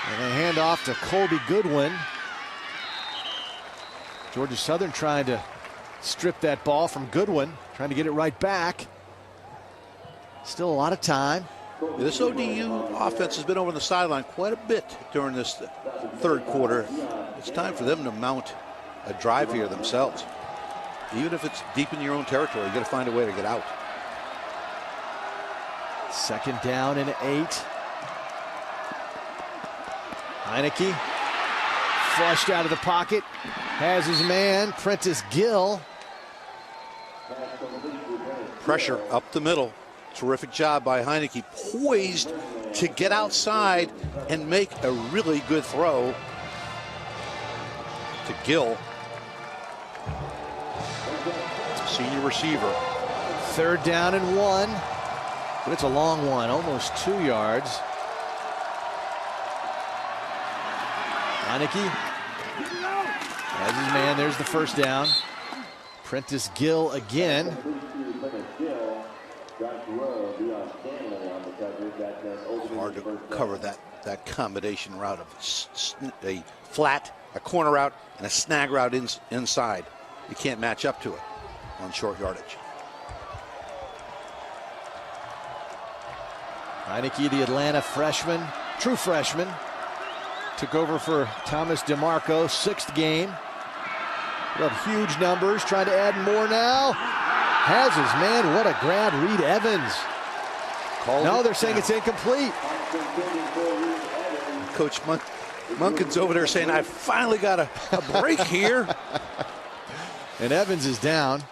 And they hand off to Colby Goodwin. Georgia Southern trying to strip that ball from Goodwin, trying to get it right back. Still a lot of time. This ODU offense has been over the sideline quite a bit during this third quarter. It's time for them to mount a drive here themselves. Even if it's deep in your own territory, you got to find a way to get out. 2nd down and 8. Heineke flushed out of the pocket. Has his man, Prentice Gill. Pressure up the middle. Terrific job by Heineke. Poised to get outside and make a really good throw to Gill. Senior receiver. 3rd down and 1. But it's a long one, almost 2 yards. Heineke has his man. There's the 1st down. Prentice Gill again. Hard to cover that combination route of a flat, a corner route, and a snag route inside. You can't match up to it on short yardage. Heineke, the Atlanta freshman, true freshman, took over for Thomas DeMarco, 6th game. Put up huge numbers, trying to add more now. Has his man, what a grab, Reed Evans. No, they're saying it's incomplete. Coach Munkin's over there saying, I finally got a break here. And Evans is down.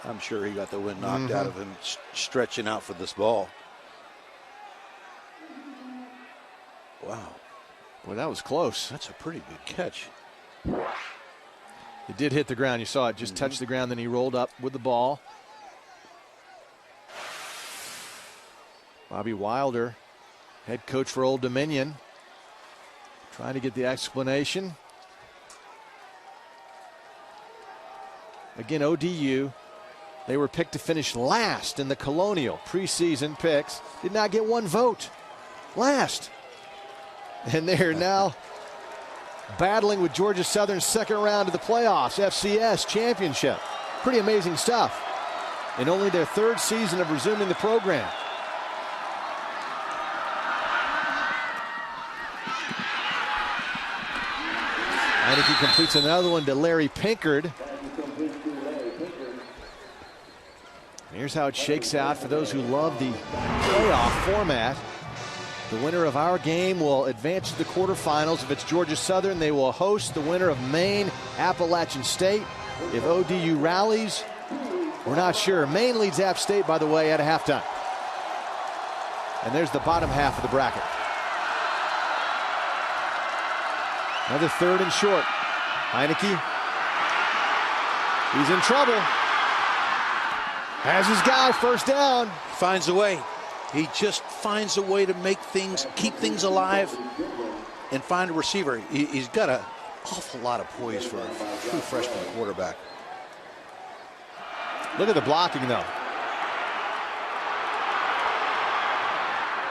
I'm sure he got the wind knocked out of him stretching out for this ball. Wow. Well, that was close. That's a pretty good catch. It did hit the ground. You saw it just touch the ground, then he rolled up with the ball. Bobby Wilder, head coach for Old Dominion, trying to get the explanation. Again, ODU, they were picked to finish last in the Colonial preseason picks. Did not get 1 vote. Last. And they're now battling with Georgia Southern's 2nd round of the playoffs, FCS championship. Pretty amazing stuff. In only their 3rd season of resuming the program. Heineke completes another one to Larry Pinkard. Here's how it shakes out for those who love the playoff format. The winner of our game will advance to the quarterfinals. If it's Georgia Southern, they will host the winner of Maine, Appalachian State. If ODU rallies, we're not sure. Maine leads App State, by the way, at a halftime. And there's the bottom half of the bracket. Another 3rd and short. Heineke. He's in trouble. Has his guy, 1st down. Finds a way. He just finds a way to make things, keep things alive, and find a receiver. He's got an awful lot of poise for a true freshman quarterback. Look at the blocking, though.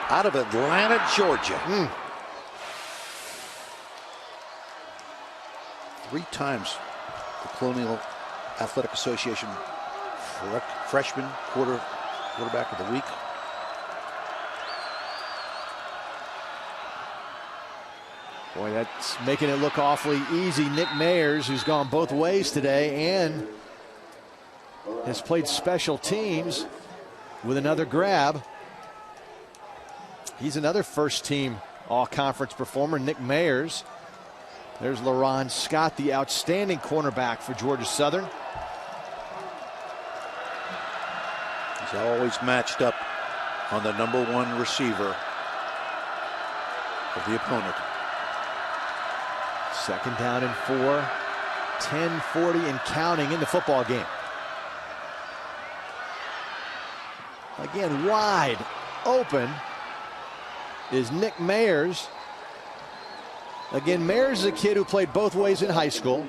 Out of Atlanta, Georgia. 3 times the Colonial Athletic Association freshman quarterback of the week. Boy, that's making it look awfully easy. Nick Mayers, who's gone both ways today and has played special teams with another grab. He's another first-team all-conference performer, Nick Mayers. There's LaRon Scott, the outstanding cornerback for Georgia Southern. He's always matched up on the #1 receiver of the opponent. 2nd down and 4, 10:40 and counting in the football game. Again, wide open is Nick Mayers. Again, Mayers is a kid who played both ways in high school.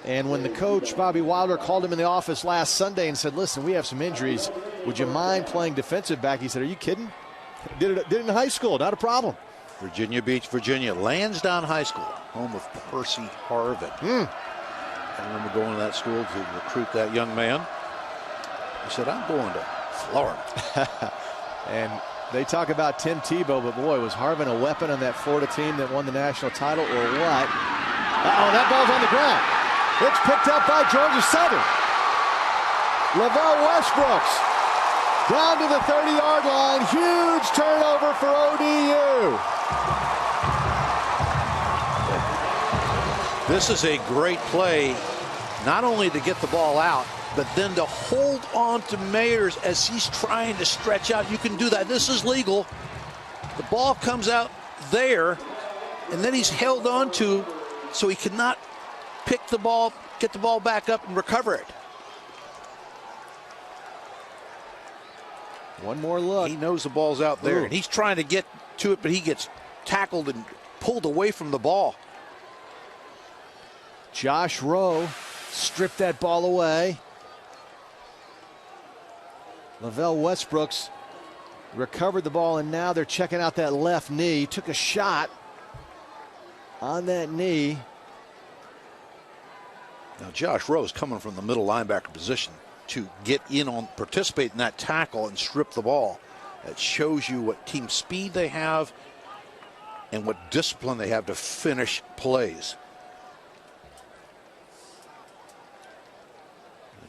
And when the coach, Bobby Wilder, called him in the office last Sunday and said, listen, we have some injuries. Would you mind playing defensive back? He said, are you kidding? Did it in high school, not a problem. Virginia Beach, Virginia. Lansdowne High School, home of Percy Harvin. I remember going to that school to recruit that young man. He said, I'm going to Florida. And they talk about Tim Tebow, but boy, was Harvin a weapon on that Florida team that won the national title or what? Uh-oh, that ball's on the ground. It's picked up by Georgia Southern. Lavelle Westbrooks down to the 30-yard line. Huge turnover for ODU. This is a great play, not only to get the ball out, but then to hold on to Mayers as he's trying to stretch out. You can do that. This is legal. The ball comes out there, and then he's held on to so he cannot pick the ball, get the ball back up and recover it. One more look. He knows the ball's out there, and he's trying to get to it, but he gets tackled and pulled away from the ball. Josh Rowe stripped that ball away. Lavelle Westbrooks recovered the ball, and now they're checking out that left knee. Took a shot on that knee. Now Josh Rowe is coming from the middle linebacker position to get in on, participate in that tackle and strip the ball. It shows you what team speed they have and what discipline they have to finish plays.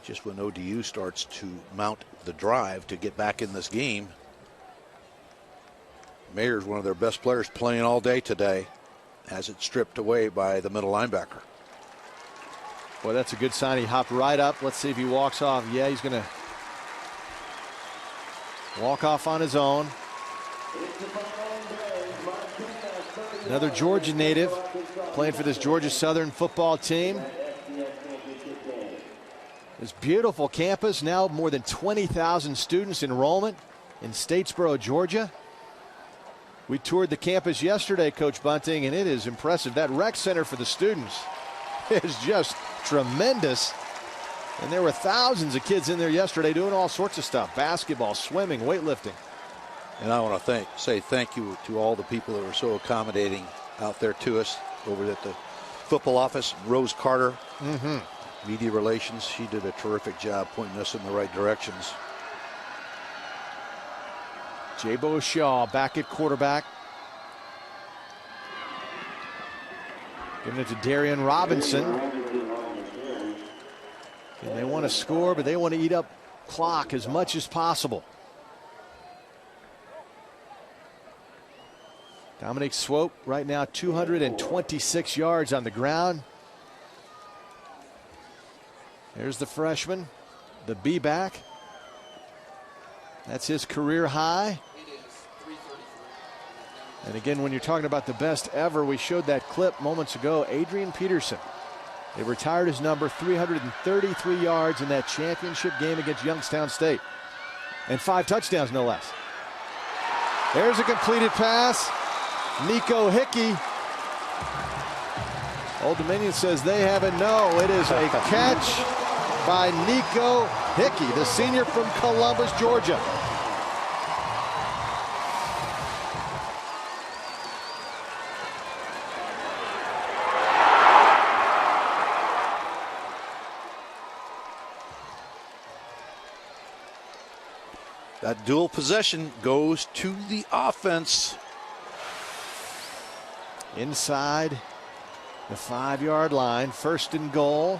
Just when ODU starts to mount the drive to get back in this game, Mayer's one of their best players playing all day today, has it stripped away by the middle linebacker. Boy, that's a good sign. He hopped right up. Let's see if he walks off. Yeah, he's going to walk off on his own. Another Georgia native playing for this Georgia Southern football team. This beautiful campus, now more than 20,000 students enrollment in Statesboro, Georgia. We toured the campus yesterday, Coach Bunting, and it is impressive. That rec center for the students is just tremendous. And there were thousands of kids in there yesterday doing all sorts of stuff: basketball, swimming, weightlifting. And I want to say thank you to all the people that were so accommodating out there to us over at the football office. Rose Carter, media relations, she did a terrific job pointing us in the right directions. Jabo Shaw back at quarterback. Giving it to Darian Robinson. And they want to score, but they want to eat up clock as much as possible. Dominic Swope right now 226 yards on the ground. There's the freshman, the B-back. That's his career high. And again, when you're talking about the best ever, we showed that clip moments ago. Adrian Peterson. They retired his number, 333 yards in that championship game against Youngstown State. And 5 touchdowns, no less. There's a completed pass. Nico Hickey. Old Dominion says they have it. No, it is a catch by Nico Hickey, the senior from Columbus, Georgia. That dual possession goes to the offense. inside the 5-yard line. 1st and goal.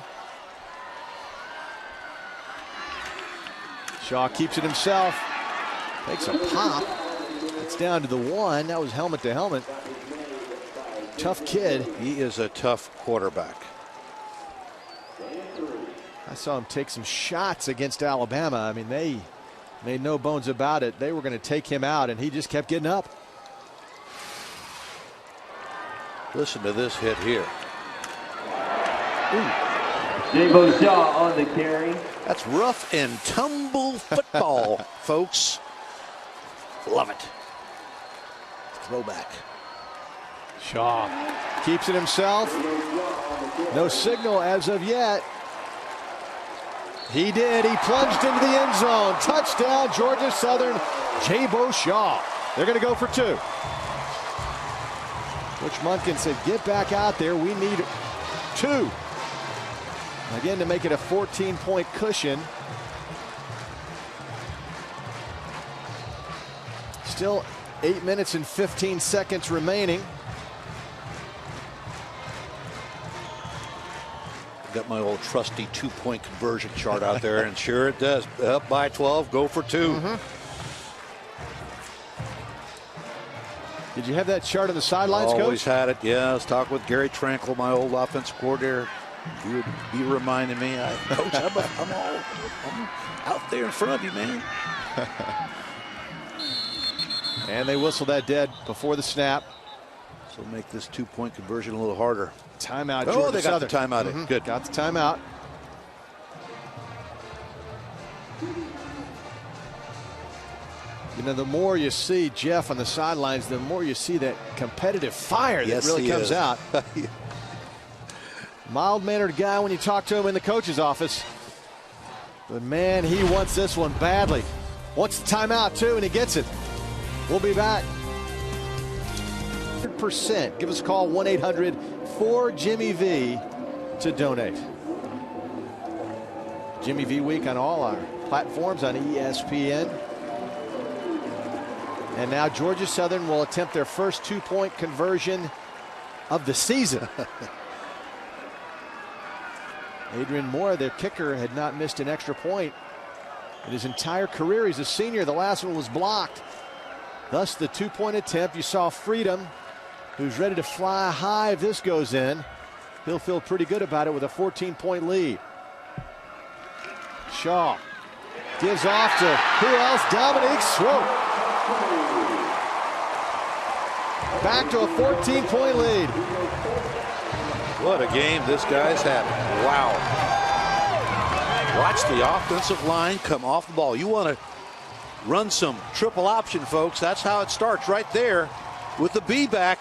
Shaw keeps it himself. Takes a pop. It's down to the 1. That was helmet to helmet. Tough kid. He is a tough quarterback. I saw him take some shots against Alabama. I mean, they made no bones about it. They were going to take him out, and he just kept getting up. Listen to this hit here. Jabo Shaw on the carry. That's rough and tumble football, folks. Love it. Throwback. Shaw keeps it himself. No signal as of yet. He did. He plunged into the end zone. Touchdown, Georgia Southern. Jabo Shaw. They're going to go for 2. Coach Munkin said, get back out there. We need 2. Again, to make it a 14-point cushion. Still 8 minutes and 15 seconds remaining. Got my old trusty 2-point conversion chart out there, and sure it does. Up by 12, go for 2. Did you have that chart on the sidelines, Coach? Always had it. Yeah, I was talking with Gary Tranquil, my old offensive coordinator. He would be reminding me, Coach, I'm out there in front of you, man. And they whistle that dead before the snap. So make this 2-point conversion a little harder. Timeout. Oh, Georgia they got the Southern. timeout. Good. Got the timeout. You know, the more you see Jeff on the sidelines, the more you see that competitive fire that really comes out. Mild-mannered guy when you talk to him in the coach's office. But, man, he wants this one badly. Wants the timeout, too, and he gets it. We'll be back. 100%. Give us a call, 1-800-4-JIMMY-V to donate. Jimmy V Week on all our platforms on ESPN. And now Georgia Southern will attempt their first 2-point conversion of the season. Adrian Moore, their kicker, had not missed an extra point in his entire career. He's a senior. The last one was blocked. Thus the 2-point attempt. You saw Freedom, who's ready to fly high if this goes in. He'll feel pretty good about it with a 14-point lead. Shaw gives off to who else? Dominique Swope. Back to a 14-point lead. What a game this guy's having. Wow. Watch the offensive line come off the ball. You want to run some triple option, folks. That's how it starts right there with the B back.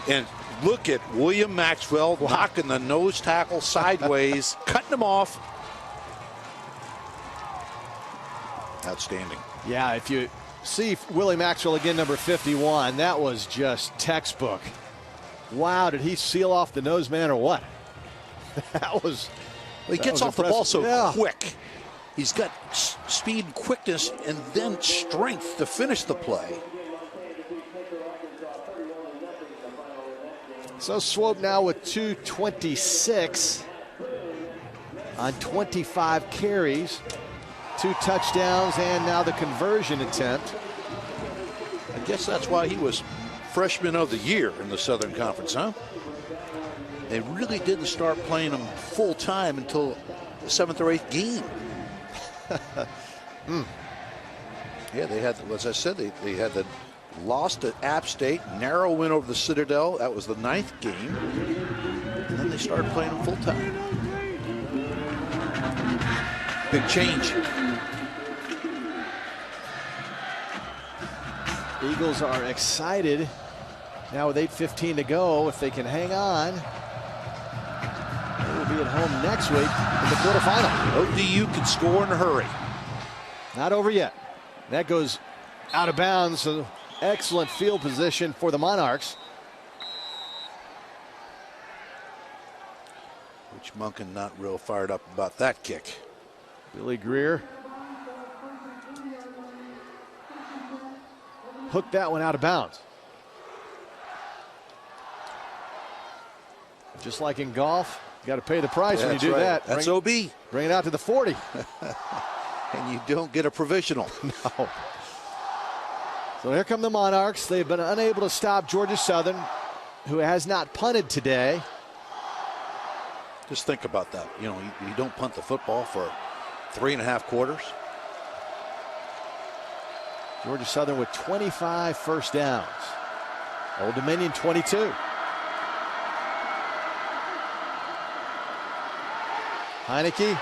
And look at William Maxwell knocking the nose tackle sideways, cutting him off. Outstanding. Yeah, if you see Willie Maxwell again, number 51, that was just textbook. Wow, did he seal off the nose man or what? That was. Well, he gets off the ball so quick. He's got speed, quickness, and then strength to finish the play. So Swope now with 226 on 25 carries, 2 touchdowns, and now the conversion attempt. I guess that's why he was Freshman of the Year in the Southern Conference, huh? They really didn't start playing him full time until the 7th or 8th game. Yeah, they had, as I said, they had the loss to App State, narrow win over the Citadel. That was the 9th game. And then they started playing him full time. Big change. Eagles are excited now with 8:15 to go. If they can hang on, they will be at home next week in the quarterfinal. ODU can score in a hurry. Not over yet. That goes out of bounds. So excellent field position for the Monarchs. Which Munkin not real fired up about that kick. Billy Greer hooked that one out of bounds. Just like in golf, you got to pay the price when you do that. That's OB. Bring it out to the 40. And you don't get a provisional. No. So here come the Monarchs. They've been unable to stop Georgia Southern, who has not punted today. Just think about that. You know, you don't punt the football for 3.5 quarters. Georgia Southern with 25 first downs. Old Dominion 22. Heineke.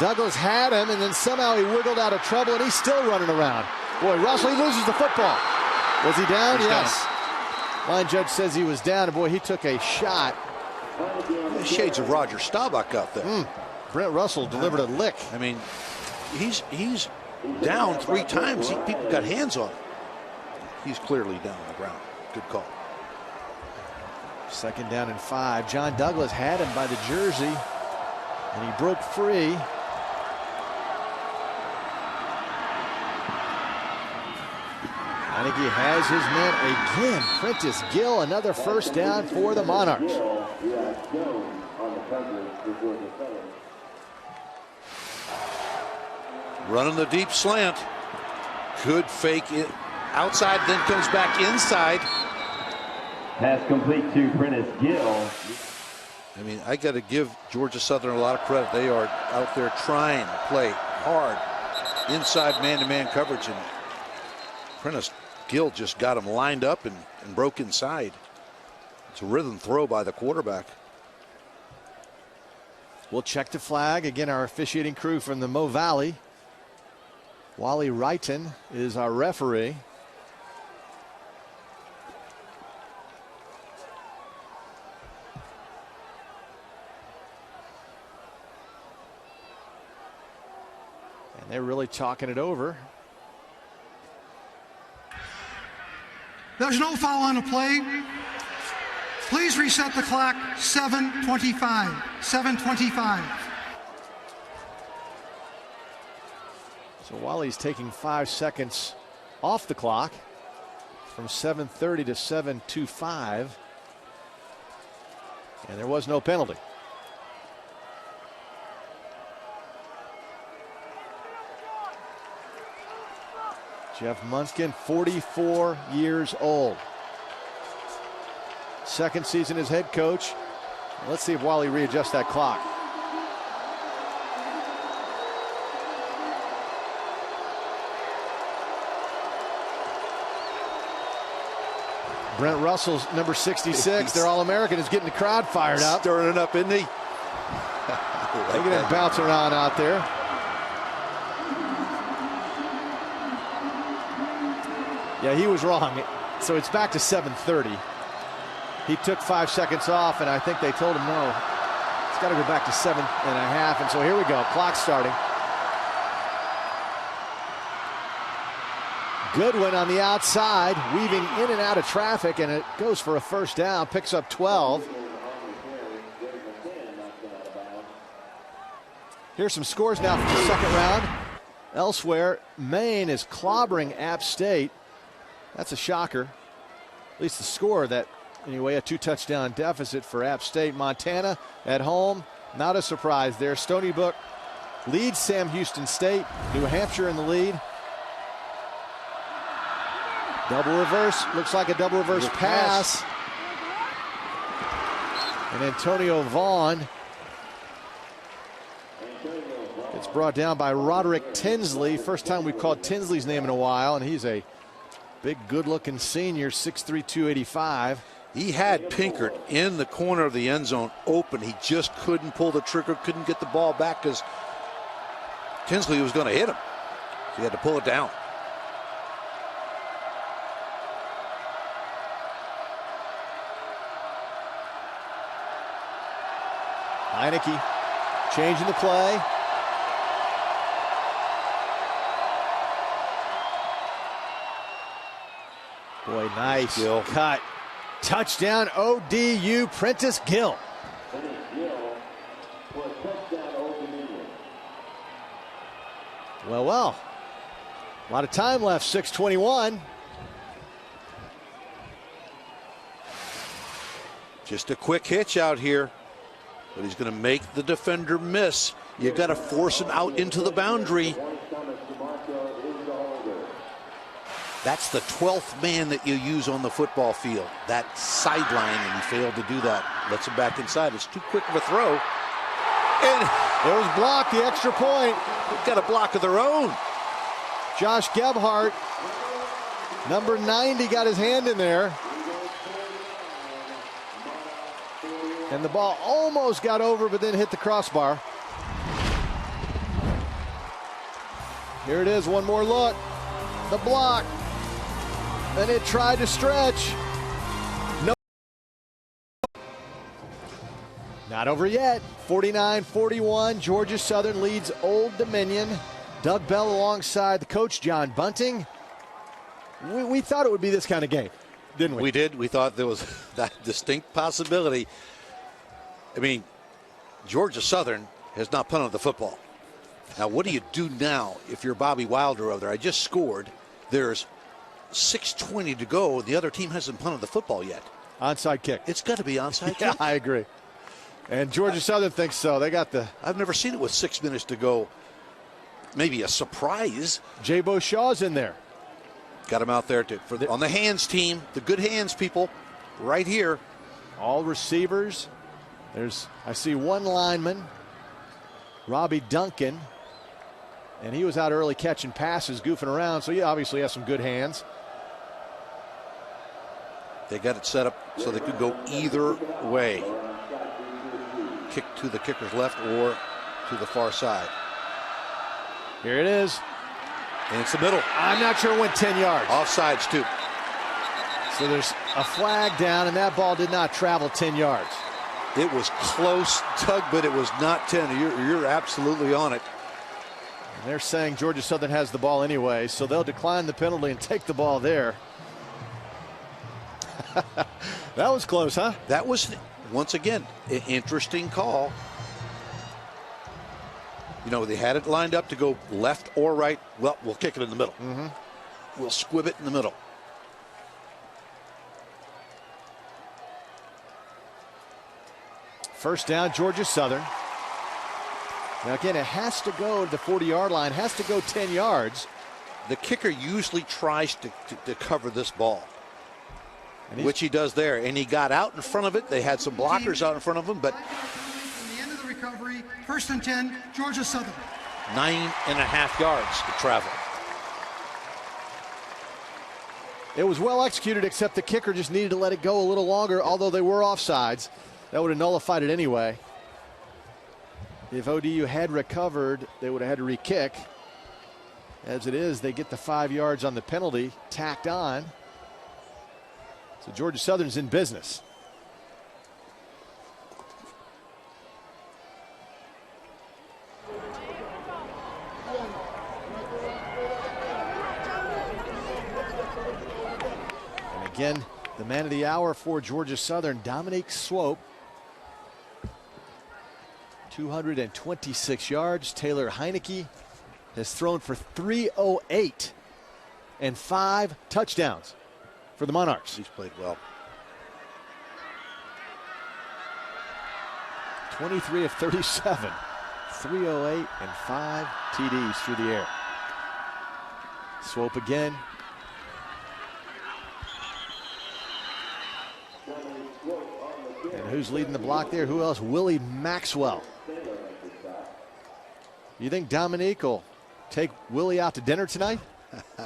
Douglas had him, and then somehow he wiggled out of trouble, and he's still running around. Boy, Russell, he loses the football. Was he down? He's yes. Line judge says he was down, and boy, he took a shot. Shades of Roger Staubach out there. Brent Russell delivered a lick. I mean, he's down 3 times. People got hands on him. He's clearly down on the ground. Good call. 2nd down and 5. John Douglas had him by the jersey, and he broke free. Heineke has his man again. Prentice Gill, another first down for the Monarchs. Running the deep slant. Good fake it outside, then comes back inside. Pass complete to Prentice Gill. I mean, I got to give Georgia Southern a lot of credit. They are out there trying to play hard inside man-to-man coverage, and Prentice Gill just got him lined up and broke inside. It's a rhythm throw by the quarterback. We'll check the flag. Again, our officiating crew from the Mo Valley. Wally Wrighton is our referee. And they're really talking it over. There's no foul on the play. Please reset the clock. 7:25. 7:25. So Wally's taking 5 seconds off the clock from 7:30 to 7:25. And there was no penalty. Jeff Munskin, 44 years old. 2nd season as head coach. Let's see if Wally readjusts that clock. Brent Russell's number 66, their All-American, is getting the crowd fired up. Stirring it up, isn't he? Look at him bounce around out there. Yeah, he was wrong. So it's back to 7:30. He took 5 seconds off, and I think they told him no. It's got to go back to 7.5. And so here we go. Clock starting. Goodwin on the outside, weaving in and out of traffic, and it goes for a first down. Picks up 12. Here's some scores now from the 2nd round. Elsewhere, Maine is clobbering App State. That's a shocker. At least the score that, anyway, a 2-touchdown deficit for App State. Montana at home, not a surprise there. Stony Brook leads Sam Houston State. New Hampshire in the lead. Double reverse, looks like a double reverse pass. And Antonio Vaughn gets brought down by Roderick Tinsley. First time we've called Tinsley's name in a while, and he's a big, good-looking senior, 6'3", 285. He had Pinkert in the corner of the end zone open. He just couldn't pull the trigger, couldn't get the ball back because Tinsley was going to hit him. So he had to pull it down. Heineke changing the play. Boy, nice Gill. Cut. Touchdown, ODU, Prentice Gill. Well. A lot of time left, 6:21. Just a quick hitch out here, but he's going to make the defender miss. You got to force him out into the boundary. That's the 12th man that you use on the football field. That sideline, and he failed to do that. Lets him back inside. It's too quick of a throw. And it was blocked, the extra point. They've got a block of their own. Josh Gebhardt, number 90, got his hand in there. And the ball almost got over, but then hit the crossbar. Here it is, one more look. The block. And it tried to stretch. No. Not over yet. 49-41. Georgia Southern leads Old Dominion. Doug Bell alongside the coach, John Bunting. We thought it would be this kind of game, didn't we? We did. We thought there was that distinct possibility. I mean, Georgia Southern has not punted the football. Now, what do you do now if you're Bobby Wilder over there? I just scored. There's 6:20 to go. The other team hasn't punted the football yet. Onside kick. It's got to be onside Yeah, kick. I agree. And Georgia Southern thinks so. They got the... I've never seen it with 6 minutes to go. Maybe a surprise. Jabo Shaw's in there. Got him out there on the hands team. The good hands people right here. All receivers. I see one lineman, Robbie Duncan. And he was out early catching passes, goofing around. So he obviously has some good hands. They got it set up so they could go either way. Kick to the kicker's left or to the far side. Here it is. And it's the middle. I'm not sure it went 10 yards. Offsides, too. So there's a flag down, and that ball did not travel 10 yards. It was close, Doug, but it was not 10. You're absolutely on it. And they're saying Georgia Southern has the ball anyway, so they'll decline the penalty and take the ball there. That was close, huh? That was, once again, an interesting call. You know, they had it lined up to go left or right. Well, we'll kick it in the middle. We'll squib it in the middle. First down, Georgia Southern. Now, again, it has to go to the 40-yard line, has to go 10 yards. The kicker usually tries to cover this ball, which he does there. And he got out in front of it. They had some blockers out in front of him, but... From the end of the recovery, 1st and 10, Georgia Southern. 9.5 yards to travel. It was well executed, except the kicker just needed to let it go a little longer, although they were offsides. That would have nullified it anyway. If ODU had recovered, they would have had to re-kick. As it is, they get the 5 yards on the penalty tacked on. So Georgia Southern's in business. And again, the man of the hour for Georgia Southern, Dominique Swope. 226 yards. Taylor Heineke has thrown for 308 and 5 touchdowns for the Monarchs. He's played well. 23 of 37. 308 and 5 TDs through the air. Swope again. And who's leading the block there? Who else? Willie Maxwell. You think Dominique will take Willie out to dinner tonight?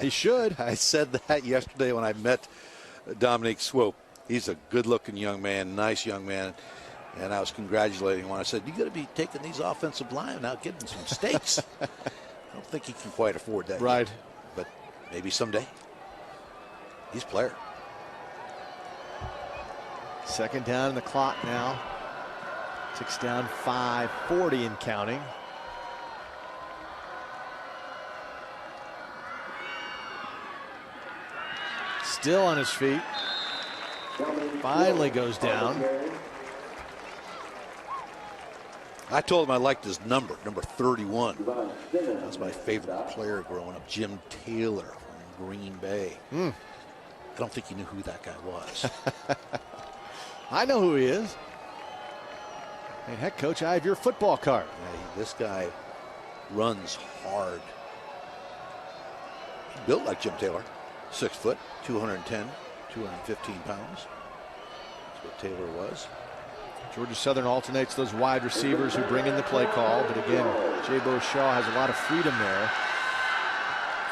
He should. I said that yesterday when I met Dominique Swope. He's a good-looking young man, nice young man. And I was congratulating him when I said, you got to be taking these offensive linemen out, getting some steaks. I don't think he can quite afford that right yet, but maybe someday. He's a player. Second down in the clock now. Ticks down 5:40 and counting. Still on his feet. Finally goes down. I told him I liked his number 31. That was my favorite player growing up, Jim Taylor from Green Bay. I don't think he knew who that guy was. I know who he is. Hey, heck, coach, I have your football card. Yeah, this guy runs hard. Built like Jim Taylor. 6 foot, 210, 215 pounds. That's what Taylor was. Georgia Southern alternates those wide receivers who bring in the play call. But again, Jabo Shaw has a lot of freedom there.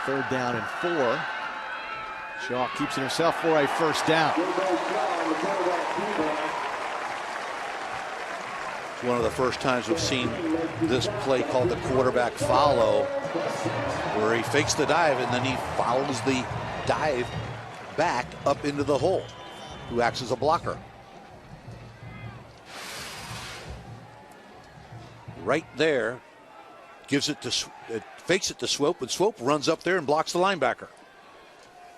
3rd down and 4. Shaw keeps it himself for a first down. It's one of the first times we've seen this play called the quarterback follow, where he fakes the dive and then he follows the dive back up into the hole, who acts as a blocker. Right there, gives it to, fakes it to Swope, and Swope runs up there and blocks the linebacker.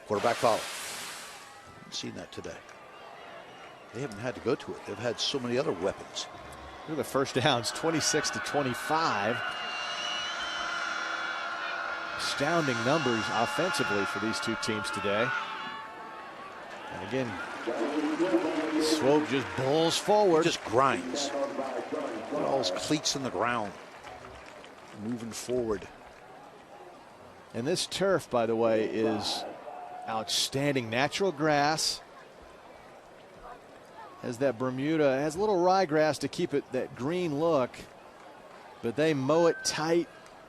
Quarterback follow. Haven't seen that today. They haven't had to go to it. They've had so many other weapons. Look at the first downs, 26-25. Astounding numbers offensively for these two teams today. And again, Swope just bulls forward. Just grinds. Look at all his cleats in the ground. Moving forward. And this turf, by the way, is outstanding. Natural grass. Has that Bermuda, has a little ryegrass to keep it that green look. But they mow it tight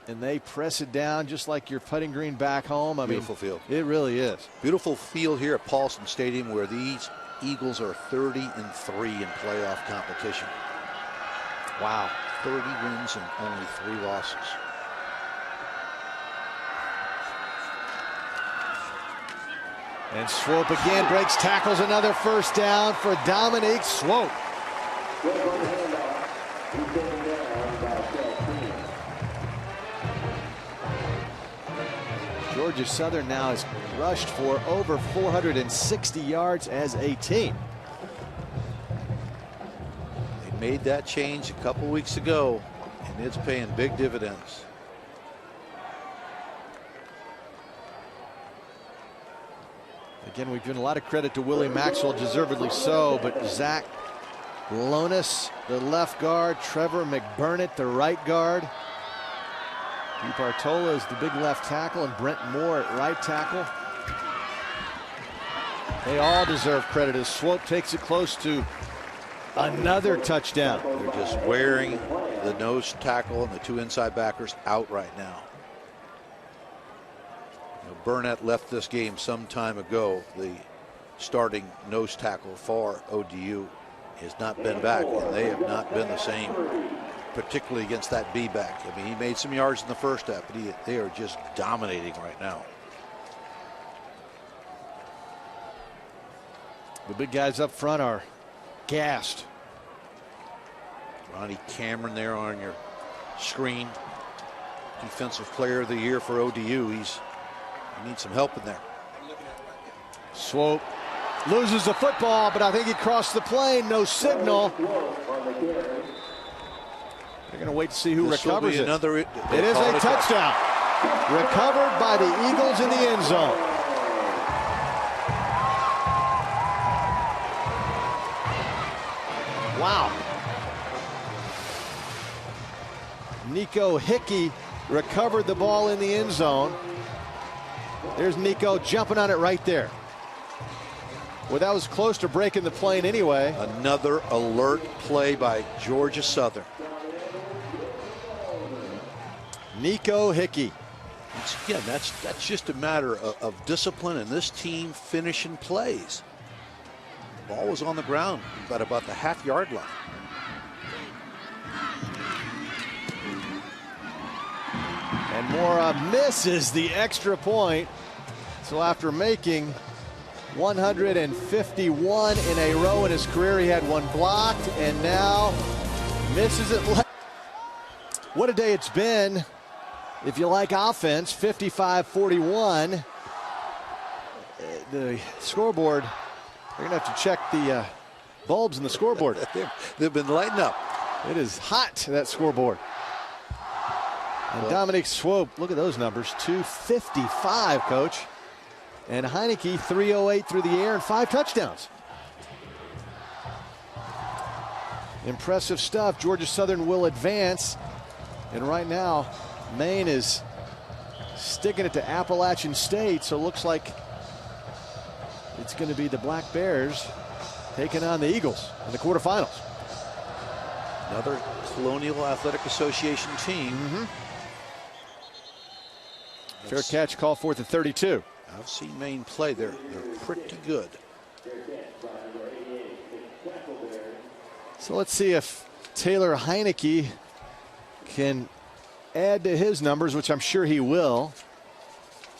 and they press it down just like your putting green back home. Beautiful field. It really is. Beautiful field here at Paulson Stadium, where these Eagles are 30-3 in playoff competition. Wow. 30 wins and only 3 losses. And Swope again breaks tackles, another first down for Dominique Swope. Georgia Southern now has rushed for over 460 yards as a team. They made that change a couple weeks ago, and it's paying big dividends. Again, we've given a lot of credit to Willie Maxwell, deservedly so, but Zach Lonis, the left guard, Trevor McBurnett, the right guard, DiBartola is the big left tackle, and Brent Moore at right tackle. They all deserve credit as Swope takes it close to another touchdown. They're just wearing the nose tackle and the 2 inside backers out right now. Burnett left this game some time ago. The starting nose tackle for ODU has not been back, and they have not been the same, particularly against that B-back. I mean, he made some yards in the first half, but they are just dominating right now. The big guys up front are gassed. Ronnie Cameron there on your screen. Defensive Player of the Year for ODU. He needs some help in there. Swope loses the football, but I think he crossed the plane. No signal. They're going to wait to see who recovers it. It is a touchdown. Recovered by the Eagles in the end zone. Wow. Nico Hickey recovered the ball in the end zone. There's Nico jumping on it right there. Well, that was close to breaking the plane anyway. Another alert play by Georgia Southern. Nico Hickey. Again, that's just a matter of discipline and this team finishing plays. The ball was on the ground at about the half-yard line. And Mora misses the extra point. So after making 151 in a row in his career, he had one blocked and now misses it. What a day it's been. If you like offense, 55-41. The scoreboard, they're going to have to check the bulbs in the scoreboard. They've been lighting up. It is hot, that scoreboard. And Dominique Swope, look at those numbers, 255, Coach. And Heineke, 308 through the air and 5 touchdowns. Impressive stuff. Georgia Southern will advance. And right now, Maine is sticking it to Appalachian State. So it looks like it's going to be the Black Bears taking on the Eagles in the quarterfinals. Another Colonial Athletic Association team. Fair catch, call for it at 32. I've seen Maine play. They're pretty good. So let's see if Taylor Heineke can add to his numbers, which I'm sure he will.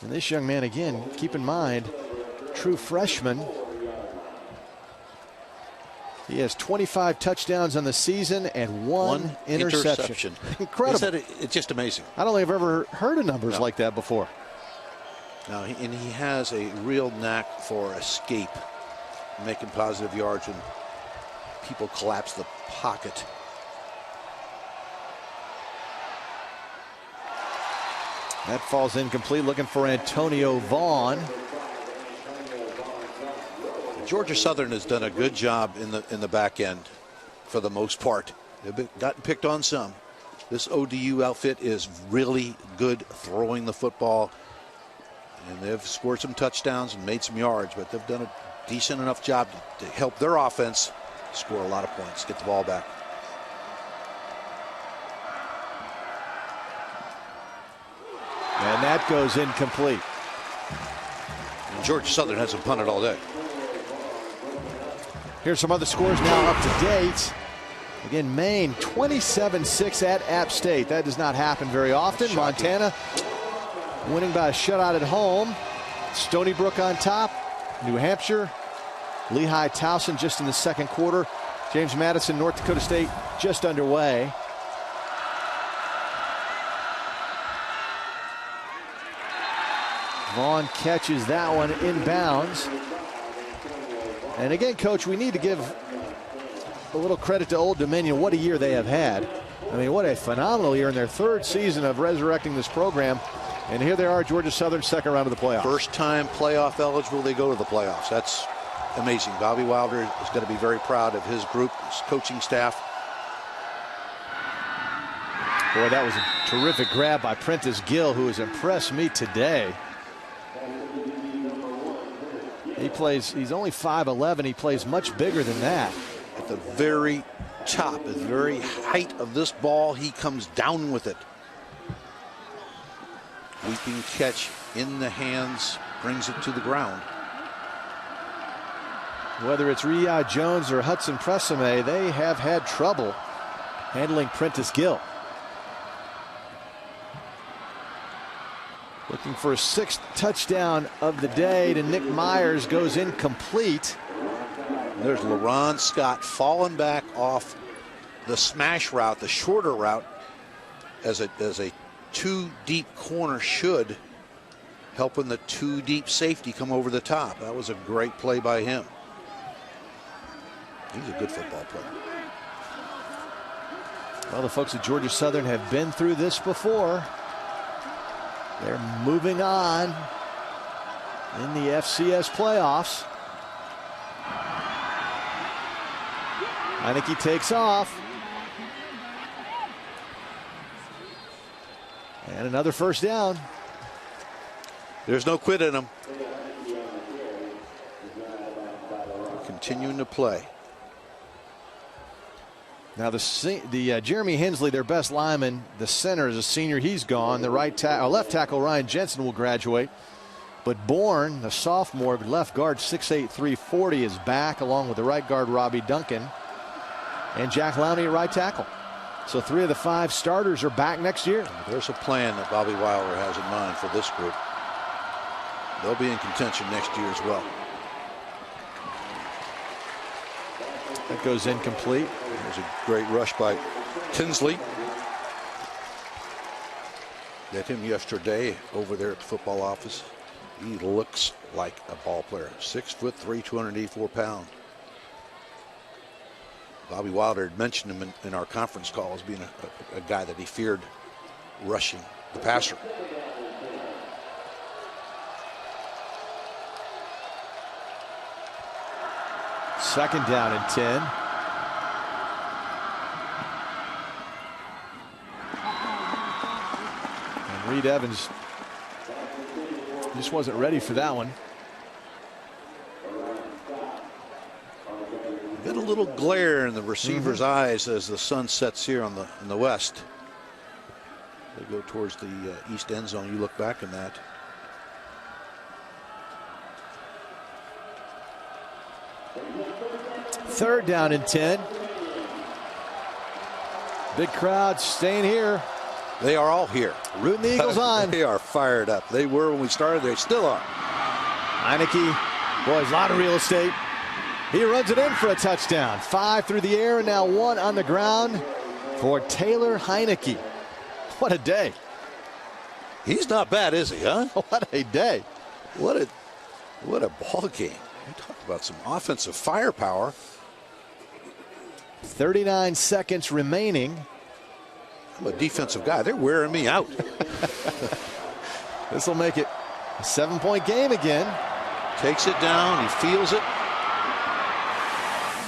And this young man, again, keep in mind, true freshman. He has 25 touchdowns on the season and one interception. Incredible. It's just amazing. I don't think I've ever heard of numbers like that before. No, and he has a real knack for escape, making positive yards when people collapse the pocket. That falls incomplete, looking for Antonio Vaughn. Georgia Southern has done a good job in the back end for the most part. They've gotten picked on some. This ODU outfit is really good throwing the football, and they've scored some touchdowns and made some yards, but they've done a decent enough job to help their offense score a lot of points, get the ball back. And that goes incomplete. And Georgia Southern hasn't punted all day. Here's some other scores now up to date. Again, Maine 27-6 at App State. That does not happen very often. Shocking. Montana winning by a shutout at home. Stony Brook on top. New Hampshire. Lehigh Towson just in the second quarter. James Madison, North Dakota State just underway. Vaughn catches that one inbounds. And again, Coach, we need to give a little credit to Old Dominion. What a year they have had. I mean, what a phenomenal year in their third season of resurrecting this program. And here they are, Georgia Southern, second round of the playoffs. First time playoff eligible, they go to the playoffs. That's amazing. Bobby Wilder is going to be very proud of his group, his coaching staff. Boy, that was a terrific grab by Prentice Gill, who has impressed me today. He's only 5'11". He plays much bigger than that. At the very top, the very height of this ball, he comes down with it. Leaping catch in the hands, brings it to the ground. Whether it's Riyad Jones or Hudson Presame, they have had trouble handling Prentice Gill. Looking for a sixth touchdown of the day to Nick Myers, goes incomplete. There's LaRon Scott falling back off the smash route, the shorter route, as a two deep corner should, helping the two deep safety come over the top. That was a great play by him. He's a good football player. Well, the folks at Georgia Southern have been through this before. They're moving on in the FCS playoffs. Heineke takes off. And another first down. There's no quit in him. Continuing to play. Now the Jeremy Hensley, their best lineman, the center is a senior. He's gone. The left tackle Ryan Jensen will graduate. But Bourne, the sophomore left guard, 6'8", 340, is back, along with the right guard Robbie Duncan and Jack Lowney at right tackle. So 3 of the 5 starters are back next year. There's a plan that Bobby Wilder has in mind for this group. They'll be in contention next year as well. That goes incomplete. There's a great rush by Tinsley. Met him yesterday over there at the football office. He looks like a ball player. 6'3", 284 pounds. Bobby Wilder had mentioned him in our conference call as being a guy that he feared rushing the passer. Second down and 10. Reed Evans just wasn't ready for that one. Get a little glare in the receiver's eyes as the sun sets here on in the west. They go towards the east end zone. You look back in that. Third down and 10. Big crowd staying here. They are all here. Rooting the Eagles on. They are fired up. They were when we started. They still are. Heineke, boys, a lot of real estate. He runs it in for a touchdown. 5 through the air and now 1 on the ground for Taylor Heineke. What a day. He's not bad, is he, huh? What a day. What a ball game. You talk about some offensive firepower. 39 seconds remaining. I'm a defensive guy. They're wearing me out. This will make it a 7-point game again. Takes it down. He feels it.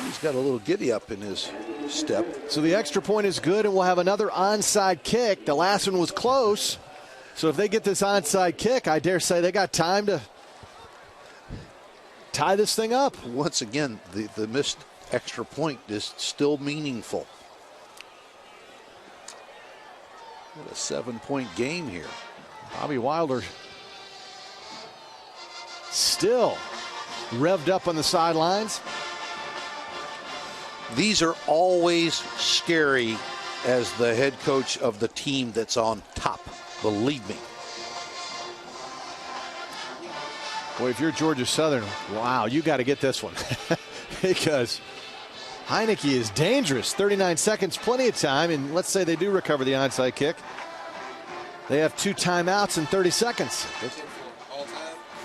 He's got a little giddy up in his step. So the extra point is good, and we'll have another onside kick. The last one was close. So if they get this onside kick, I dare say they got time to tie this thing up. Once again, the missed extra point is still meaningful. What a 7-point game here. Bobby Wilder still revved up on the sidelines. These are always scary as the head coach of the team that's on top. Believe me. Boy, if you're Georgia Southern, wow, you got to get this one. Because Heineke is dangerous. 39 seconds, plenty of time. And let's say they do recover the onside kick. They have 2 timeouts in 30 seconds.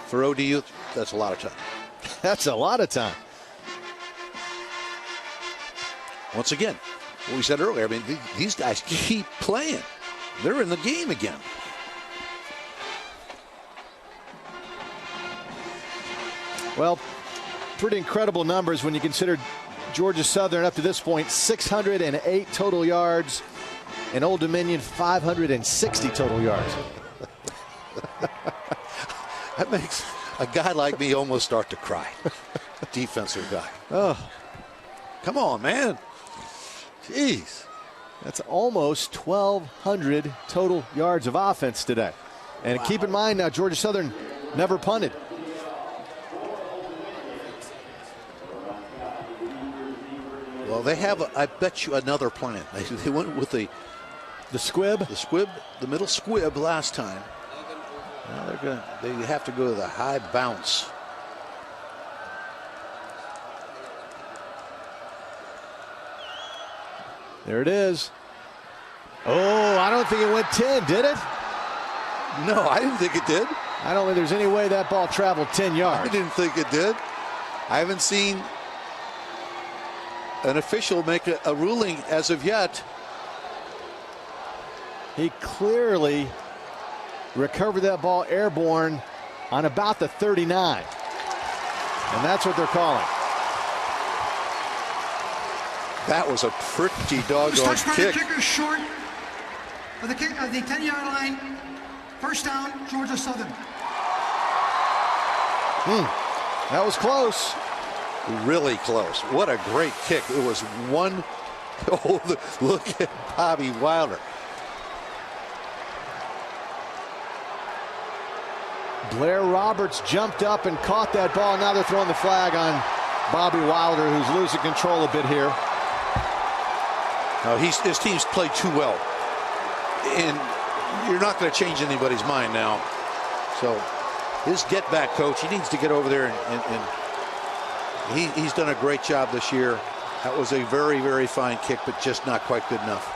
For ODU, that's a lot of time. That's a lot of time. Once again, what we said earlier, I mean, these guys keep playing. They're in the game again. Well, pretty incredible numbers when you consider Georgia Southern up to this point, 608 total yards, and Old Dominion 560 total yards. That makes a guy like me almost start to cry. Defensive guy. Oh, come on, man. Jeez. That's almost 1,200 total yards of offense today. And keep in mind now, Georgia Southern never punted. Well, they have, I bet you, another plan. They went with the squib? The squib, the middle squib last time. Now they have to go to the high bounce. There it is. Oh, I don't think it went 10, did it? No, I didn't think it did. I don't think there's any way that ball traveled 10 yards. I didn't think it did. I haven't seen an official make a ruling as of yet. He clearly recovered that ball airborne on about the 39. And that's what they're calling. That was a pretty doggone kick. The kicker short of the 10-yard line. First down, Georgia Southern. That was close. Really close. What a great kick. It was one. Oh, look at Bobby Wilder. Blair Roberts jumped up and caught that ball. Now they're throwing the flag on Bobby Wilder, who's losing control a bit here. No, his team's played too well. And you're not going to change anybody's mind now. So his get-back coach, he needs to get over there and he's done a great job this year. That was a very, very fine kick, but just not quite good enough.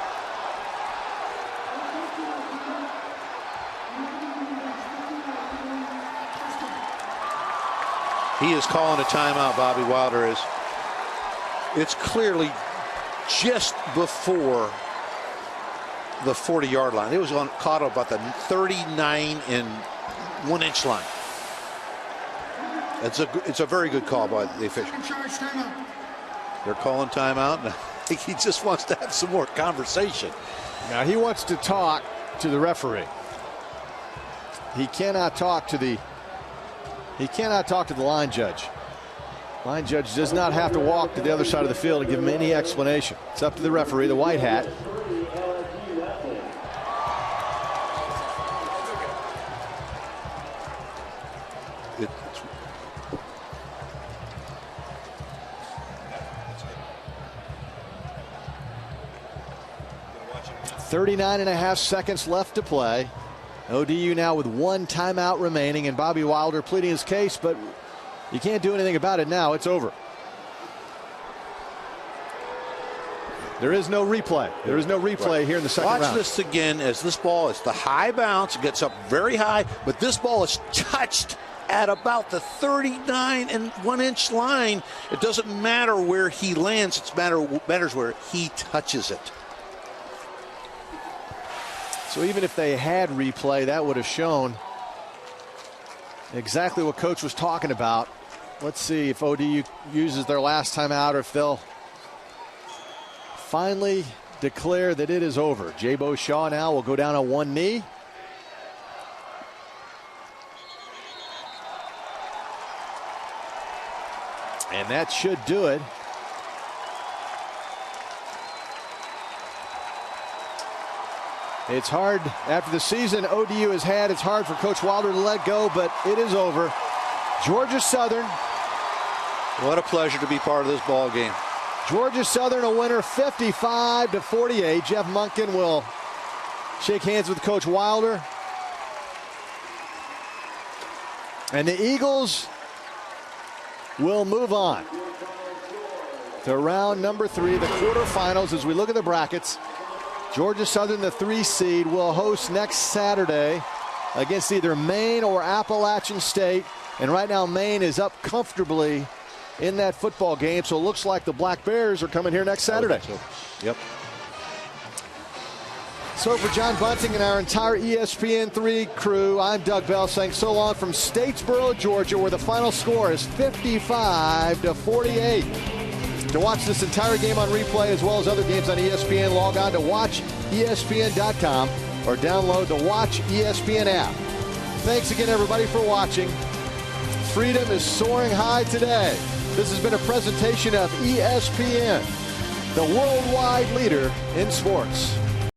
He is calling a timeout, Bobby Wilder is. It's clearly just before the 40-yard line. It was caught about the 39 and 1 inch line. It's a very good call by the official. They're calling timeout, and I think he just wants to have some more conversation. Now he wants to talk to the referee. he cannot talk to the line judge. Line judge does not have to walk to the other side of the field and give him any explanation. It's up to the referee, the white hat. .39.5 seconds left to play. ODU now with 1 timeout remaining, and Bobby Wilder pleading his case, but you can't do anything about it now. It's over. There is no replay. There is no replay here in the second round. Watch this again as this ball is the high bounce. It gets up very high, but this ball is touched at about the 39 and 1 inch line. It doesn't matter where he lands. It matters where he touches it. So even if they had replay, that would have shown exactly what Coach was talking about. Let's see if ODU uses their last timeout or if they'll finally declare that it is over. Jabo Shaw now will go down on one knee. And that should do it. It's hard after the season ODU has had. It's hard for Coach Wilder to let go, but it is over. Georgia Southern. What a pleasure to be part of this ball game. Georgia Southern a winner 55-48. Jeff Monken will shake hands with Coach Wilder. And the Eagles will move on to round number 3, the quarterfinals. As we look at the brackets, Georgia Southern, the 3 seed, will host next Saturday against either Maine or Appalachian State. And right now Maine is up comfortably in that football game, so it looks like the Black Bears are coming here next Saturday. Yep. So for John Bunting and our entire ESPN3 crew, I'm Doug Bell saying so long from Statesboro, Georgia, where the final score is 55-48. To watch this entire game on replay as well as other games on ESPN, log on to watchespn.com or download the Watch ESPN app. Thanks again, everybody, for watching. Freedom is soaring high today. This has been a presentation of ESPN, the worldwide leader in sports.